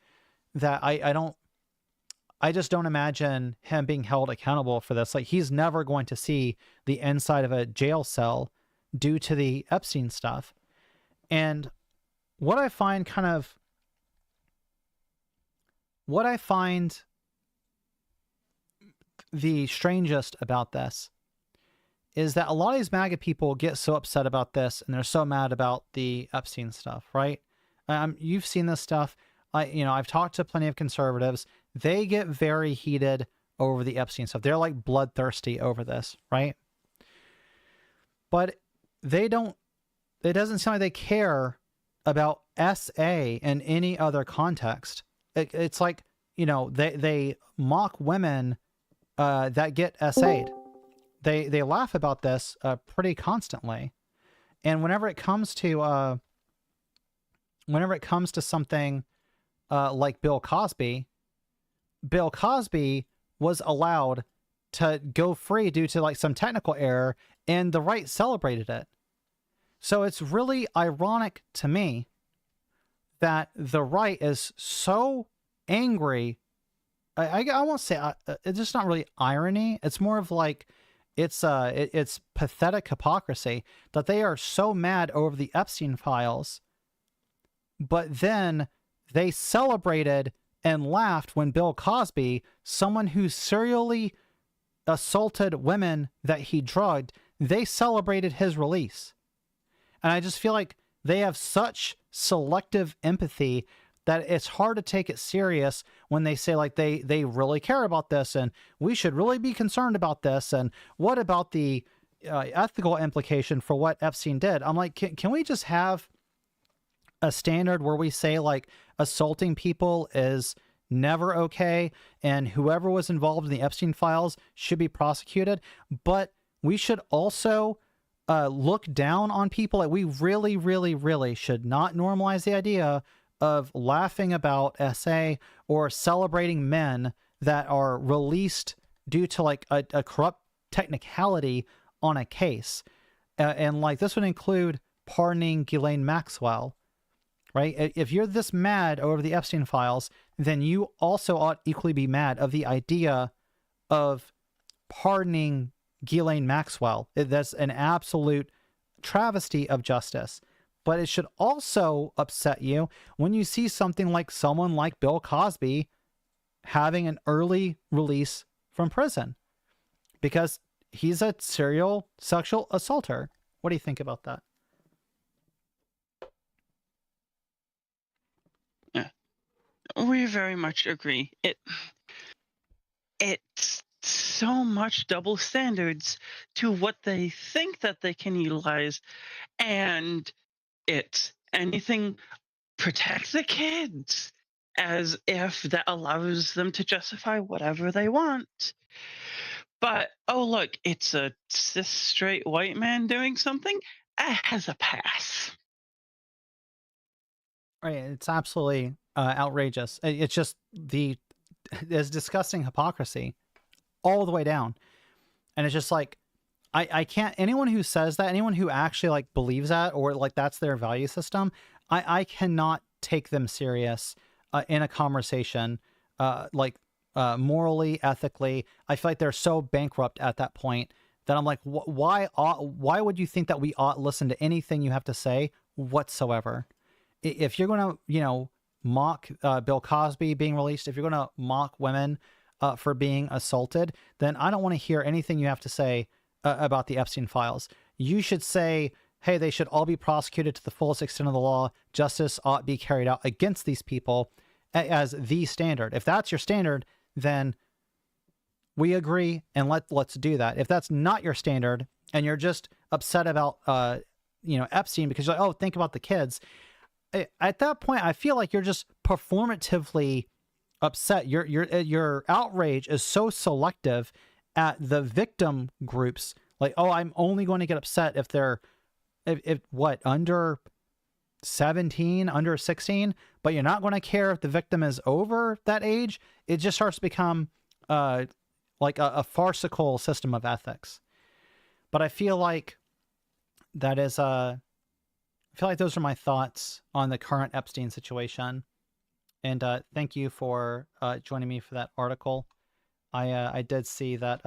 that I just don't imagine him being held accountable for this. Like, he's never going to see the inside of a jail cell due to the Epstein stuff. And what I find the strangest about this is that a lot of these MAGA people get so upset about this, and they're so mad about the Epstein stuff, right? You've seen this stuff. I've talked to plenty of conservatives. They get very heated over the Epstein stuff. They're like bloodthirsty over this, right? But it doesn't sound like they care about SA in any other context. It's like, they mock women that get SA'd. They laugh about this pretty constantly. And whenever it comes to something like Bill Cosby was allowed to go free due to like some technical error, and the right celebrated it. So it's really ironic to me that the right is so angry. I won't say it's just not really irony. It's more of like it's pathetic hypocrisy that they are so mad over the Epstein files, but then they celebrated and laughed when Bill Cosby, someone who serially assaulted women that he drugged, they celebrated his release. And I just feel like they have such selective empathy that it's hard to take it serious when they say like they really care about this and we should really be concerned about this. And what about the ethical implication for what Epstein did? I'm like, can we just have a standard where we say like assaulting people is never okay and whoever was involved in the Epstein files should be prosecuted? But we should also look down on people. Like, we really, really, really should not normalize the idea of laughing about SA or celebrating men that are released due to like a corrupt technicality on a case. And like this would include pardoning Ghislaine Maxwell, right? If you're this mad over the Epstein files, then you also ought equally be mad of the idea of pardoning Ghislaine Maxwell. That's an absolute travesty of justice. But it should also upset you when you see something like someone like Bill Cosby having an early release from prison because he's a serial sexual assaulter. What do you think about that? Yeah. We very much agree. It's so much double standards to what they think that they can utilize, and it's anything protect the kids, as if that allows them to justify whatever they want. But oh look, it's a cis straight white man doing something. It has a pass. Right, it's absolutely outrageous. It's just there's disgusting hypocrisy all the way down, and it's just like I can't. Anyone who says that, anyone who actually like believes that, or like that's their value system, I cannot take them serious in a conversation, morally, ethically. I feel like they're so bankrupt at that point that I'm like, why would you think that we ought listen to anything you have to say whatsoever? If you're going to, mock Bill Cosby being released, if you're going to mock women for being assaulted, then I don't want to hear anything you have to say about the Epstein files. You should say, hey, they should all be prosecuted to the fullest extent of the law. Justice ought be carried out against these people as the standard. If that's your standard, then we agree, and let's do that. If that's not your standard and you're just upset about, Epstein because you're like, oh, think about the kids. At that point, I feel like you're just performatively upset. Your outrage is so selective at the victim groups. Like, oh, I'm only going to get upset if they're under 17, under 16, but you're not going to care if the victim is over that age. It just starts to become like a farcical system of ethics. But I feel like that is I feel like those are my thoughts on the current Epstein situation. And thank you for joining me for that article. I did see that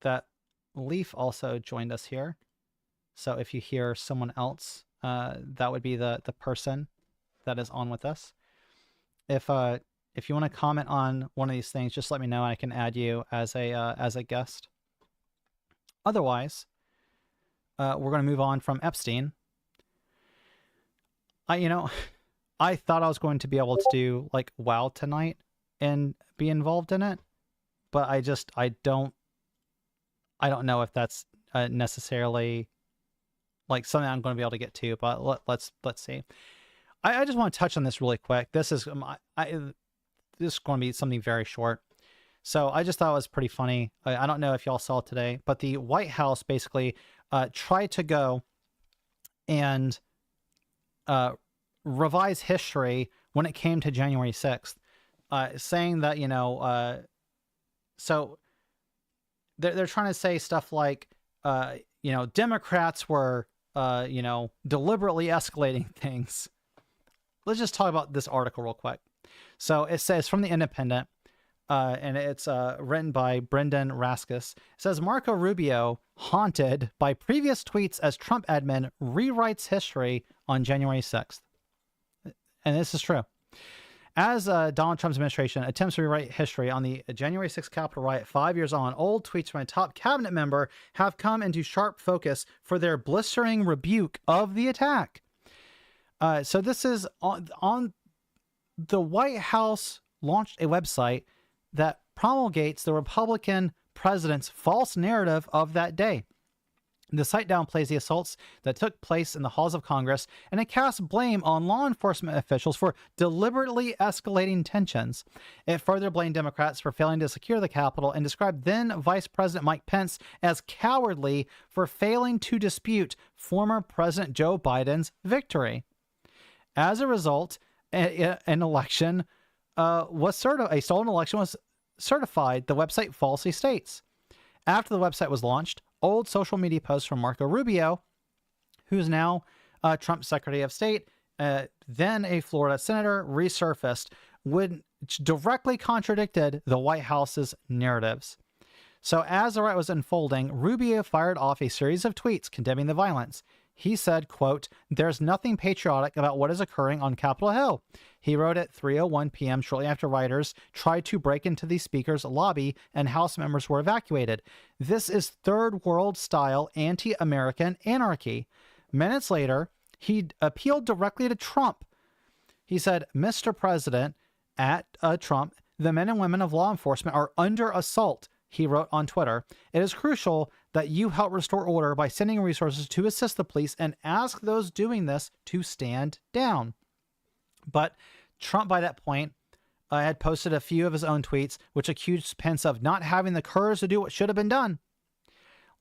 that Leaf also joined us here. So if you hear someone else, that would be the person that is on with us. If you want to comment on one of these things, just let me know. I can add you as a guest. Otherwise, we're going to move on from Epstein. I thought I was going to be able to do like WoW tonight and be involved in it, but I don't know if that's necessarily like something I'm going to be able to get to. But let's see. I just want to touch on this really quick. This is this is going to be something very short. So I just thought it was pretty funny. I don't know if y'all saw it today, but the White House basically tried to go and revise history when it came to January 6th, saying that, so they're trying to say stuff like, Democrats were, deliberately escalating things. Let's just talk about this article real quick. So it says from The Independent, and it's written by Brendan Raskus. It says Marco Rubio haunted by previous tweets as Trump admin rewrites history on January 6th. And this is true. As Donald Trump's administration attempts to rewrite history on the January 6th Capitol riot 5 years on, old tweets from a top cabinet member have come into sharp focus for their blistering rebuke of the attack. So this is on the White House launched a website that promulgates the Republican president's false narrative of that day. The site downplays the assaults that took place in the halls of Congress, and it casts blame on law enforcement officials for deliberately escalating tensions. It further blamed Democrats for failing to secure the Capitol and described then Vice President Mike Pence as cowardly for failing to dispute former President Joe Biden's victory. As a result, a stolen election was certified, the website falsely states. After the website was launched, old social media posts from Marco Rubio, who's now Trump's Secretary of State, then a Florida senator, resurfaced, which directly contradicted the White House's narratives. So as the riot was unfolding, Rubio fired off a series of tweets condemning the violence. He said, quote, "There's nothing patriotic about what is occurring on Capitol Hill." He wrote at 3:01 p.m. shortly after rioters tried to break into the speaker's lobby and House members were evacuated. "This is third world style anti-American anarchy." Minutes later, he appealed directly to Trump, He said, Mr. President, at Trump, the men and women of law enforcement are under assault. He wrote on Twitter, it is crucial that you help restore order by sending resources to assist the police and ask those doing this to stand down. But Trump, by that point, had posted a few of his own tweets, which accused Pence of not having the courage to do what should have been done.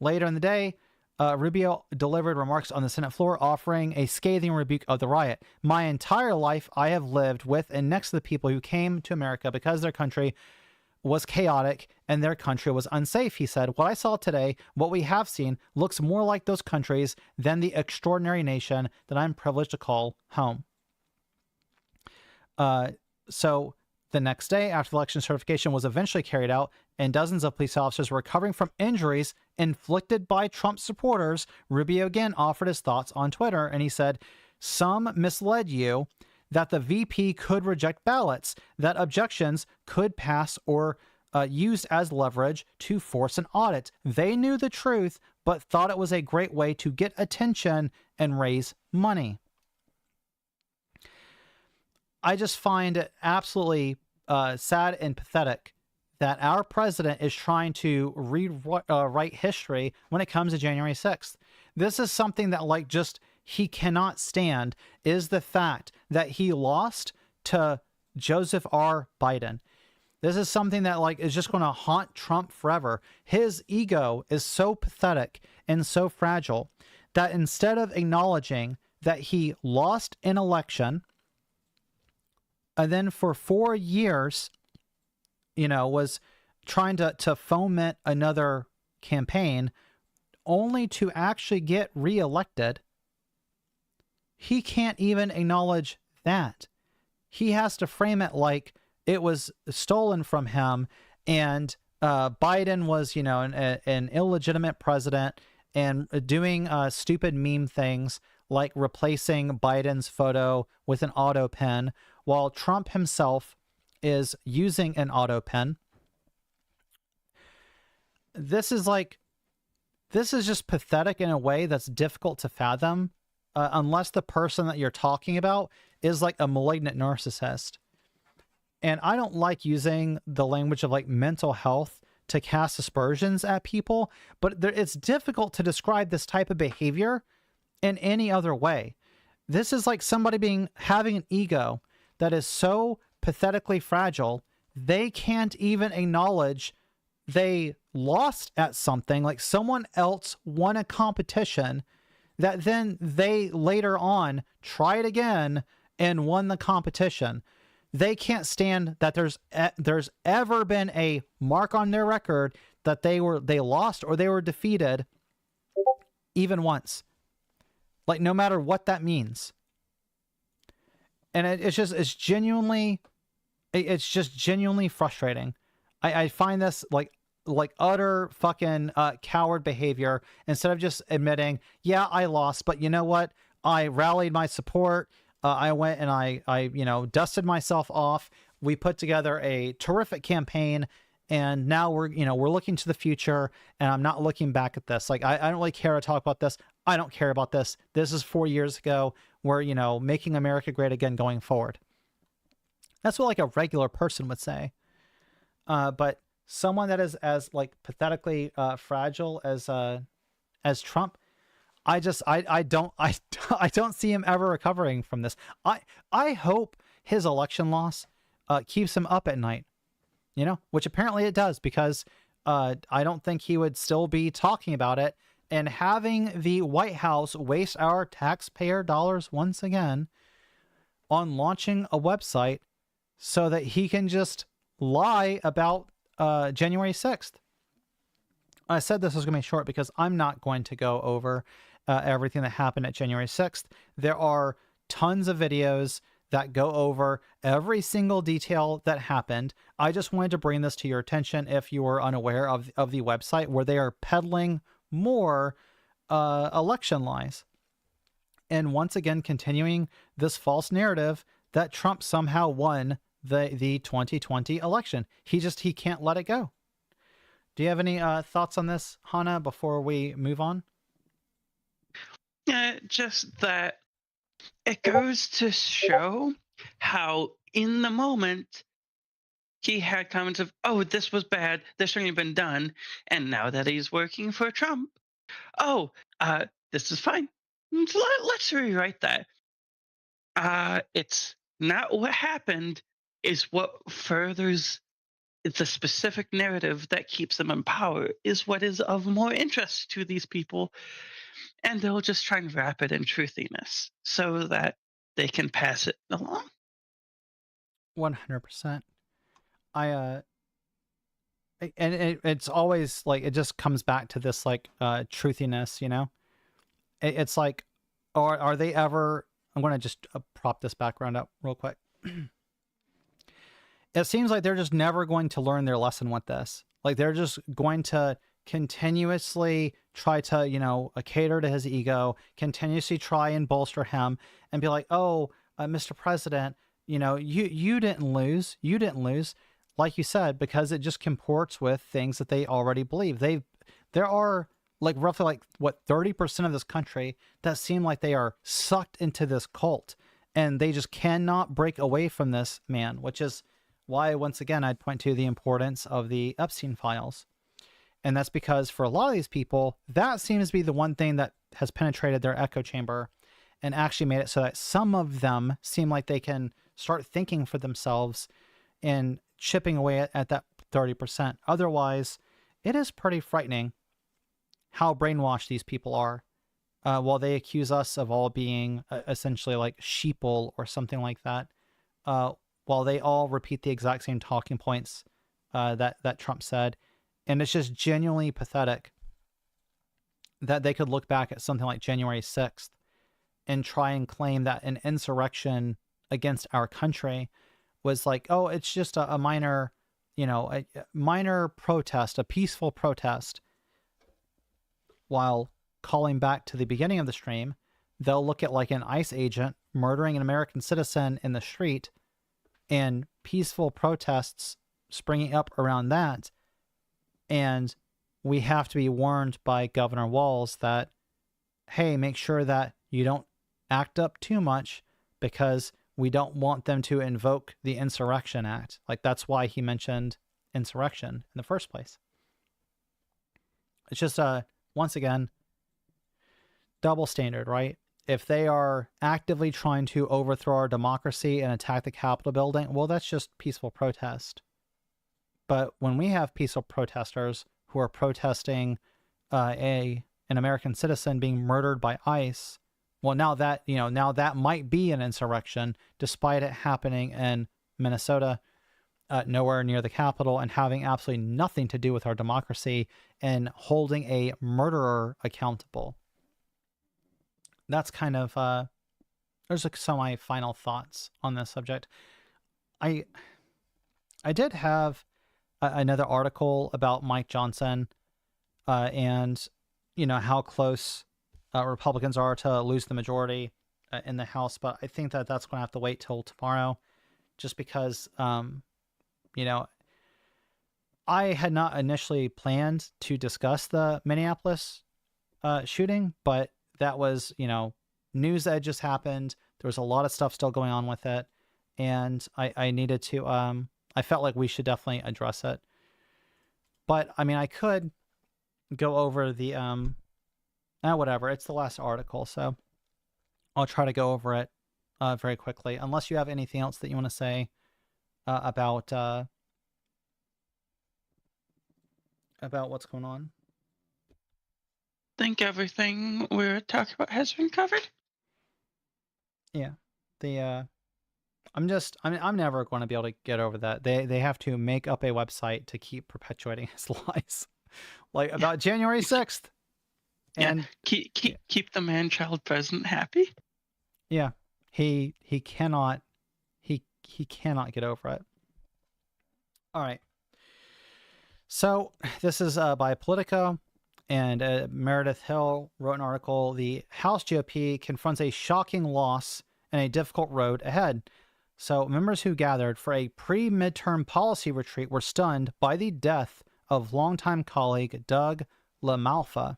Later in the day, Rubio delivered remarks on the Senate floor, offering a scathing rebuke of the riot. My entire life, I have lived with and next to the people who came to America because their country was chaotic and their country was unsafe, he said. What I saw today, what we have seen, looks more like those countries than the extraordinary nation that I'm privileged to call home. So the next day, after election certification was eventually carried out and dozens of police officers were recovering from injuries inflicted by Trump supporters, Rubio again offered his thoughts on Twitter, and he said, some misled you that the VP could reject ballots, that objections could pass or used as leverage to force an audit. They knew the truth, but thought it was a great way to get attention and raise money. I just find it absolutely sad and pathetic that our president is trying to rewrite history when it comes to January 6th. This is something that he cannot stand, is the fact that he lost to Joseph R. Biden. This is something that is just going to haunt Trump forever. His ego is so pathetic and so fragile that instead of acknowledging that he lost an election, and then for 4 years, was trying to foment another campaign only to actually get reelected, he can't even acknowledge that. He has to frame it like it was stolen from him and Biden was, an illegitimate president and doing stupid meme things like replacing Biden's photo with an auto pen, while Trump himself is using an auto pen. This is just pathetic in a way that's difficult to fathom, unless the person that you're talking about is like a malignant narcissist. And I don't like using the language of mental health to cast aspersions at people, but it's difficult to describe this type of behavior in any other way. This is like somebody having an ego that is so pathetically fragile, they can't even acknowledge they lost at something, like someone else won a competition that then they later on tried again and won the competition. They can't stand that there's ever been a mark on their record that they lost or they were defeated even once. No matter what that means. And it's just genuinely frustrating. I find this like utter fucking coward behavior, instead of just admitting, yeah, I lost, but you know what? I rallied my support. I went and I dusted myself off. We put together a terrific campaign, and now we're looking to the future, and I'm not looking back at this. I don't really care to talk about this. I don't care about this. This is 4 years ago. We're, making America great again going forward. That's what a regular person would say. But someone that is as pathetically fragile as Trump, I don't see him ever recovering from this. I hope his election loss keeps him up at night, which apparently it does, because I don't think he would still be talking about it and having the White House waste our taxpayer dollars once again on launching a website so that he can just lie about January 6th. I said this was going to be short because I'm not going to go over everything that happened at January 6th. There are tons of videos that go over every single detail that happened. I just wanted to bring this to your attention if you were unaware of the website, where they are peddling more election lies. And once again, continuing this false narrative that Trump somehow won the 2020 election. He can't let it go. Do you have any thoughts on this, Hannah, before we move on? Just that it goes to show how in the moment he had comments of, "Oh, this was bad. This shouldn't have been done." And now that he's working for Trump, "Oh, this is fine. Let's rewrite that." It's not what happened; is what furthers the specific narrative that keeps them in power is what is of more interest to these people, and they'll just try and wrap it in truthiness so that they can pass it along. 100%. It's always like it just comes back to this like truthiness, you know. It's like, or are they ever? I'm going to just prop this background up real quick. It seems like they're just never going to learn their lesson with this. Like they're just going to continuously try to, you know, cater to his ego, continuously try and bolster him, and be like, "Oh, Mr. President, you know, you didn't lose, you didn't lose," like you said, because it just comports with things that they already believe. There are like roughly like what 30% of this country that seem like they are sucked into this cult, and they just cannot break away from this man, which is why, once again, I'd point to the importance of the Epstein files. And that's because for a lot of these people, that seems to be the one thing that has penetrated their echo chamber and actually made it so that some of them seem like they can start thinking for themselves and chipping away at that 30%. Otherwise, it is pretty frightening how brainwashed these people are. While they accuse us of all being essentially like sheeple or something like that, while they all repeat the exact same talking points that Trump said. And it's just genuinely pathetic that they could look back at something like January 6th and try and claim that an insurrection against our country was like, oh, it's just a minor, you know, a minor protest, a peaceful protest. While calling back to the beginning of the stream, they'll look at like an ICE agent murdering an American citizen in the street and peaceful protests springing up around that. And we have to be warned by Governor Walz that, hey, make sure that you don't act up too much because we don't want them to invoke the Insurrection Act. Like, that's why he mentioned insurrection in the first place. It's just, once again, double standard, right? If they are actively trying to overthrow our democracy and attack the Capitol building, well, that's just peaceful protest. But when we have peaceful protesters who are protesting an American citizen being murdered by ICE, well, now that might be an insurrection, despite it happening in Minnesota, nowhere near the Capitol, and having absolutely nothing to do with our democracy and holding a murderer accountable. That's kind of there's like some of my final thoughts on this subject. I did have another article about Mike Johnson and you know how close Republicans are to lose the majority in the House, but I think that that's going to have to wait till tomorrow, just because you know, I had not initially planned to discuss the Minneapolis shooting, but that was, you know, news that had just happened. There was a lot of stuff still going on with it, and I needed to I felt like we should definitely address it. But I mean, I could go over the whatever. It's the last article, so I'll try to go over it very quickly. Unless you have anything else that you want to say about what's going on. Think everything we're talking about has been covered. Yeah, I'm never going to be able to get over that. They have to make up a website to keep perpetuating his lies, like about January 6th. And keep the man-child president happy. Yeah, he cannot get over it. All right. So this is by Politico, and Meredith Hill wrote an article. The House GOP confronts a shocking loss and a difficult road ahead. So members who gathered for a pre-midterm policy retreat were stunned by the death of longtime colleague Doug LaMalfa.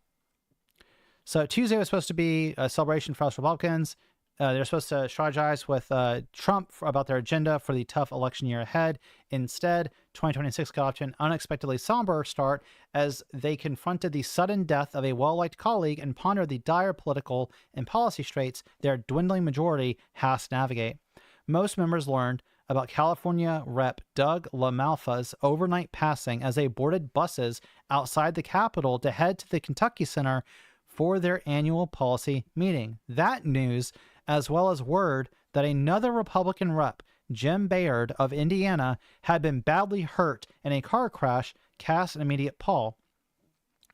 So Tuesday was supposed to be a celebration for House Republicans, they're supposed to strategize with Trump about their agenda for the tough election year ahead. Instead, 2026 got off to an unexpectedly somber start as they confronted the sudden death of a well-liked colleague and pondered the dire political and policy straits their dwindling majority has to navigate. Most members learned about California Rep. Doug LaMalfa's overnight passing as they boarded buses outside the Capitol to head to the Kentucky Center for their annual policy meeting. That news, as well as word that another Republican rep, Jim Bayard of Indiana, had been badly hurt in a car crash, cast an immediate pall.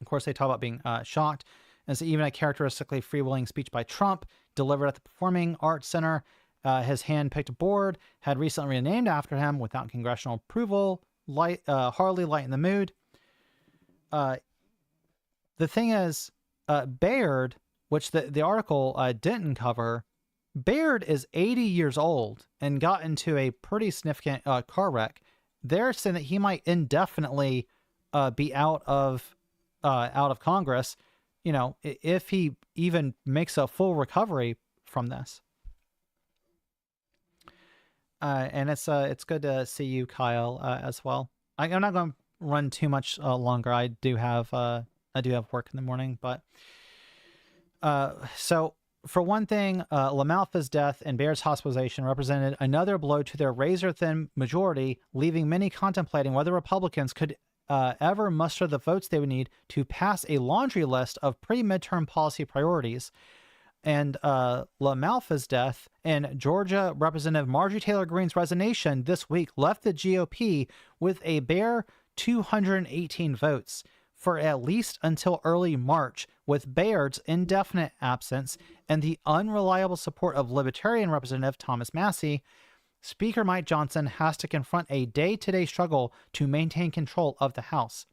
Of course, they talk about being shocked, and so even a characteristically freewheeling speech by Trump delivered at the Performing Arts Center, his hand-picked board had recently been named after him without congressional approval. Hardly lighten the mood. The thing is, Bayard, which the article didn't cover, Bayard is 80 years old and got into a pretty significant car wreck. They're saying that he might indefinitely be out of Congress, if he even makes a full recovery from this. And it's good to see you, Kyle, as well. I'm not going to run too much longer. I do have work in the morning, but so for one thing, LaMalfa's death and Bayard's hospitalization represented another blow to their razor-thin majority, leaving many contemplating whether Republicans could ever muster the votes they would need to pass a laundry list of pre-midterm policy priorities. And LaMalfa's death and Georgia Representative Marjorie Taylor Greene's resignation this week left the GOP with a bare 218 votes for at least until early March, with Bayard's indefinite absence and the unreliable support of Libertarian Representative Thomas Massie. Speaker Mike Johnson has to confront a day-to-day struggle to maintain control of the House.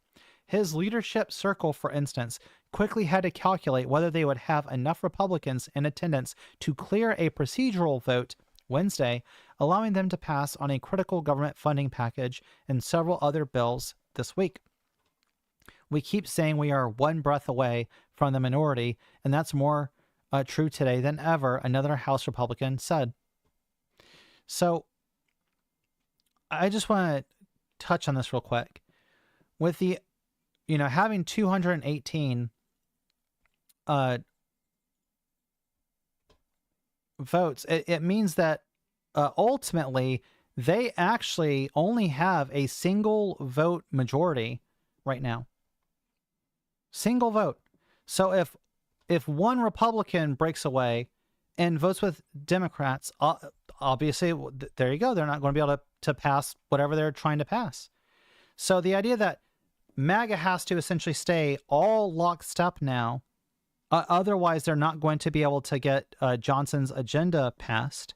His leadership circle, for instance, quickly had to calculate whether they would have enough Republicans in attendance to clear a procedural vote Wednesday, allowing them to pass on a critical government funding package and several other bills this week. We keep saying we are one breath away from the minority, and that's more true today than ever, another House Republican said. So I just want to touch on this real quick. With the, having 218 votes, it means that ultimately they actually only have a single vote majority right now. Single vote. So if one Republican breaks away and votes with Democrats, obviously, there you go. They're not going to be able to pass whatever they're trying to pass. So the idea that MAGA has to essentially stay all lockstep now, otherwise they're not going to be able to get Johnson's agenda passed,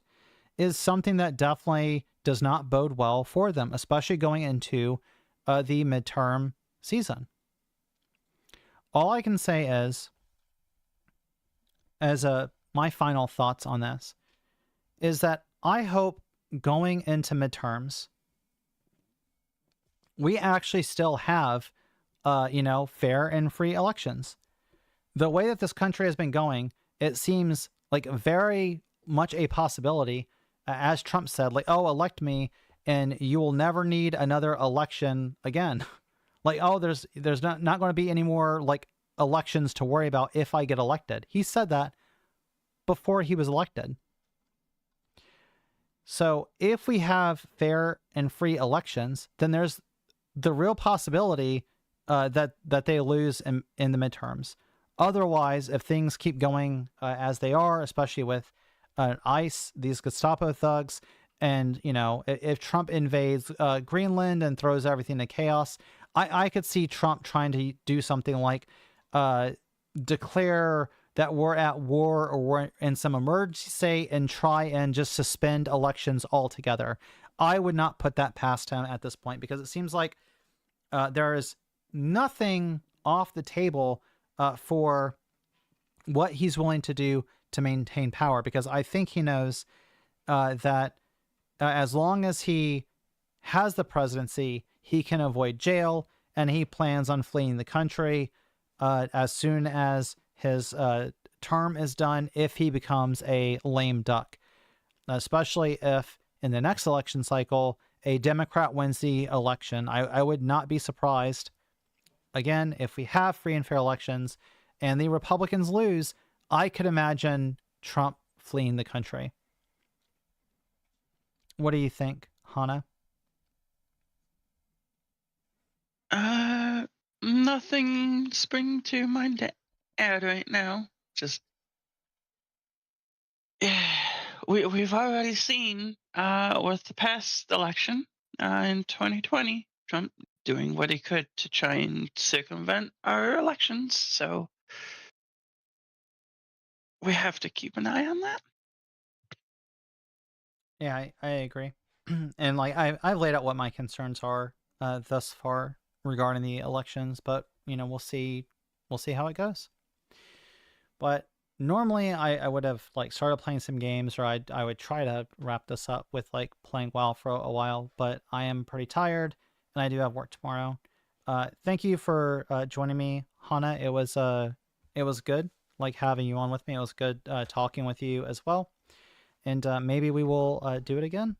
is something that definitely does not bode well for them, especially going into the midterm season. All I can say is, as my final thoughts on this, is that I hope going into midterms, we actually still have, fair and free elections. The way that this country has been going, it seems like very much a possibility, as Trump said, like, oh, elect me and you will never need another election again. Like, oh, there's not going to be any more like elections to worry about if I get elected. He said that before he was elected. So if we have fair and free elections, then there's the real possibility that they lose in the midterms. Otherwise, if things keep going as they are, especially with ICE, these Gestapo thugs, and if Trump invades Greenland and throws everything to chaos, I could see Trump trying to do something like declare that we're at war or we're in some emergency state and try and just suspend elections altogether. I would not put that past him at this point, because it seems like there is nothing off the table for what he's willing to do to maintain power, because I think he knows that as long as he has the presidency, he can avoid jail, and he plans on fleeing the country as soon as his term is done if he becomes a lame duck, especially if in the next election cycle a Democrat wins the election. I would not be surprised, again, if we have free and fair elections and the Republicans lose. I could imagine Trump fleeing the country. What do you think, Hannah? Nothing spring to mind to add right now. Just we've already seen with the past election in 2020, Trump doing what he could to try and circumvent our elections. So we have to keep an eye on that. Yeah, I agree. And like I've laid out what my concerns are thus far regarding the elections, but we'll see how it goes. But normally I would have like started playing some games, or I would try to wrap this up with like playing WoW for a while, but I am pretty tired and I do have work tomorrow. Thank you for joining me, Hannah. It was good like having you on with me. It was good talking with you as well, and maybe we will do it again.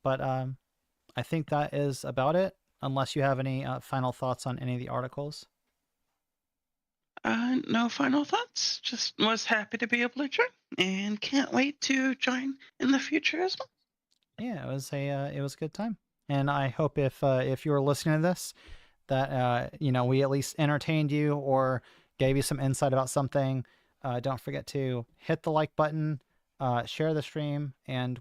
But I think that is about it, unless you have any final thoughts on any of the articles. No final thoughts. Just was happy to be able to join, and can't wait to join in the future as well. Yeah, it was a good time, and I hope if you were listening to this, that we at least entertained you or gave you some insight about something. Don't forget to hit the like button, share the stream, and